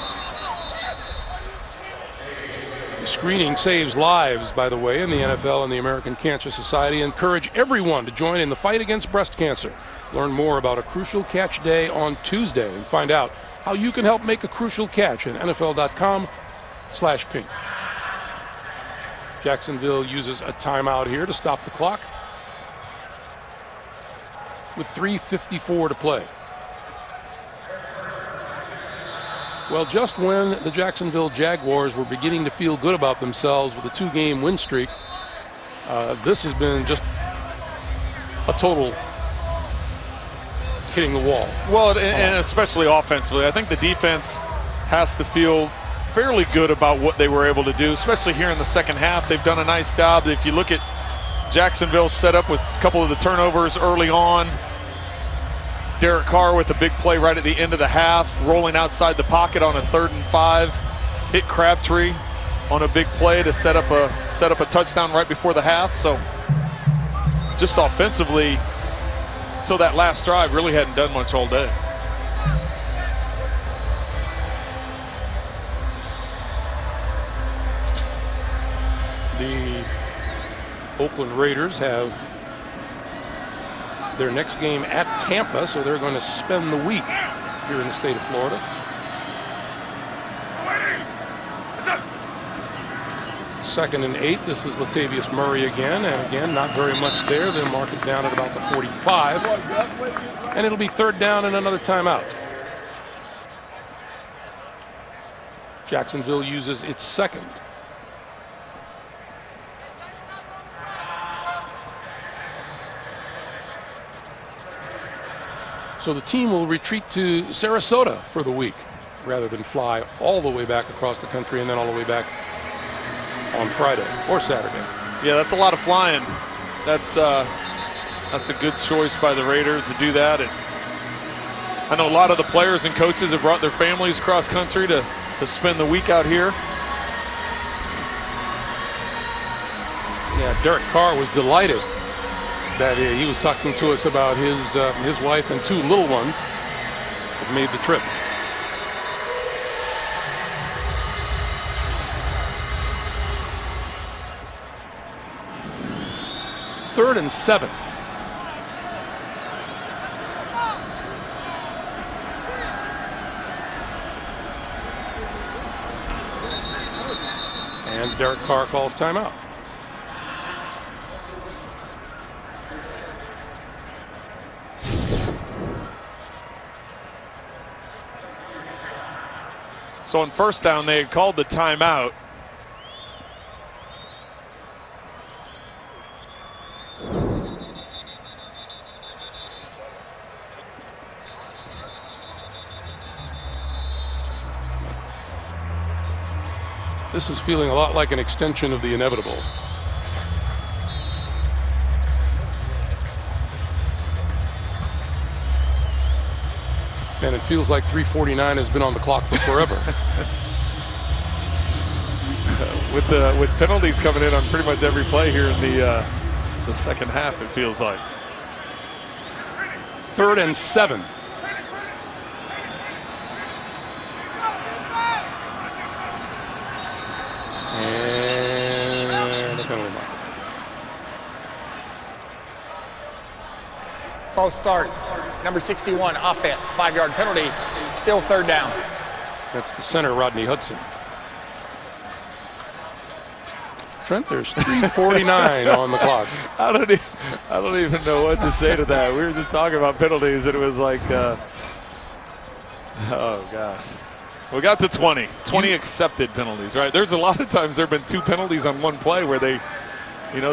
The screening saves lives, by the way, in the NFL and the American Cancer Society. Encourage everyone to join in the fight against breast cancer. Learn more about a Crucial Catch Day on Tuesday and find out how you can help make a crucial catch at NFL.com/pink. Jacksonville uses a timeout here to stop the clock, with 3:54 to play. Well, just when the Jacksonville Jaguars were beginning to feel good about themselves with a 2-game win streak, this has been just a total hitting the wall. Well, and especially offensively. I think the defense has to feel fairly good about what they were able to do, especially here in the second half. They've done a nice job. If you look at Jacksonville's set up with a couple of the turnovers early on, Derek Carr with a big play right at the end of the half, rolling outside the pocket on a 3rd and 5, hit Crabtree on a big play to set up a touchdown right before the half. So just offensively, until that last drive, really hadn't done much all day. The Oakland Raiders have their next game at Tampa, so they're going to spend the week here in the state of Florida. Second and 8. This is Latavius Murray again, and again, not very much there. They'll mark it down at about the 45, and it'll be 3rd down and another timeout. Jacksonville uses its second. So the team will retreat to Sarasota for the week rather than fly all the way back across the country and then all the way back on Friday or Saturday. Yeah, that's a lot of flying. That's a good choice by the Raiders to do that. And I know a lot of the players and coaches have brought their families cross country to spend the week out here. Yeah, Derek Carr was delighted that he was talking to us about his wife and 2 little ones that made the trip. Third and 7. And Derek Carr calls timeout. So on first down, they had called the timeout. This is feeling a lot like an extension of the inevitable. And it feels like 3:49 has been on the clock for forever. With penalties coming in on pretty much every play here in the second half, it feels like. 3rd and 7. And a penalty mark. False start. Number 61, offense. 5-yard penalty. Still 3rd down. That's the center, Rodney Hudson. Trent, there's 3:49 on the clock. I don't even know what to say to that. We were just talking about penalties, and it was like, oh gosh. We got to 20 accepted penalties, right? There's a lot of times there have been 2 penalties on one play where they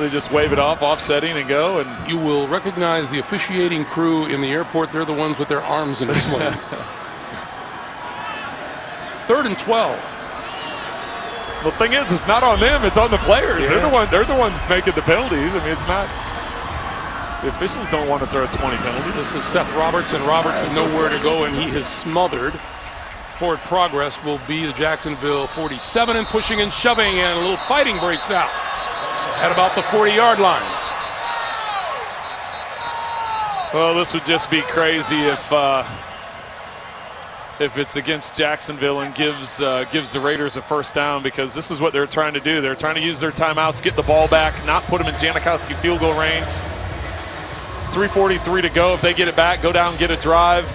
just wave it off, offsetting and go. And you will recognize the officiating crew in the airport. They're the ones with their arms in a sling. 3rd and 12. The thing is, it's not on them, it's on the players. Yeah. They're the ones making the penalties. I mean, it's not, the officials don't want to throw 20 penalties. This is Seth Roberts, and Roberts has nowhere to go, and he has smothered. Forward progress will be the Jacksonville 47, and pushing and shoving, and a little fighting breaks out at about the 40-yard line. Well, this would just be crazy if it's against Jacksonville and gives the Raiders a first down, because this is what they're trying to do. They're trying to use their timeouts, get the ball back, not put them in Janikowski field goal range. 3:43 to go. If they get it back, go down, get a drive.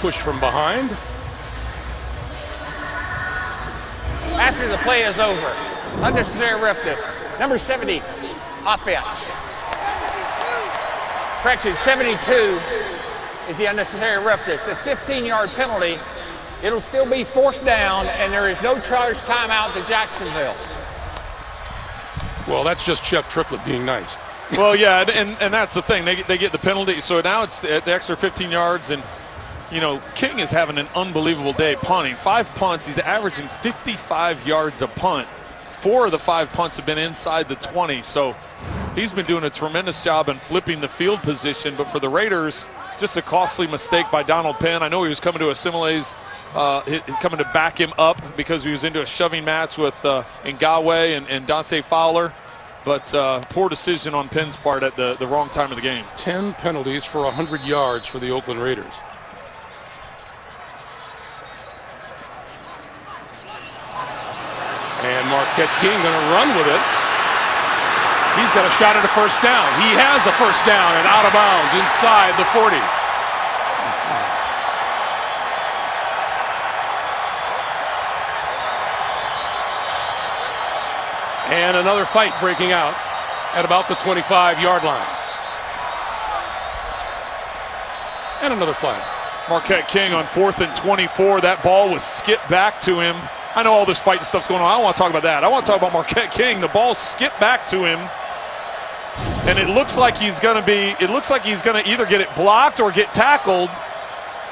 Push from behind. After the play is over, unnecessary roughness. Number 70, offense. Correction, 72 is the unnecessary roughness. The 15-yard penalty, it'll still be 4th down, and there is no charge timeout to Jacksonville. Well, that's just Jeff Triplett being nice. Well, yeah, and that's the thing. They get the penalty, so now it's the extra 15 yards, and King is having an unbelievable day punting. 5 punts. He's averaging 55 yards a punt. 4 of the 5 punts have been inside the 20. So he's been doing a tremendous job in flipping the field position. But for the Raiders, just a costly mistake by Donald Penn. I know he was coming to Assimilate's, coming to back him up because he was into a shoving match with Ngawe and Dante Fowler. But poor decision on Penn's part at the wrong time of the game. 10 penalties for 100 yards for the Oakland Raiders. And Marquette King going to run with it. He's got a shot at a first down. He has a first down and out of bounds inside the 40. And another fight breaking out at about the 25-yard line. And another flag. Marquette King on 4th and 24. That ball was skipped back to him. I know all this fighting stuff's going on. I don't want to talk about that. I want to talk about Marquette King. The ball skipped back to him, and it looks like he's going to either get it blocked or get tackled.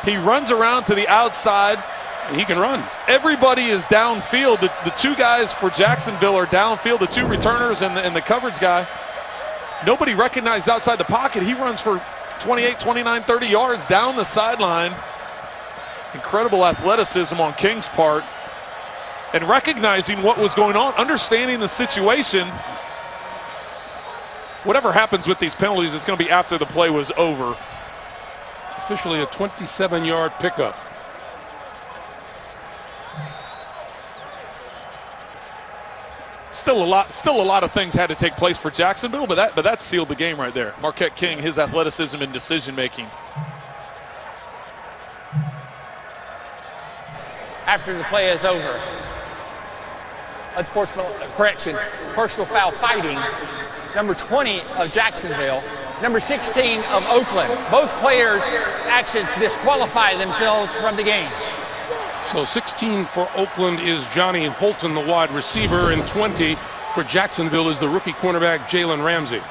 He runs around to the outside, and he can run. Everybody is downfield. The 2 guys for Jacksonville are downfield. The 2 returners and the coverage guy. Nobody recognized outside the pocket. He runs for 28, 29, 30 yards down the sideline. Incredible athleticism on King's part. And recognizing what was going on, understanding the situation. Whatever happens with these penalties, it's going to be after the play was over. Officially a 27-yard pickup. Still a lot of things had to take place for Jacksonville, but that sealed the game right there. Marquette King, his athleticism and decision making. After the play is over, personal foul fighting. Number 20 of Jacksonville, number 16 of Oakland. Both players' actions disqualify themselves from the game. So 16 for Oakland is Johnny Holton, the wide receiver, and 20 for Jacksonville is the rookie cornerback Jalen Ramsey.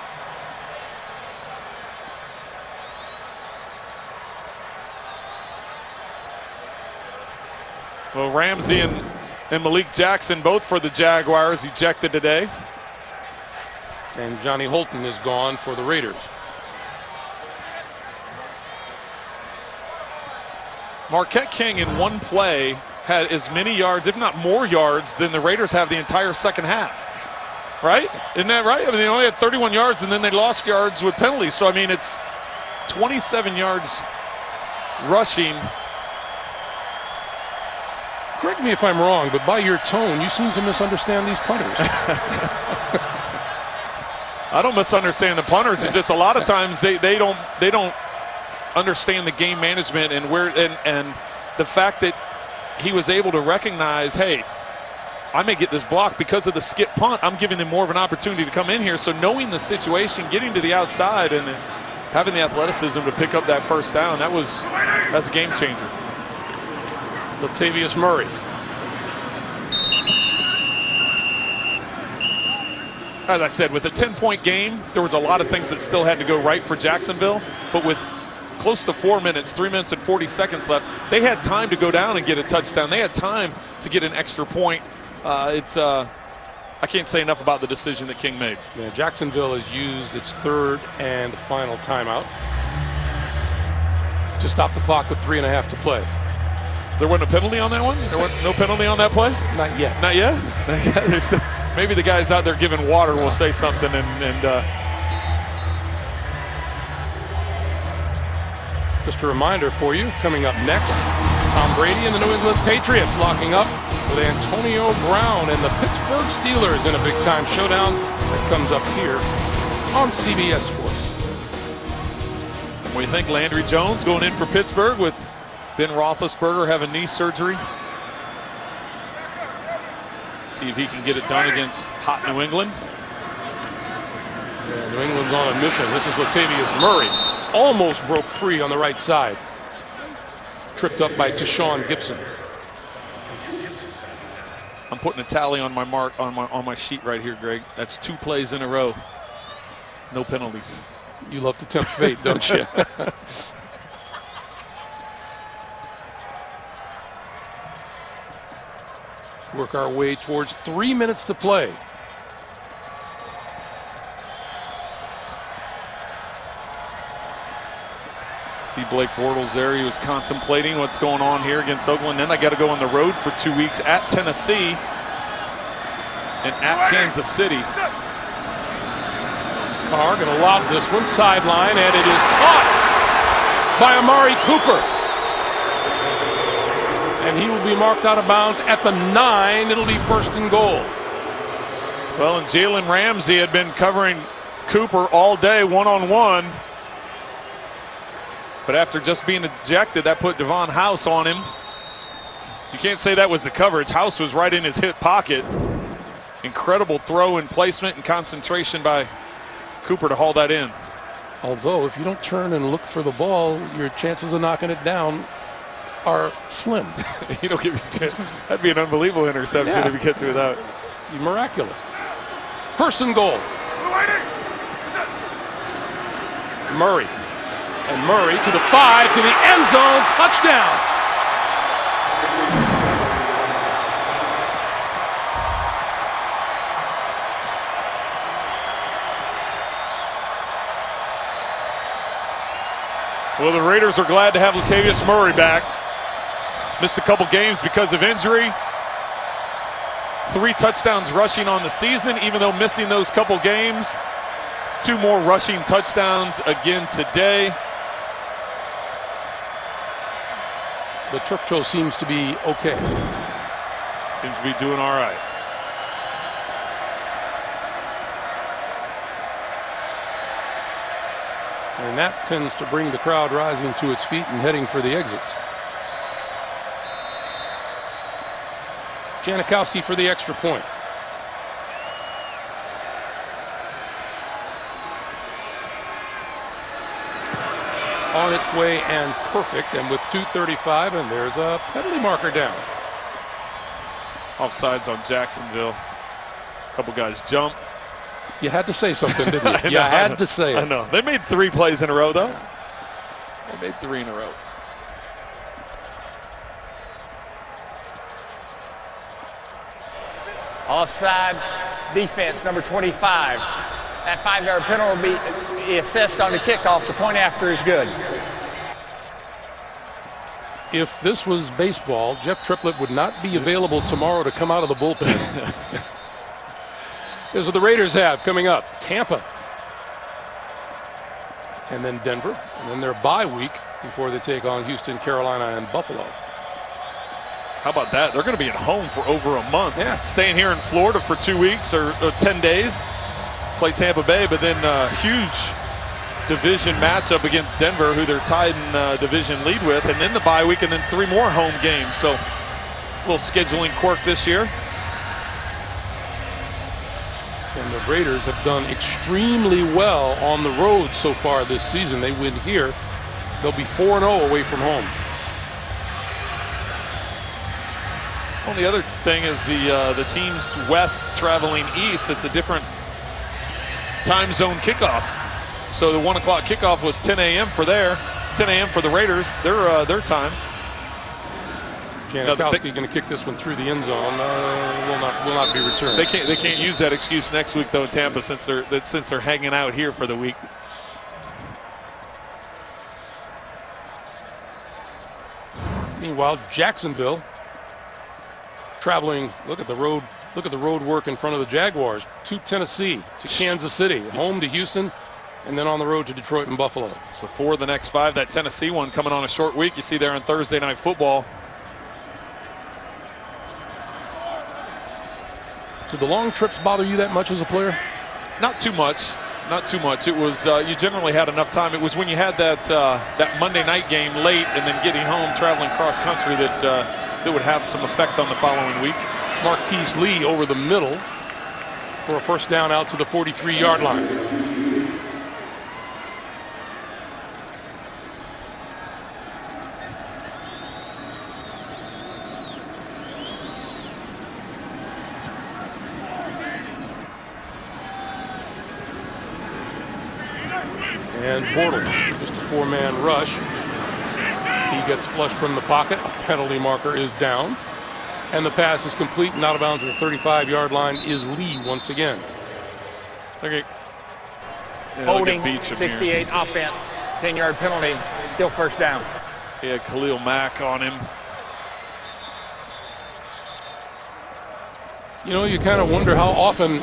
Well, Ramsey and Malik Jackson, both for the Jaguars, ejected today. And Johnny Holton is gone for the Raiders. Marquette King in one play had as many yards, if not more yards, than the Raiders have the entire second half. Right? Isn't that right? I mean, they only had 31 yards, and then they lost yards with penalties. So, I mean, it's 27 yards rushing. Correct me if I'm wrong, but by your tone, you seem to misunderstand these punters. I don't misunderstand the punters. It's just a lot of times they don't understand the game management and and the fact that he was able to recognize, hey, I may get this block because of the skip punt. I'm giving them more of an opportunity to come in here. So knowing the situation, getting to the outside, and having the athleticism to pick up that first down, that's a game changer. Latavius Murray. As I said, with a 10-point game, there was a lot of things that still had to go right for Jacksonville, but with close to 4 minutes, 3 minutes and 40 seconds left, they had time to go down and get a touchdown. They had time to get an extra point. I can't say enough about the decision that King made. Yeah, Jacksonville has used its third and final timeout to stop the clock with 3.5 to play. There wasn't a penalty on that one? There wasn't no penalty on that play? Not yet. Not yet? Maybe the guys out there giving water will say something and just a reminder for you, coming up next, Tom Brady and the New England Patriots locking up with Antonio Brown and the Pittsburgh Steelers in a big-time showdown that comes up here on CBS Sports. We think Landry Jones going in for Pittsburgh with Ben Roethlisberger having knee surgery. See if he can get it done against hot New England. Yeah, New England's on a mission. This is Latavius Murray. Almost broke free on the right side. Tripped up by Tashawn Gibson. I'm putting a tally on my mark on my sheet right here, Greg. That's 2 plays in a row. No penalties. You love to tempt fate, don't you? Work our way towards 3 minutes to play. See Blake Bortles there. He was contemplating what's going on here against Oakland. Then they got to go on the road for 2 weeks at Tennessee and at Kansas City. Carr going to lob this one sideline, and it is caught by Amari Cooper. And he will be marked out of bounds at the 9. It'll be first and goal. Well, and Jalen Ramsey had been covering Cooper all day one-on-one. But after just being ejected, that put Devon House on him. You can't say that was the coverage. House was right in his hip pocket. Incredible throw and placement and concentration by Cooper to haul that in. Although, if you don't turn and look for the ball, your chances of knocking it down are slim. You don't give me a chance. That'd be an unbelievable interception if he gets it without. Miraculous. First and goal. Murray. And Murray to the 5, to the end zone, touchdown. Well, the Raiders are glad to have Latavius Murray back. Missed a couple games because of injury. 3 touchdowns rushing on the season, even though missing those couple games. 2 more rushing touchdowns again today. The turf toe seems to be okay. Seems to be doing all right. And that tends to bring the crowd rising to its feet and heading for the exits. Janikowski for the extra point. on its way and perfect. And with 2:35, and there's a penalty marker down. Offsides on Jacksonville. A couple guys jumped. You had to say something, didn't you? You had to say it. I know. They made 3 plays in a row, though. They made 3 in a row. Offside defense, number 25. That 5-yard penalty will be assessed on the kickoff. The point after is good. If this was baseball, Jeff Triplett would not be available tomorrow to come out of the bullpen. Here's what the Raiders have coming up. Tampa. And then Denver. And then their bye week before they take on Houston, Carolina, and Buffalo. How about that? They're going to be at home for over a month. Yeah. Staying here in Florida for 2 weeks or 10 days. Play Tampa Bay, but then huge division matchup against Denver, who they're tied in division lead with, and then the bye week, and then 3 more home games. So a little scheduling quirk this year. And the Raiders have done extremely well on the road so far this season. They win here. They'll be 4-0 away from home. Well, the other thing is the teams west traveling east. It's a different time zone kickoff. So the 1 o'clock kickoff was 10 a.m. for 10 a.m. for the Raiders, their time. Janikowski going to kick this one through the end zone. Will not be returned. They can't use that excuse next week though in Tampa since they're hanging out here for the week. Meanwhile, Jacksonville traveling. Look at the road work in front of the Jaguars. To Tennessee, to Kansas City, home to Houston, and then on the road to Detroit and Buffalo. So 4 of the next 5. That Tennessee one coming on a short week. You see there on Thursday Night Football. Did the long trips bother you that much as a player? Not too much. Not too much. It was you generally had enough time. It was when you had that Monday night game late and then getting home, traveling cross country that would have some effect on the following week. Marquise Lee over the middle for a first down out to the 43-yard line. And Bortles, just a 4-man rush. He gets flushed from the pocket. A penalty marker is down. And the pass is complete and out of bounds at the 35-yard line is Lee once again. Okay. Holding, 68 offense, 10-yard penalty, still first down. He had Khalil Mack on him. You know, you kind of wonder how often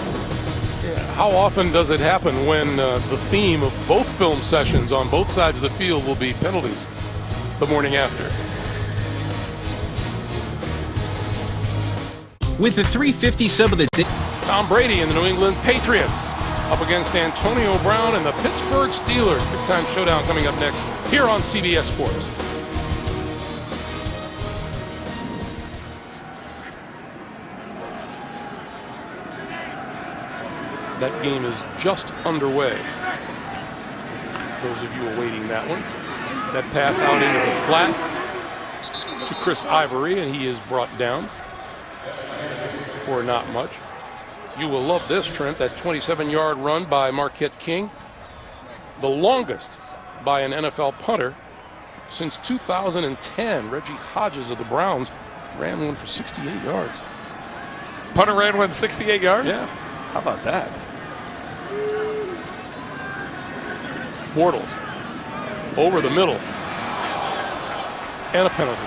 does it happen when the theme of both film sessions on both sides of the field will be penalties the morning after. With the 350 sub of the day. Tom Brady and the New England Patriots up against Antonio Brown and the Pittsburgh Steelers. Big time showdown coming up next here on CBS Sports. That game is just underway. Those of you awaiting that one. That pass out into the flat to Chris Ivory, and he is brought down for not much. You will love this, Trent, that 27-yard run by Marquette King. The longest by an NFL punter since 2010. Reggie Hodges of the Browns ran one for 68 yards. Punter ran one 68 yards? Yeah. How about that? Bortles over the middle. And a penalty.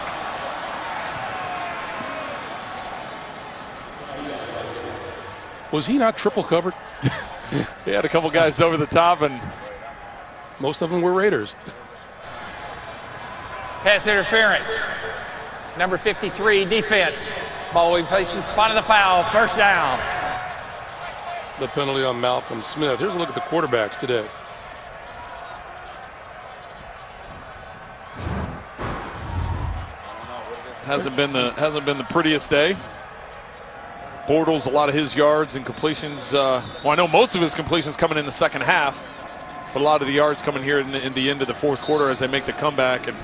Was he not triple covered? He had a couple guys over the top, and most of them were Raiders. Pass interference. Number 53, defense. Ball we placed in the spot of the foul. First down. The penalty on Malcolm Smith. Here's a look at the quarterbacks today. Hasn't been the prettiest day. Bortles, a lot of his yards and completions. Well, I know most of his completions coming in the second half. But a lot of the yards coming here in the end of the fourth quarter as they make the comeback. And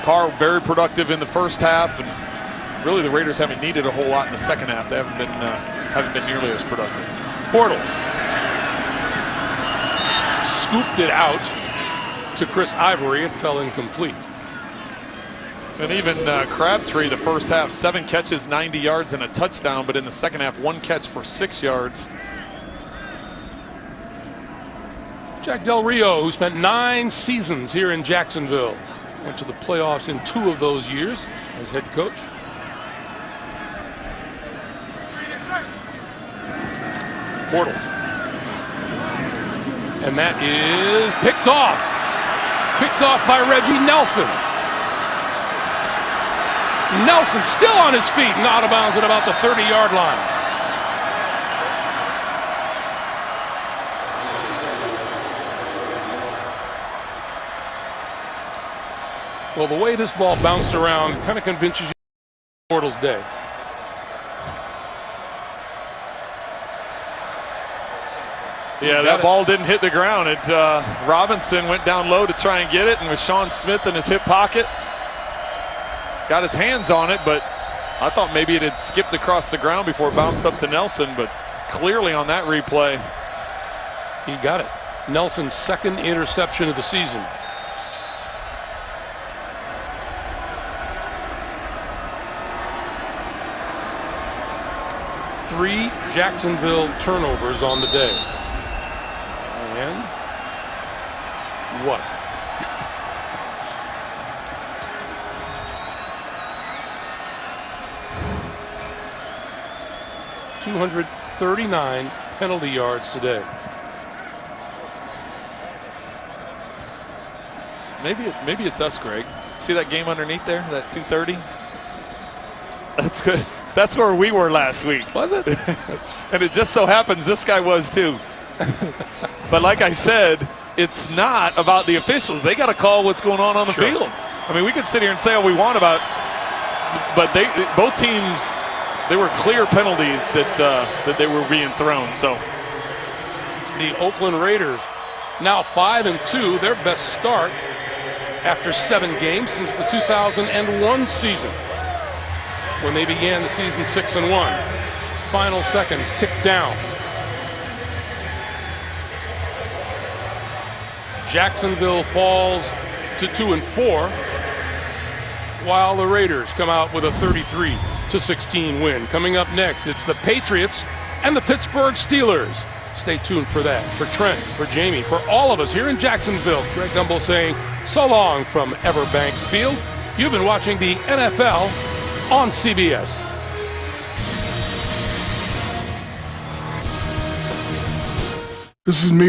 Carr very productive in the first half, and really the Raiders haven't needed a whole lot in the second half. They haven't been nearly as productive. Bortles scooped it out to Chris Ivory and fell incomplete. And even Crabtree, the first half, 7 catches, 90 yards, and a touchdown. But in the second half, 1 catch for 6 yards. Jack Del Rio, who spent 9 seasons here in Jacksonville, went to the playoffs in 2 of those years as head coach. Bortles. And that is picked off. Picked off by Reggie Nelson. Nelson still on his feet and out of bounds at about the 30-yard line. Well, the way this ball bounced around kind of convinces you Bortles' day. Yeah, that ball didn't hit the ground. Robinson went down low to try and get it, and with Sean Smith in his hip pocket, got his hands on it, but I thought maybe it had skipped across the ground before it bounced up to Nelson, but clearly on that replay, he got it. Nelson's 2nd interception of the season. Three Jacksonville turnovers on the day. And what? $239 penalty yards today. Maybe it's us, Greg. See that game underneath there, that 230? That's good. That's where we were last week. Was it? And it just so happens this guy was too. But like I said, it's not about the officials. They got to call what's going on the field. I mean, we could sit here and say all we want about, but both teams, they were clear penalties that they were being thrown. So the Oakland Raiders now 5-2, their best start after 7 games since the 2001 season, when they began the season 6-1. Final seconds tick down. Jacksonville falls to 2-4, while the Raiders come out with a 33-16 win. Coming up next, it's the Patriots and the Pittsburgh Steelers. Stay tuned for that. For Trent, for Jamie, for all of us here in Jacksonville, Greg Gumbel saying so long from Everbank Field. You've been watching the NFL on CBS. This is me.